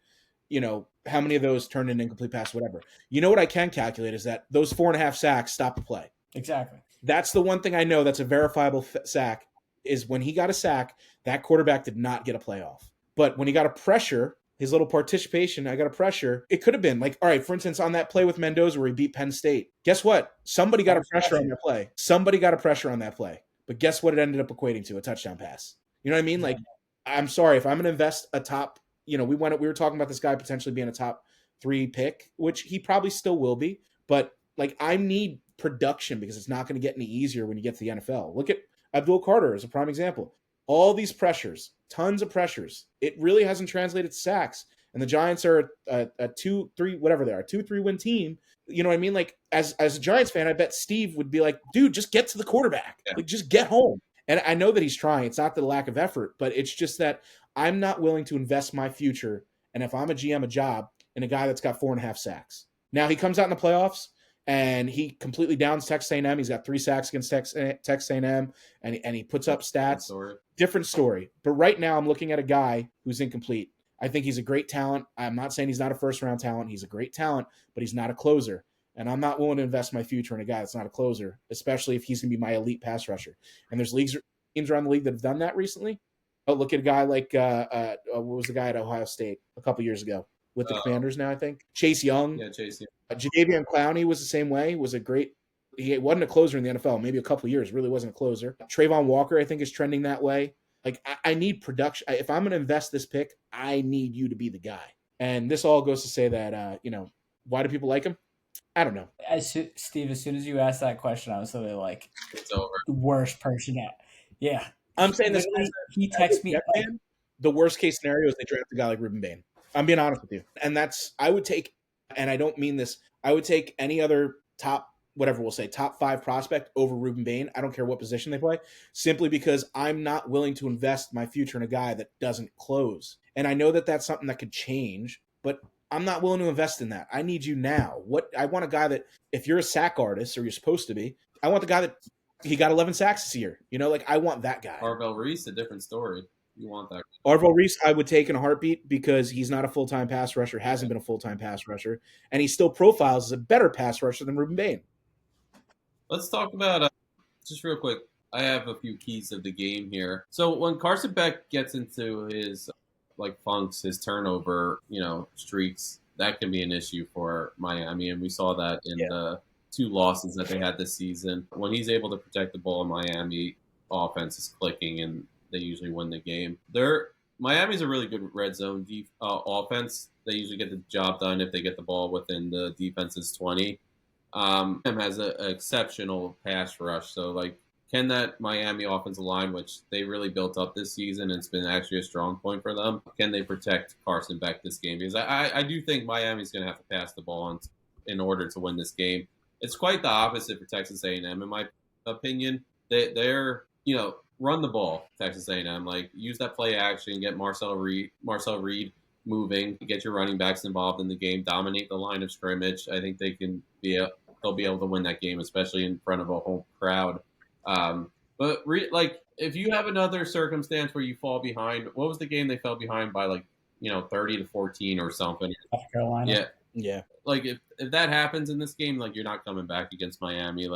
how many of those turned into incomplete pass, whatever. What I can calculate is that those 4.5 sacks stop the play. Exactly. That's the one thing I know that's a verifiable sack, is when he got a sack, that quarterback did not get a playoff. But when he got a pressure, his little participation, I got a pressure. It could have been like, all right, for instance, on that play with Mendoza where he beat Penn State. Guess what? Somebody got a pressure on that play. Somebody got a pressure on that play. But guess what it ended up equating to? A touchdown pass. You know what I mean? Like, I'm sorry, if I'm going to invest a top, we were talking about this guy potentially being a top 3 pick, which he probably still will be. But like, I need production because it's not going to get any easier when you get to the NFL. Look at Abdul Carter as a prime example. All these pressures, tons of pressures. It really hasn't translated to sacks. And the Giants are a 2-3, whatever they are, 2-3 win team. You know what I mean? Like, as a Giants fan, I bet Steve would be like, dude, just get to the quarterback. Like, just get home. And I know that he's trying. It's not the lack of effort, but it's just that I'm not willing to invest my future. And if I'm a GM, a job in a guy that's got 4.5 sacks. Now he comes out in the playoffs and he completely downs Texas A&M. He's got 3 sacks against Texas A&M, and he puts up stats. Different story. But right now I'm looking at a guy who's incomplete. I think he's a great talent. I'm not saying he's not a first-round talent. He's a great talent, but he's not a closer. And I'm not willing to invest my future in a guy that's not a closer, especially if he's going to be my elite pass rusher. And there's teams around the league that have done that recently. Oh, look at a guy like what was the guy at Ohio State a couple years ago with the Commanders now, I think? Chase Young. Yeah, Chase Young. Jadeveon Clowney was the same way. He wasn't a closer in the NFL, maybe a couple of years, really wasn't a closer. Trayvon Walker, I think, is trending that way. Like, I need production. If I'm going to invest this pick, I need you to be the guy. And this all goes to say that, why do people like him? I don't know. Steve, as soon as you asked that question, I was literally like, it's over. The worst person yet. Yeah. I'm saying this. He texts me. The worst case scenario is they draft a guy like Ruben Bain. I'm being honest with you. And I would take, and I don't mean this, I would take any other top 5 prospect over Ruben Bain. I don't care what position they play, simply because I'm not willing to invest my future in a guy that doesn't close. And I know that that's something that could change, but I'm not willing to invest in that. I need you now. I want a guy that, if you're a sack artist, or you're supposed to be, I want the guy that he got 11 sacks this year. I want that guy. Arvell Reese, a different story. You want that. Arvell Reese, I would take in a heartbeat because he's not a full-time pass rusher, hasn't been a full-time pass rusher, and he still profiles as a better pass rusher than Ruben Bain. Let's talk about, just real quick, I have a few keys of the game here. So when Carson Beck gets into his funks, his turnover, streaks, that can be an issue for Miami. And we saw that in the 2 losses that they had this season. When he's able to protect the ball, Miami offense is clicking and they usually win the game. Miami's a really good red zone offense. They usually get the job done if they get the ball within the defense's 20. Has an exceptional pass rush. So, can that Miami offensive line, which they really built up this season, and it's been actually a strong point for them, can they protect Carson Beck this game? Because I do think Miami's going to have to pass the ball in order to win this game. It's quite the opposite for Texas A&M, in my opinion. They're run the ball, Texas A&M. Use that play action, get Marcel Reed moving, get your running backs involved in the game, dominate the line of scrimmage. I think they'll be able to win that game, especially in front of a whole crowd. But if you have another circumstance where you fall behind, what was the game they fell behind by 30-14 or something? South Carolina. Yeah. If that happens in this game, you're not coming back against Miami.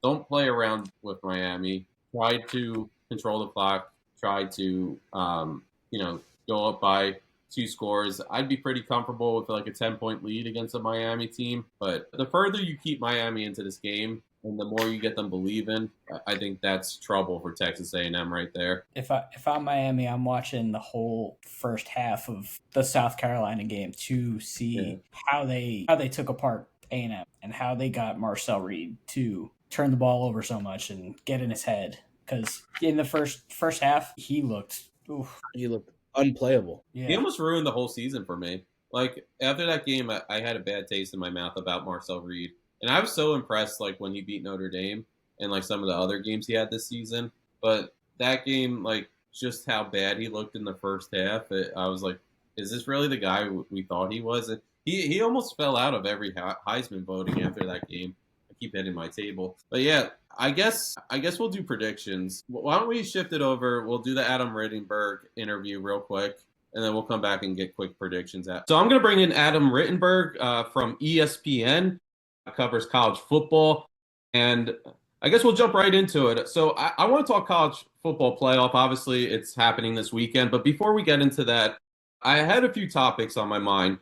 Don't play around with Miami. Try to control the clock. Try to go up by 2 scores. I'd be pretty comfortable with a 10-point lead against a Miami team. But the further you keep Miami into this game, and the more you get them believing, I think that's trouble for Texas A&M right there. If I'm Miami, I'm watching the whole first half of the South Carolina game to see how they took apart A&M and how they got Marcel Reed to turn the ball over so much and get in his head. Because in the first half, he looked unplayable. Yeah. He almost ruined the whole season for me. After that game, I had a bad taste in my mouth about Marcel Reed. And I was so impressed, when he beat Notre Dame and, some of the other games he had this season. But that game, just how bad he looked in the first half, I was like, is this really the guy we thought he was? And he almost fell out of every Heisman voting after that game. I keep hitting my table. But, yeah, I guess we'll do predictions. Why don't we shift it over? We'll do the Adam Rittenberg interview real quick, and then we'll come back and get quick predictions out. So I'm going to bring in Adam Rittenberg from ESPN. Covers college football, and I guess we'll jump right into it. So I want to talk college football playoff. Obviously, it's happening this weekend, but before we get into that, I had a few topics on my mind.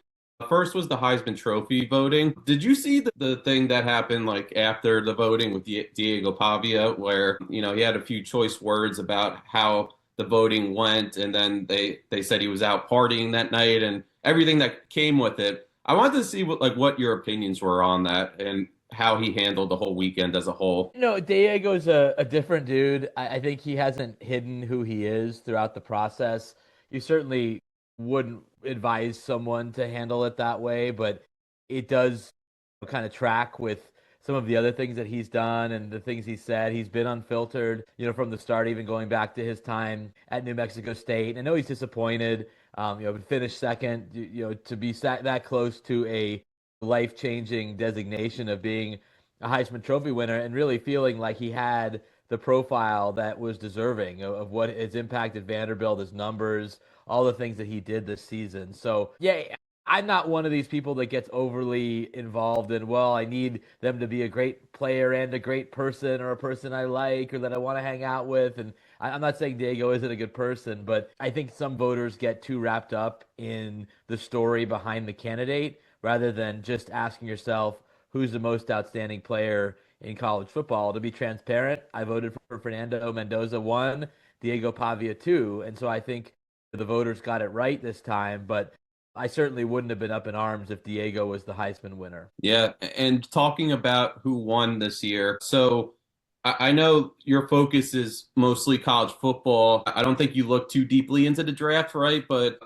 First was the Heisman Trophy voting. Did you see the thing that happened like after the voting with Diego Pavia, where he had a few choice words about how the voting went, and then they said he was out partying that night and everything that came with it. I wanted to see what your opinions were on that and how he handled the whole weekend as a whole. Diego's a different dude. I think he hasn't hidden who he is throughout the process. You certainly wouldn't advise someone to handle it that way, but it does kind of track with some of the other things that he's done and the things he said. He's been unfiltered, from the start, even going back to his time at New Mexico State. I know he's disappointed, but finished second, to be that close to a life-changing designation of being a Heisman Trophy winner and really feeling like he had the profile that was deserving of what his impact at Vanderbilt, his numbers, all the things that he did this season. So, yeah, I'm not one of these people that gets overly involved in, well, I need them to be a great player and a great person or a person I like or that I want to hang out with. And I'm not saying Diego isn't a good person, but I think some voters get too wrapped up in the story behind the candidate rather than just asking yourself, who's the most outstanding player in college football. To be transparent, I voted for Fernando Mendoza 1, Diego Pavia 2. And so I think the voters got it right this time, but I certainly wouldn't have been up in arms if Diego was the Heisman winner. Yeah, and talking about who won this year. So I know your focus is mostly college football. I don't think you look too deeply into the draft, right? But,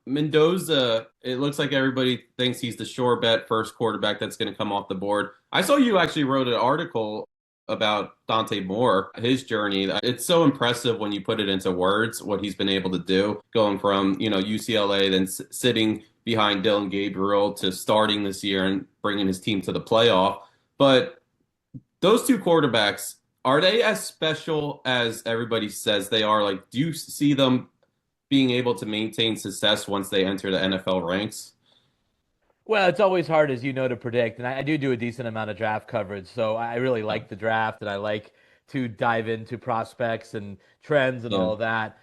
Mendoza, it looks like everybody thinks he's the sure bet first quarterback that's going to come off the board. I saw you actually wrote an article about Dante Moore, his journey. It's so impressive when you put it into words, what he's been able to do, going from, UCLA, then sitting behind Dylan Gabriel to starting this year and bringing his team to the playoff. But those two quarterbacks, are they as special as everybody says they are? Like, do you see them being able to maintain success once they enter the NFL ranks? Well, it's always hard, as you know, to predict. And I do a decent amount of draft coverage. So I really like the draft and I like to dive into prospects and trends and all of that.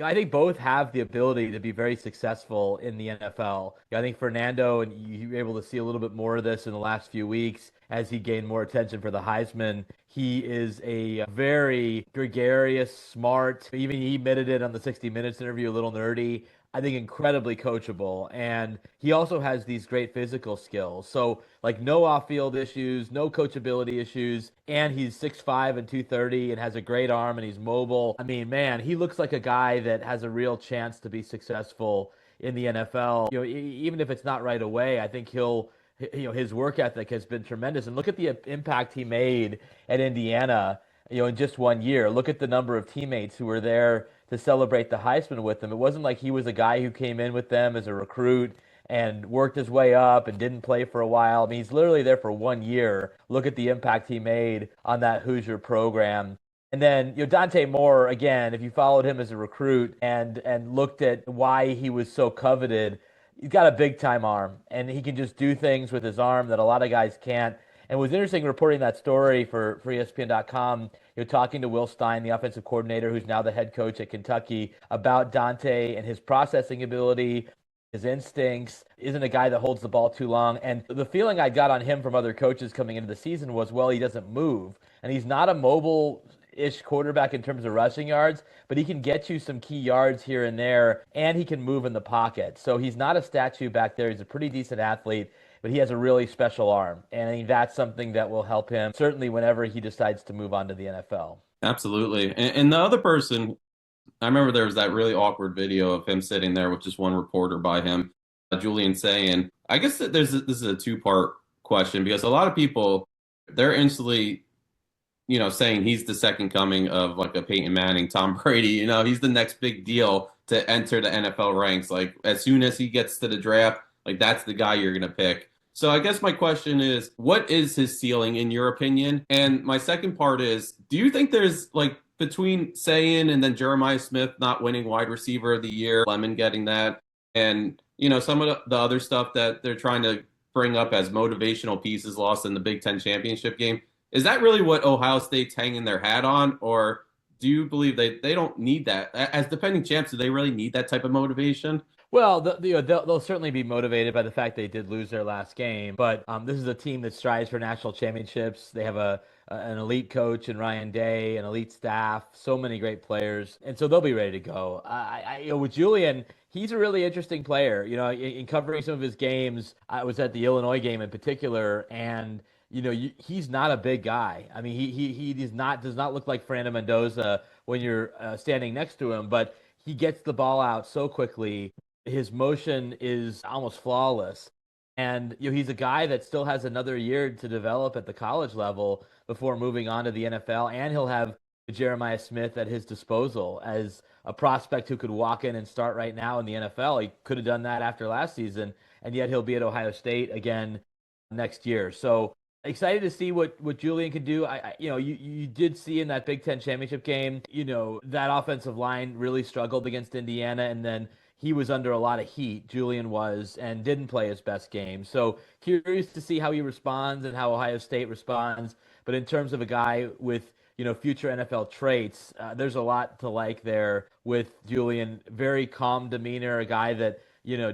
I think both have the ability to be very successful in the NFL. I think Fernando, and you were able to see a little bit more of this in the last few weeks as he gained more attention for the Heisman. He is a very gregarious, smart, even he admitted it on the 60 Minutes interview, a little nerdy. I think incredibly coachable. And he also has these great physical skills. So, like, no off-field issues, no coachability issues. And he's 6'5" and 230 and has a great arm and he's mobile. I mean, man, he looks like a guy that has a real chance to be successful in the NFL. Even if it's not right away, I think his work ethic has been tremendous. And look at the impact he made at Indiana, in just 1 year. Look at the number of teammates who were there to celebrate the Heisman with him. It wasn't like he was a guy who came in with them as a recruit and worked his way up and didn't play for a while. I mean, he's literally there for 1 year. Look at the impact he made on that Hoosier program. And then, Dante Moore, again, if you followed him as a recruit and looked at why he was so coveted, he's got a big-time arm, and he can just do things with his arm that a lot of guys can't. And it was interesting reporting that story for ESPN.com, talking to Will Stein, the offensive coordinator, who's now the head coach at Kentucky, about Dante and his processing ability, his instincts, isn't a guy that holds the ball too long. And the feeling I got on him from other coaches coming into the season was, well, he doesn't move. And he's not a mobile-ish quarterback in terms of rushing yards, but he can get you some key yards here and there, and he can move in the pocket. So he's not a statue back there. He's a pretty decent athlete, but he has a really special arm. And I think that's something that will help him, certainly whenever he decides to move on to the NFL. Absolutely. And the other person, I remember there was that really awkward video of him sitting there with just one reporter by him, Julian saying, I guess that this is a two-part question because a lot of people, they're instantly, saying he's the second coming of like a Peyton Manning, Tom Brady. He's the next big deal to enter the NFL ranks. Like as soon as he gets to the draft, like that's the guy you're going to pick. So I guess my question is, what is his ceiling in your opinion? And my second part is, do you think there's like between Sayin and then Jeremiah Smith not winning wide receiver of the year, Lemon getting that, and some of the other stuff that they're trying to bring up as motivational pieces lost in the Big Ten championship game, is that really what Ohio State's hanging their hat on? Or do you believe they don't need that? As defending champs, do they really need that type of motivation? Well, they'll certainly be motivated by the fact they did lose their last game, but this is a team that strives for national championships. They have an elite coach in Ryan Day, an elite staff, so many great players, and so they'll be ready to go. With Julian, he's a really interesting player. In covering some of his games, I was at the Illinois game in particular, and he's not a big guy. I mean, he does not look like Fernando Mendoza when you're standing next to him, but he gets the ball out so quickly. His motion is almost flawless. And he's a guy that still has another year to develop at the college level before moving on to the NFL. And he'll have Jeremiah Smith at his disposal as a prospect who could walk in and start right now in the NFL. He could have done that after last season, and yet he'll be at Ohio State again next year. So excited to see what Julian can do. You did see in that Big Ten championship game, that offensive line really struggled against Indiana, and then he was under a lot of heat, Julian was, and didn't play his best game. So curious to see how he responds and how Ohio State responds. But in terms of a guy with, future NFL traits, there's a lot to like there with Julian. Very calm demeanor, a guy that,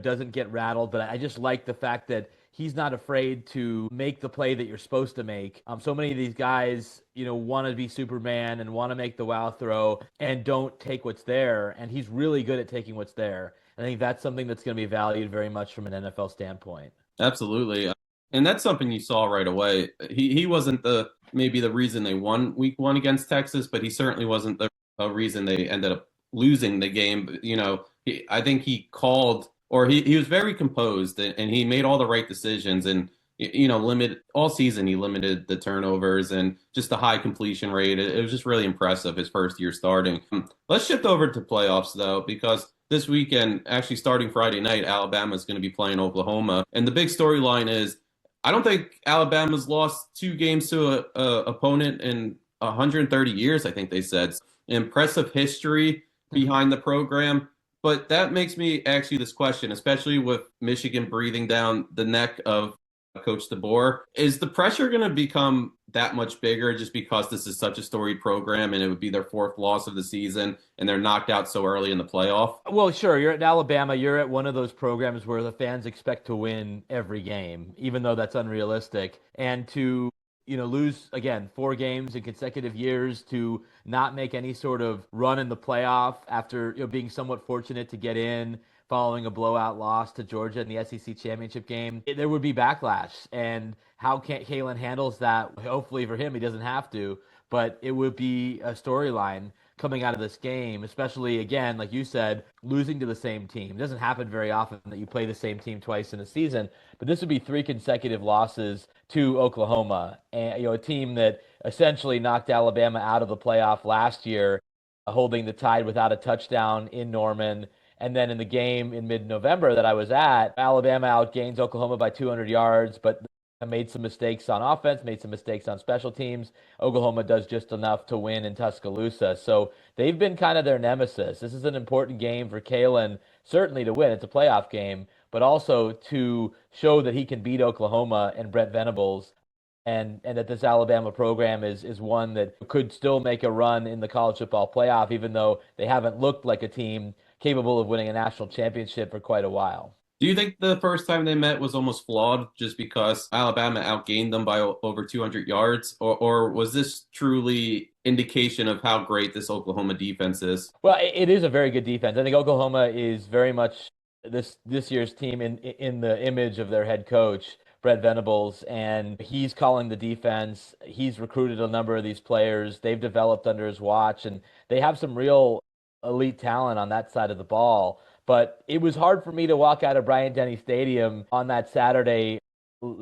doesn't get rattled. But I just like the fact that he's not afraid to make the play that you're supposed to make. So many of these guys, want to be Superman and want to make the wow throw and don't take what's there. And he's really good at taking what's there. I think that's something that's going to be valued very much from an NFL standpoint. Absolutely. And that's something you saw right away. He wasn't maybe the reason they won week 1 against Texas, but he certainly wasn't the reason they ended up losing the game. I think he called, or he was very composed, and he made all the right decisions, and all season he limited the turnovers and just the high completion rate. It was just really impressive his first year starting. Let's shift over to playoffs though, because this weekend, actually starting Friday night, Alabama is going to be playing Oklahoma, and the big storyline is I don't think Alabama's lost 2 games to a opponent in 130 years. I think they said impressive history behind the program. But that makes me ask you this question, especially with Michigan breathing down the neck of Coach DeBoer. Is the pressure going to become that much bigger just because this is such a storied program and it would be their 4th loss of the season and they're knocked out so early in the playoff? Well, sure. You're at Alabama. You're at one of those programs where the fans expect to win every game, even though that's unrealistic. And to lose, again, 4 games in consecutive years, to not make any sort of run in the playoff after being somewhat fortunate to get in following a blowout loss to Georgia in the SEC championship game, there would be backlash. And how Kalen handles that, hopefully for him, he doesn't have to, but it would be a storyline coming out of this game, especially, again, like you said, losing to the same team. It doesn't happen very often that you play the same team twice in a season, but this would be 3 consecutive losses to Oklahoma, and a team that essentially knocked Alabama out of the playoff last year, holding the Tide without a touchdown in Norman. And then in the game in mid-November that I was at, Alabama outgains Oklahoma by 200 yards, but made some mistakes on offense, made some mistakes on special teams. Oklahoma does just enough to win in Tuscaloosa. So they've been kind of their nemesis. This is an important game for Kalen, certainly to win. It's a playoff game, but also to show that he can beat Oklahoma and Brent Venables, and that this Alabama program is one that could still make a run in the college football playoff, even though they haven't looked like a team capable of winning a national championship for quite a while. Do you think the first time they met was almost flawed just because Alabama outgained them by over 200 yards? Or was this truly indication of how great this Oklahoma defense is? Well, it is a very good defense. I think Oklahoma is very much this year's team in the image of their head coach, Brent Venables, and he's calling the defense. He's recruited a number of these players. They've developed under his watch, and they have some real elite talent on that side of the ball. But it was hard for me to walk out of Bryant-Denny Stadium on that Saturday,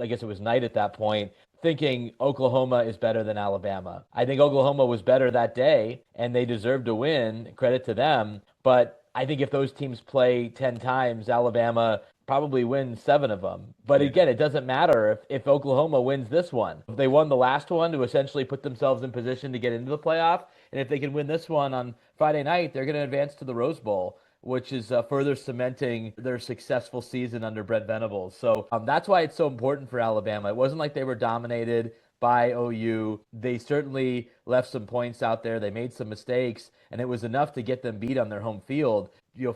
I guess it was night at that point, thinking Oklahoma is better than Alabama. I think Oklahoma was better that day, and they deserved to win, credit to them. But I think if those teams play 10 times, Alabama probably wins 7 of them. But again, it doesn't matter if Oklahoma wins this one. If they won the last one to essentially put themselves in position to get into the playoff, and if they can win this one on Friday night, they're going to advance to the Rose Bowl, which is further cementing their successful season under Brent Venables. So that's why it's so important for Alabama. It wasn't like they were dominated by OU. They certainly left some points out there. They made some mistakes, and it was enough to get them beat on their home field.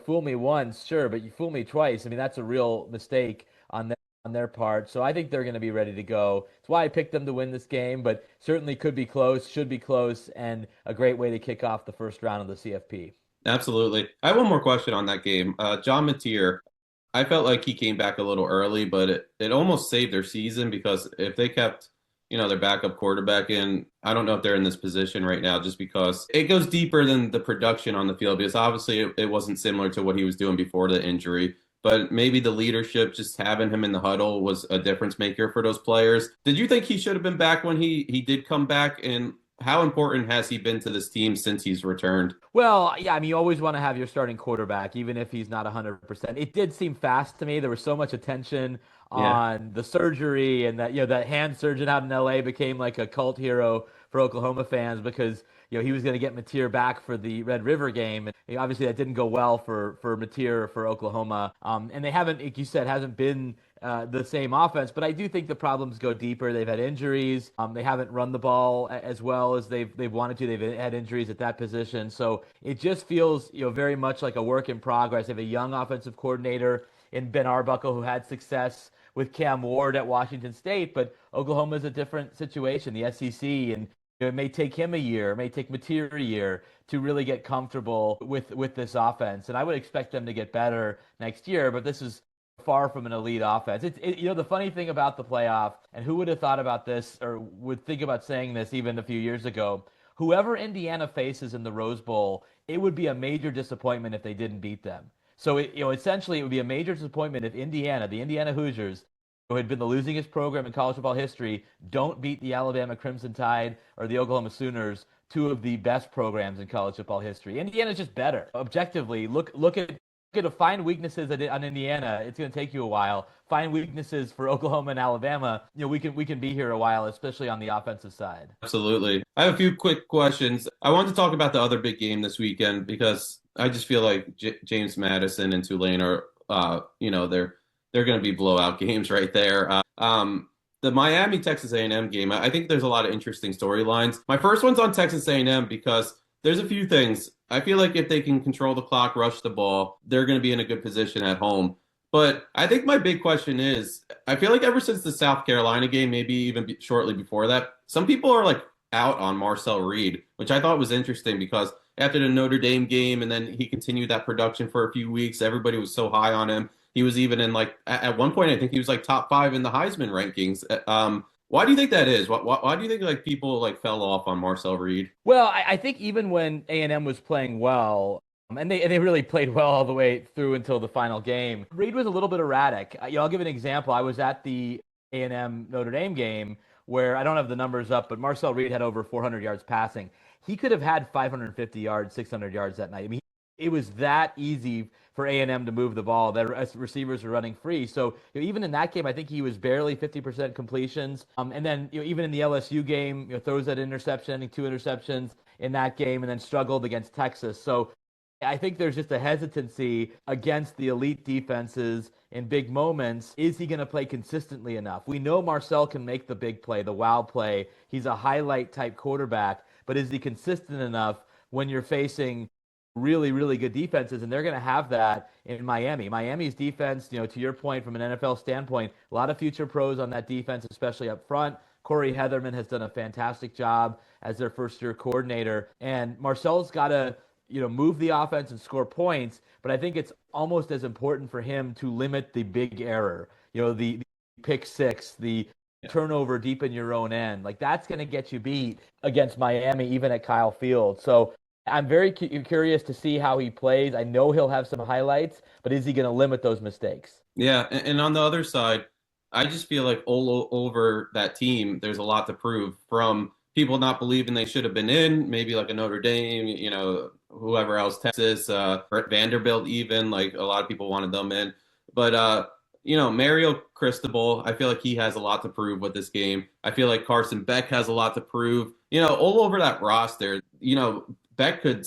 fool me once, sure, but you fool me twice. I mean, that's a real mistake on their part. So I think they're going to be ready to go. It's why I picked them to win this game, but certainly could be close, should be close, and a great way to kick off the first round of the CFP. Absolutely. I have one more question on that game. John Mateer, I felt like he came back a little early, but it almost saved their season because if they kept, their backup quarterback in, I don't know if they're in this position right now just because it goes deeper than the production on the field because obviously it wasn't similar to what he was doing before the injury. But maybe the leadership, just having him in the huddle was a difference maker for those players. Did you think he should have been back when he did come back? And how important has he been to this team since he's returned? Well, yeah, I mean, you always want to have your starting quarterback, even if he's not 100%. It did seem fast to me. There was so much attention on the surgery, and that hand surgeon out in LA became like a cult hero for Oklahoma fans because he was going to get Mateer back for the Red River game. And obviously, that didn't go well for Mateer for Oklahoma. And they haven't, like you said, hasn't been the same offense. But I do think the problems go deeper. They've had injuries. They haven't run the ball as well as they've wanted to. They've had injuries at that position. So it just feels very much like a work in progress. They have a young offensive coordinator in Ben Arbuckle who had success with Cam Ward at Washington State, but Oklahoma is a different situation, the SEC, and it may take him a year, it may take Mateer a year to really get comfortable with this offense. And I would expect them to get better next year, but this is far from an elite offense. The funny thing about the playoff, and who would have thought about this or would think about saying this even a few years ago, whoever Indiana faces in the Rose Bowl, it would be a major disappointment if they didn't beat them. So essentially it would be a major disappointment if Indiana, the Indiana Hoosiers, who had been the losingest program in college football history, don't beat the Alabama Crimson Tide or the Oklahoma Sooners, two of the best programs in college football history. Indiana's just better. Objectively, look at to find weaknesses on Indiana. It's going to take you a while. Find weaknesses for Oklahoma and Alabama. We can be here a while, especially on the offensive side. Absolutely. I have a few quick questions. I wanted to talk about the other big game this weekend because I just feel like James Madison and Tulane are, they're going to be blowout games right there. The Miami Texas A&M game, I think there's a lot of interesting storylines. My first one's on Texas A&M because there's a few things. I feel like if they can control the clock, rush the ball, they're going to be in a good position at home. But I think my big question is, I feel like ever since the South Carolina game, maybe even shortly before that, some people are like out on Marcel Reed, which I thought was interesting because after the Notre Dame game and then he continued that production for a few weeks, everybody was so high on him. He was even in at one point, I think he was like top 5 in the Heisman rankings. Why do you think that is? Why do you think people fell off on Marcel Reed? Well, I think even when A&M was playing well, and they really played well all the way through until the final game, Reed was a little bit erratic. I'll give an example. I was at the A&M Notre Dame game where I don't have the numbers up, but Marcel Reed had over 400 yards passing. He could have had 550 yards, 600 yards that night. I mean, it was that easy for A&M to move the ball. Their receivers were running free. So even in that game, I think he was barely 50% completions. And then even in the LSU game, throws that interception, I think 2 interceptions in that game, and then struggled against Texas. So I think there's just a hesitancy against the elite defenses in big moments. Is he going to play consistently enough? We know Marcel can make the big play, the wow play. He's a highlight type quarterback, but is he consistent enough when you're facing really, really good defenses? And they're going to have that in Miami. Miami's defense, to your point, from an NFL standpoint, a lot of future pros on that defense, especially up front. Corey Heatherman has done a fantastic job as their first-year coordinator. And Marcel's got to, move the offense and score points, but I think it's almost as important for him to limit the big error, the pick six, the turnover deep in your own end. That's going to get you beat against Miami, even at Kyle Field. So I'm very curious to see how he plays. I know he'll have some highlights, but is he going to limit those mistakes? Yeah, and on the other side, I just feel like all over that team, there's a lot to prove from people not believing they should have been in, maybe like a Notre Dame, whoever else, Texas, Vanderbilt even, a lot of people wanted them in. But, Mario Cristobal, I feel like he has a lot to prove with this game. I feel like Carson Beck has a lot to prove. All over that roster, Beck could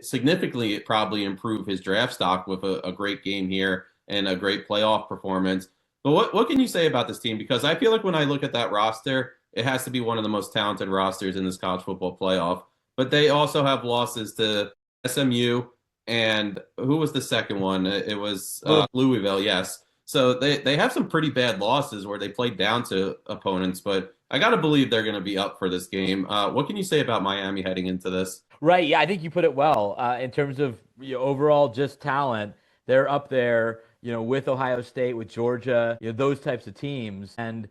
significantly probably improve his draft stock with a great game here and a great playoff performance. But what can you say about this team? Because I feel like when I look at that roster, it has to be one of the most talented rosters in this college football playoff. But they also have losses to SMU, and who was the second one? It was Louisville, yes. So they have some pretty bad losses where they played down to opponents, but I got to believe they're going to be up for this game. What can you say about Miami heading into this? Right. Yeah, I think you put it well. In terms of overall just talent, they're up there, with Ohio State, with Georgia, those types of teams. And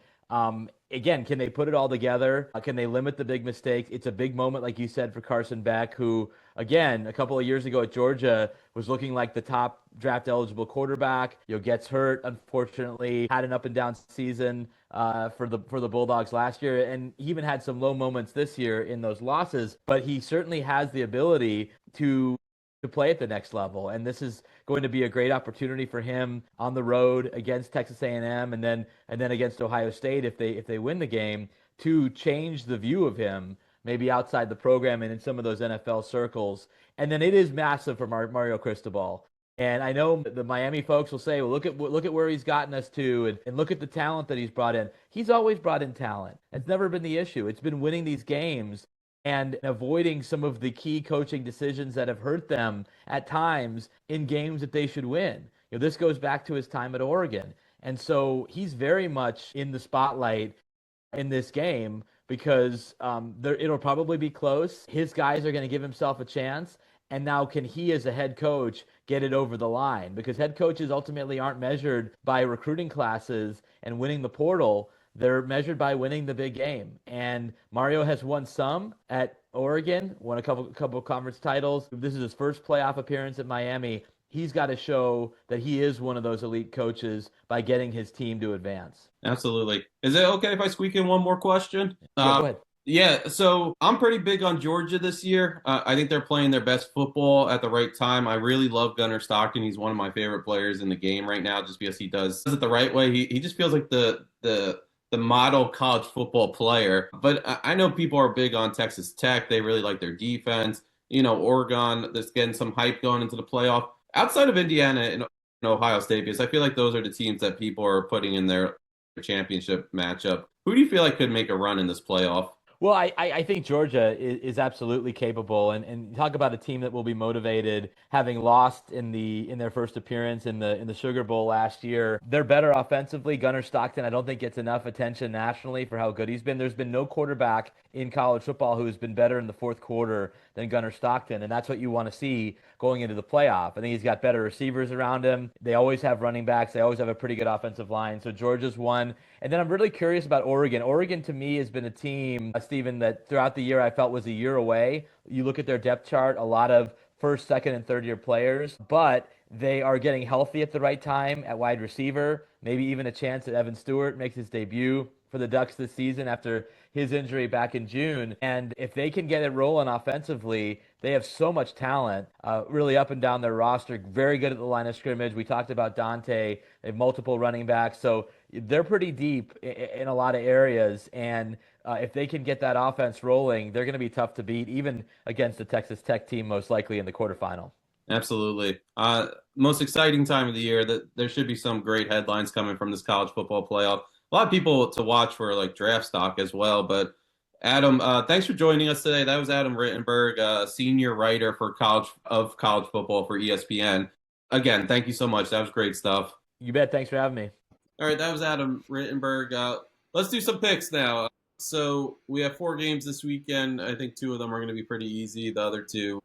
again, can they put it all together? Can they limit the big mistakes? It's a big moment, like you said, for Carson Beck, who, again, a couple of years ago at Georgia was looking like the top draft eligible quarterback. Gets hurt, unfortunately, had an up and down season for the Bulldogs last year, and he even had some low moments this year in those losses. But he certainly has the ability to play at the next level, and this is going to be a great opportunity for him on the road against Texas A&M, and then against Ohio State if they win the game, to change the view of him maybe outside the program and in some of those NFL circles. And then it is massive for Mario Cristobal. And I know the Miami folks will say, well, look at where he's gotten us to, and look at the talent that he's brought in. He's always brought in talent. It's never been the issue. It's been winning these games and avoiding some of the key coaching decisions that have hurt them at times in games that they should win. This goes back to his time at Oregon. And so he's very much in the spotlight in this game because it'll probably be close. His guys are going to give himself a chance. And now can he, as a head coach, get it over the line? Because head coaches ultimately aren't measured by recruiting classes and winning the portal. They're measured by winning the big game. And Mario has won some at Oregon, won a couple of conference titles. This is his first playoff appearance at Miami. He's got to show that he is one of those elite coaches by getting his team to advance. Absolutely. Is it okay if I squeak in one more question? Yeah, go ahead. Yeah, so I'm pretty big on Georgia this year. I think they're playing their best football at the right time. I really love Gunnar Stockton. He's one of my favorite players in the game right now just because he does it the right way. He just feels like the model college football player. But I know people are big on Texas Tech. They really like their defense. Oregon, that's getting some hype going into the playoff. Outside of Indiana and Ohio State, because I feel like those are the teams that people are putting in their championship matchup. Who do you feel like could make a run in this playoff? Well, I think Georgia is absolutely capable, and talk about a team that will be motivated, having lost in their first appearance in the Sugar Bowl last year. They're better offensively. Gunnar Stockton, I don't think, gets enough attention nationally for how good he's been. There's been no quarterback in college football who has been better in the fourth quarter than Gunnar Stockton, and that's what you want to see going into the playoff. I think he's got better receivers around him. They always have running backs. They always have a pretty good offensive line. So Georgia's one. And then I'm really curious about Oregon. Oregon, to me, has been a team, Stephen, that throughout the year I felt was a year away. You look at their depth chart, a lot of first, second, and third-year players, but they are getting healthy at the right time at wide receiver, maybe even a chance that Evan Stewart makes his debut for the Ducks this season after his injury back in June. And if they can get it rolling offensively, they have so much talent really up and down their roster, very good at the line of scrimmage. We talked about Dante. They have multiple running backs. So they're pretty deep in a lot of areas. And if they can get that offense rolling, they're going to be tough to beat, even against the Texas Tech team, most likely in the quarterfinal. Absolutely. Most exciting time of the year. That there should be some great headlines coming from this college football playoff. A lot of people to watch for like draft stock as well. But Adam, thanks for joining us today. That was Adam Rittenberg, senior writer for college football for ESPN. Again, thank you so much. That was great stuff. You bet. Thanks for having me. All right, that was Adam Rittenberg. Let's do some picks now. So we have 4 games this weekend. I think 2 of them are going to be pretty easy. The other 2,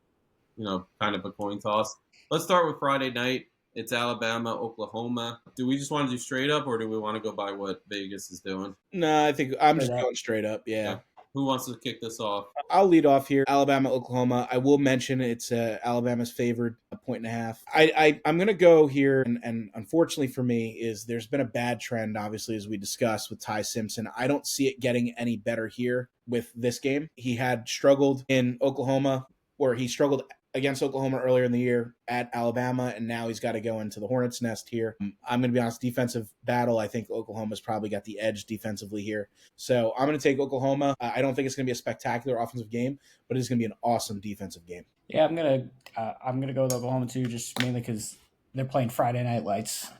kind of a coin toss. Let's start with Friday night. It's Alabama, Oklahoma. Do we just want to do straight up, or do we want to go by what Vegas is doing? No, I think I'm just going straight up. Yeah. Who wants to kick this off? I'll lead off here. Alabama, Oklahoma. I will mention it's Alabama's favored 1.5. I'm going to go here, and unfortunately for me, is there's been a bad trend, obviously, as we discussed with Ty Simpson. I don't see it getting any better here with this game. He had struggled in Oklahoma, or he struggled against Oklahoma earlier in the year at Alabama, and now he's got to go into the Hornets' nest here. I'm going to be honest, defensive battle, I think Oklahoma's probably got the edge defensively here. So I'm going to take Oklahoma. I don't think it's going to be a spectacular offensive game, but it's going to be an awesome defensive game. Yeah, I'm gonna go with Oklahoma too, just mainly because they're playing Friday Night Lights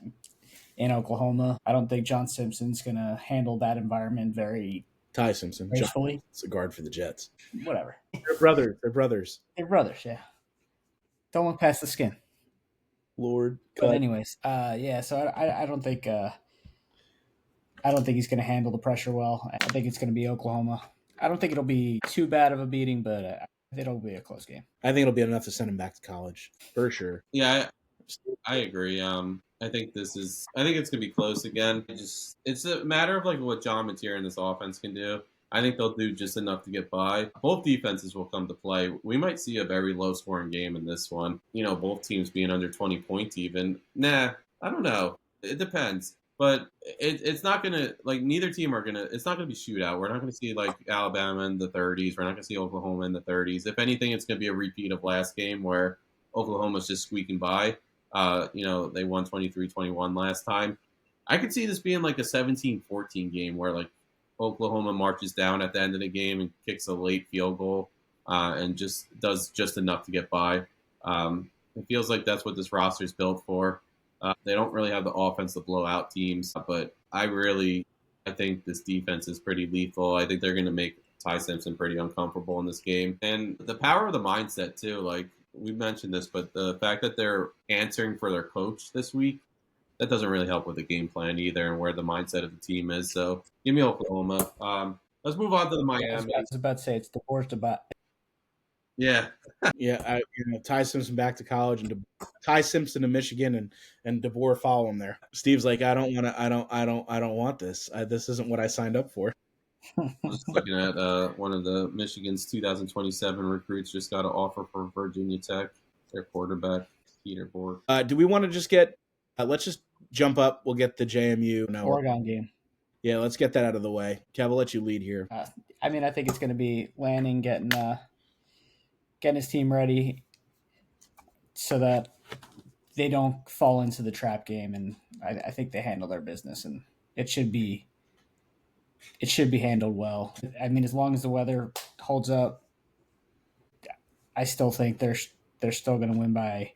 in Oklahoma. I don't think John Simpson's going to handle that environment very Ty Simpson, gracefully. It's a guard for the Jets. Whatever. They're brothers. They're brothers, yeah. Don't look past the skin. Lord, But anyways, yeah. So I don't think he's going to handle the pressure well. I think it's going to be Oklahoma. I don't think it'll be too bad of a beating, but it'll be a close game. I think it'll be enough to send him back to college for sure. Yeah, I agree. I think it's gonna be close again. It's a matter of like what John Mateer and this offense can do. I think they'll do just enough to get by. Both defenses will come to play. We might see a very low scoring game in this one. Both teams being under 20 points even. Nah, I don't know. It depends. But it's not gonna like neither team are gonna. It's not gonna be shootout. We're not gonna see like Alabama in the 30s. We're not gonna see Oklahoma in the 30s. If anything, it's gonna be a repeat of last game where Oklahoma's just squeaking by. They won 23-21 last time. I could see this being like a 17-14 game where like Oklahoma marches down at the end of the game and kicks a late field goal and just does just enough to get by. It feels like that's what this roster is built for. They don't really have the offense to blow out teams, but I think this defense is pretty lethal. I think they're going to make Ty Simpson pretty uncomfortable in this game. And the power of the mindset, too. Like, we mentioned this, but the fact that they're answering for their coach this week, that doesn't really help with the game plan either and where the mindset of the team is. So give me Oklahoma. Let's move on to the Miami. I was about to say it's divorced about. Yeah. Yeah, Ty Simpson back to college and Ty Simpson to Michigan and DeBoer follow him there. Steve's like, I don't want this. This isn't what I signed up for. I was just looking at one of the Michigan's 2027 recruits just got an offer for Virginia Tech, their quarterback, Peter Borg. Do we want to just get let's just jump up. We'll get the JMU Oregon game. Yeah, let's get that out of the way. Kev, I'll let you lead here. I think it's going to be Lanning getting his team ready so that they don't fall into the trap game, and I think they handle their business, and it should be handled well. As long as the weather holds up, I still think they're still going to win by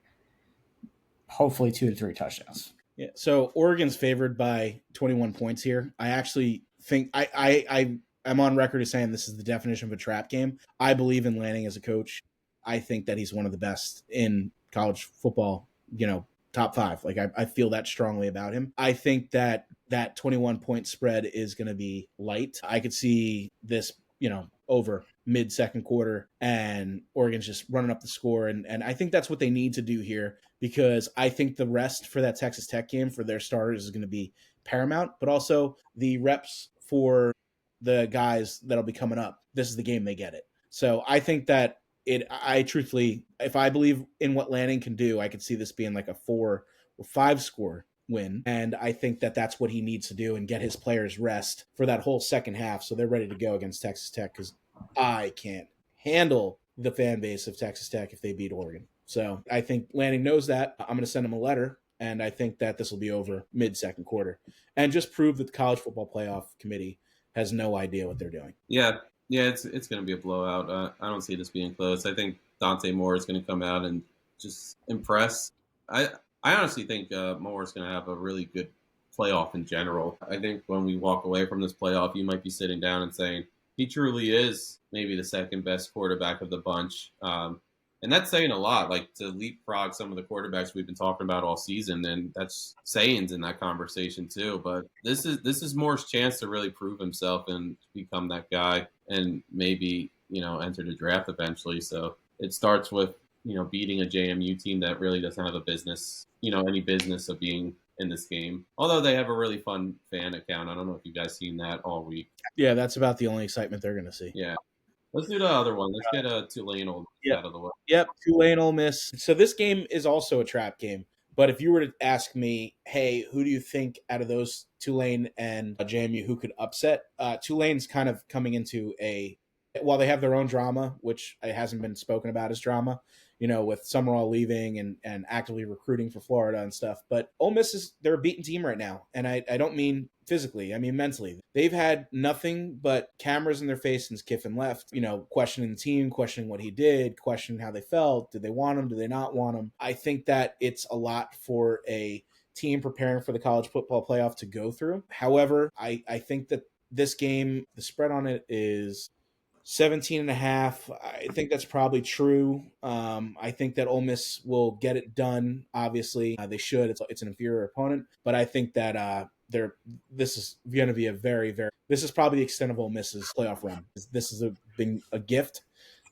hopefully 2 to 3 touchdowns. Yeah. So Oregon's favored by 21 points here. I actually think I'm on record as saying this is the definition of a trap game. I believe in Lanning as a coach. I think that he's one of the best in college football, top 5. Like I feel that strongly about him. I think that 21-point spread is going to be light. I could see this, over mid-second quarter and Oregon's just running up the score. And I think that's what they need to do here because I think the rest for that Texas Tech game for their starters is going to be paramount, but also the reps for the guys that'll be coming up. This is the game they get it. So I think that I truthfully, if I believe in what Lanning can do, I could see this being like a 4 or 5 score win. And I think that that's what he needs to do and get his players rest for that whole second half. So they're ready to go against Texas Tech because I can't handle the fan base of Texas Tech if they beat Oregon. So I think Lanning knows that. I'm going to send him a letter. And I think that this will be over mid-second quarter and just prove that the College Football Playoff Committee has no idea what they're doing. Yeah, it's going to be a blowout. I don't see this being close. I think Dante Moore is going to come out and just impress. I honestly think Moore is going to have a really good playoff in general. I think when we walk away from this playoff, you might be sitting down and saying he truly is maybe the second best quarterback of the bunch. And that's saying a lot, like to leapfrog some of the quarterbacks we've been talking about all season. And that's sayings in that conversation too. But this is Moore's chance to really prove himself and become that guy and maybe, enter the draft eventually. So it starts with, beating a JMU team that really doesn't have a business, any business of being in this game. Although they have a really fun fan account. I don't know if you guys seen that all week. Yeah, that's about the only excitement they're going to see. Yeah. Let's do the other one. Let's get Tulane Ole Miss out of the way. Yep, Tulane Ole Miss. So this game is also a trap game. But if you were to ask me, hey, who do you think out of those Tulane and JMU who could upset? Tulane's kind of coming into while they have their own drama, which it hasn't been spoken about as drama, with Summerall leaving and actively recruiting for Florida and stuff. But Ole Miss they're a beaten team right now. And I don't mean physically, I mean mentally. They've had nothing but cameras in their face since Kiffin left, questioning the team, questioning what he did, questioning how they felt. Did they want him? Did they not want him? I think that it's a lot for a team preparing for the college football playoff to go through. However, I think that this game, the spread on it is 17.5. I think that's probably true. I think that Ole Miss will get it done. Obviously, they should. It's an inferior opponent, but I think that this is going to be this is probably the extent of Ole Miss's playoff run. This is a gift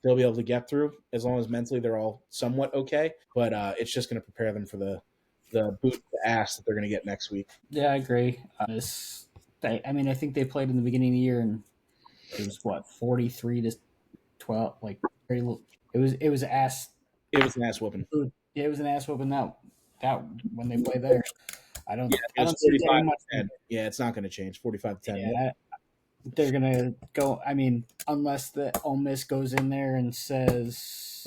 they'll be able to get through as long as mentally they're all somewhat okay. But it's just going to prepare them for the boot to the ass that they're going to get next week. Yeah, I agree. I think they played in the beginning of the year, and it was 43-12. Like very little. It was ass. It was an ass whooping. Yeah, it was an ass whooping. That when they play there, I don't see getting much. Yeah, it's not going to change. 45-10. Yeah, they're gonna go. I mean, unless the Ole Miss goes in there and says,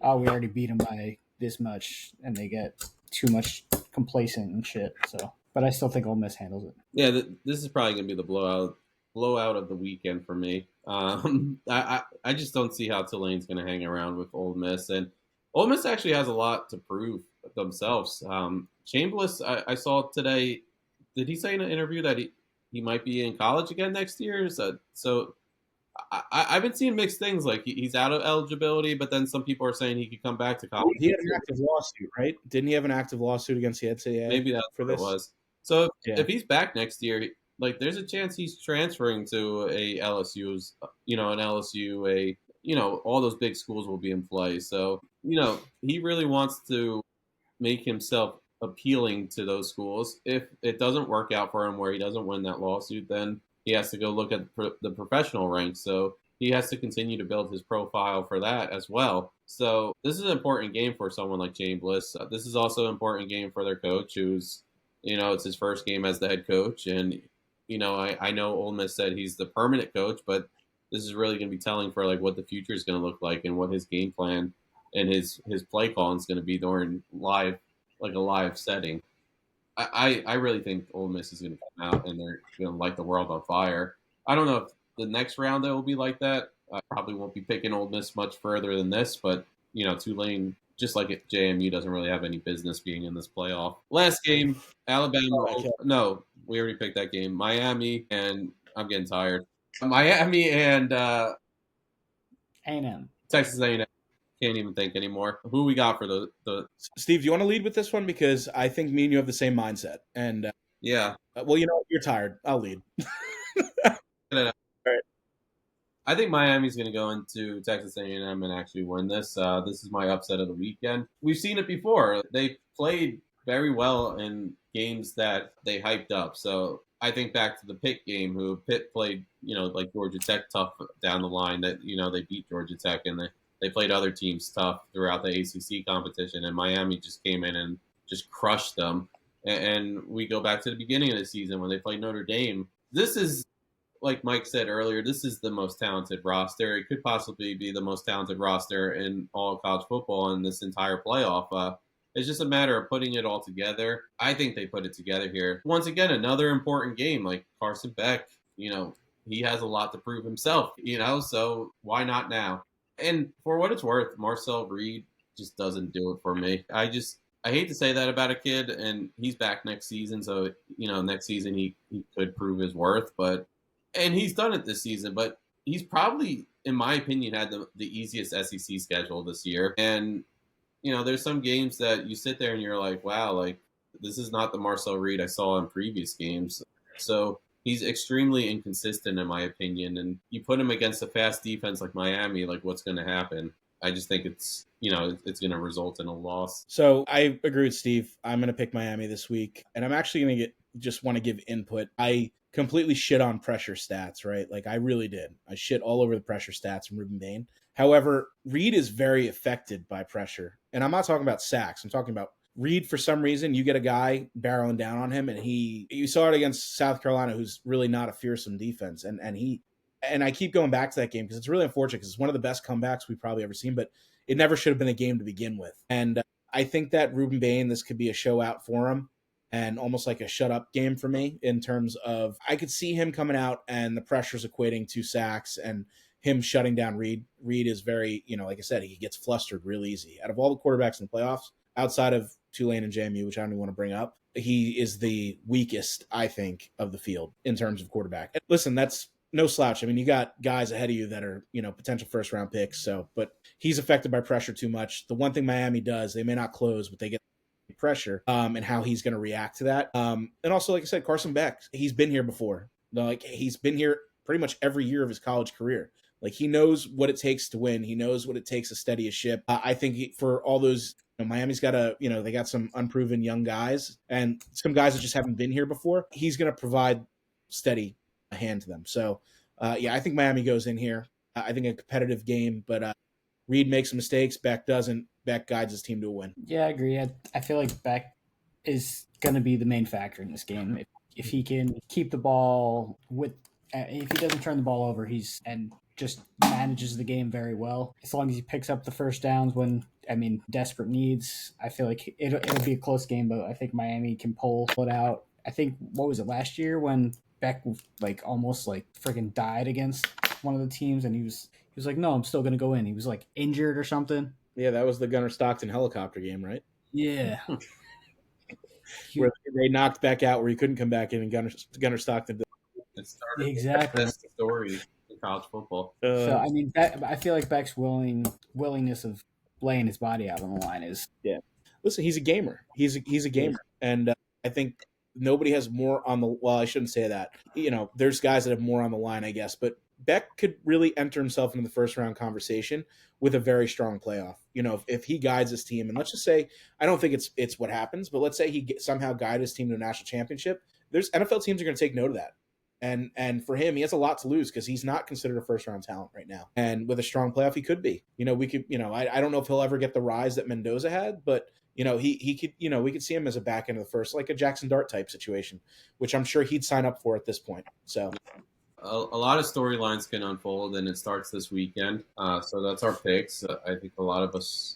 "Oh, we already beat them by this much," and they get too much complacent and shit. So, but I still think Ole Miss handles it. Yeah, this is probably gonna be the blowout of the weekend for me. I just don't see how Tulane's gonna hang around with Ole Miss, and Ole Miss actually has a lot to prove themselves. Chambliss, I saw today. Did he say in an interview that he might be in college again next year? So I've been seeing mixed things. Like he's out of eligibility, but then some people are saying he could come back to college. He had an active lawsuit, right? Didn't he have an active lawsuit against the NCAA? Maybe that's what it was. So if he's back next year, like there's a chance he's transferring to a LSU's, an LSU, all those big schools will be in play. So, he really wants to make himself appealing to those schools. If it doesn't work out for him where he doesn't win that lawsuit, then he has to go look at the professional ranks. So he has to continue to build his profile for that as well. So this is an important game for someone like Chambliss. This is also an important game for their coach, who's, it's his first game as the head coach. And, I know Ole Miss said he's the permanent coach, but this is really going to be telling for like what the future is going to look like and what his game plan and his play calling is going to be during a live setting. I really think Ole Miss is going to come out and they're going to light the world on fire. I don't know if the next round it will be like that. I probably won't be picking Ole Miss much further than this, but Tulane, just like JMU, doesn't really have any business being in this playoff. Last game, Alabama. No, we already picked that game. Miami, and I'm getting tired. Miami and A&M. Texas A&M. Can't even think anymore. Who we got for the Steve, do you want to lead with this one? Because I think me and you have the same mindset. And yeah. Well, you're tired. I'll lead. All right. I think Miami's going to go into Texas A&M and actually win this. This is my upset of the weekend. We've seen it before. They played very well in games that they hyped up. So I think back to the Pitt game, who Pitt played, like Georgia Tech tough down the line. That they beat Georgia Tech and they played other teams tough throughout the ACC competition, and Miami just came in and just crushed them. And we go back to the beginning of the season when they played Notre Dame. This is, like Mike said earlier, this is the most talented roster. It could possibly be the most talented roster in all of college football in this entire playoff. It's just a matter of putting it all together. I think they put it together here. Once again, another important game. Like Carson Beck, he has a lot to prove himself, so why not now? And for what it's worth, Marcel Reed just doesn't do it for me. I hate to say that about a kid, and he's back next season. So, next season he could prove his worth, and he's done it this season, but he's probably, in my opinion, had the easiest SEC schedule this year. And, there's some games that you sit there and you're like, wow, like this is not the Marcel Reed I saw in previous games. So he's extremely inconsistent, in my opinion. And you put him against a fast defense like Miami, like what's going to happen? I just think it's going to result in a loss. So I agree with Steve. I'm going to pick Miami this week. And I'm actually going to just want to give input. I completely shit on pressure stats, right? Like I really did. I shit all over the pressure stats from Ruben Bain. However, Reed is very affected by pressure. And I'm not talking about sacks. I'm talking about Reed, for some reason, you get a guy barreling down on him, and you saw it against South Carolina, who's really not a fearsome defense. And I keep going back to that game because it's really unfortunate because it's one of the best comebacks we've probably ever seen, but it never should have been a game to begin with. And I think that Ruben Bain, this could be a show out for him and almost like a shut up game for me in terms of I could see him coming out and the pressure's equating to sacks and him shutting down Reed. Reed is very, like I said, he gets flustered real easy. Out of all the quarterbacks in the playoffs, outside of Tulane and JMU, which I don't even want to bring up, he is the weakest, I think, of the field in terms of quarterback. And listen, that's no slouch. I mean, you got guys ahead of you that are, potential first round picks. So, but he's affected by pressure too much. The one thing Miami does, they may not close, but they get pressure, and how he's going to react to that. And also, like I said, Carson Beck, he's been here before. Like, he's been here pretty much every year of his college career. Like, he knows what it takes to win. He knows what it takes to steady a ship. I think for all those, Miami's got they got some unproven young guys and some guys that just haven't been here before. He's going to provide steady a hand to them. So, I think Miami goes in here. I think a competitive game, but Reed makes mistakes. Beck doesn't. Beck guides his team to a win. Yeah, I agree. I feel like Beck is going to be the main factor in this game. If he can keep the ball if he doesn't turn the ball over, and just manages the game very well. As long as he picks up the first downs when, desperate needs, I feel like it'll be a close game, but I think Miami can pull it out. I think, what was it, last year when Beck almost freaking died against one of the teams, and he was like, no, I'm still going to go in. He was injured or something. Yeah, that was the Gunnar Stockton helicopter game, right? Yeah. Where they knocked Beck out where he couldn't come back in, and Gunnar Stockton did. Exactly. That's the story in college football. So, I feel like Beck's willingness of laying his body out on the line is... Yeah. Listen, he's a gamer. He's a gamer. And I think nobody has more on the... Well, I shouldn't say that. There's guys that have more on the line, I guess. But Beck could really enter himself into the first-round conversation with a very strong playoff. If he guides his team, and let's just say, I don't think it's what happens, but let's say he somehow guides his team to a national championship, there's NFL teams are going to take note of that. And for him, he has a lot to lose because he's not considered a first-round talent right now. And with a strong playoff, he could be. I don't know if he'll ever get the rise that Mendoza had, but he could. We could see him as a back end of the first, like a Jackson Dart type situation, which I'm sure he'd sign up for at this point. So. A lot of storylines can unfold, and it starts this weekend. So that's our picks. I think a lot of us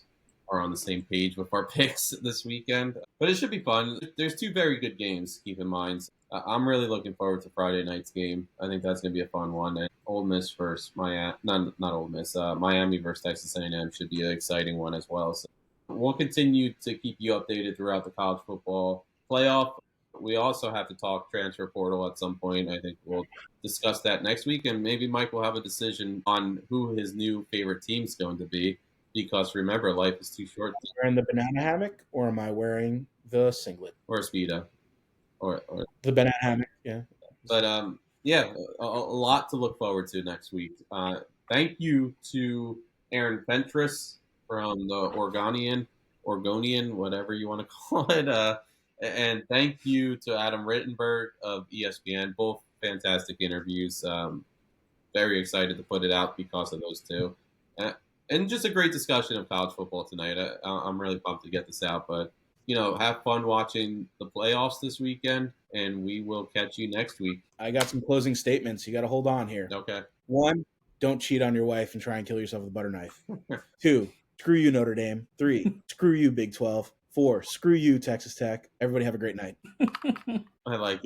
are on the same page with our picks this weekend. But it should be fun. There's two very good games, keep in mind. I'm really looking forward to Friday night's game. I think that's going to be a fun one. And Ole Miss versus Miami, not Ole Miss, Miami versus Texas A&M should be an exciting one as well. So we'll continue to keep you updated throughout the college football playoff. We also have to talk transfer portal at some point. I think we'll discuss that next week, and maybe Mike will have a decision on who his new favorite team's going to be. Because remember, life is too short. Wearing the banana hammock, or am I wearing the singlet or a Speedo, or the banana hammock? Yeah. But a lot to look forward to next week. Thank you to Aaron Fentress from the Oregonian, whatever you want to call it. And thank you to Adam Rittenberg of ESPN. Both fantastic interviews. Very excited to put it out because of those two. And just a great discussion of college football tonight. I'm really pumped to get this out. But, have fun watching the playoffs this weekend, and we will catch you next week. I got some closing statements. You got to hold on here. Okay. 1, don't cheat on your wife and try and kill yourself with a butter knife. 2, screw you, Notre Dame. 3, screw you, Big 12. 4, screw you, Texas Tech. Everybody have a great night. I like it.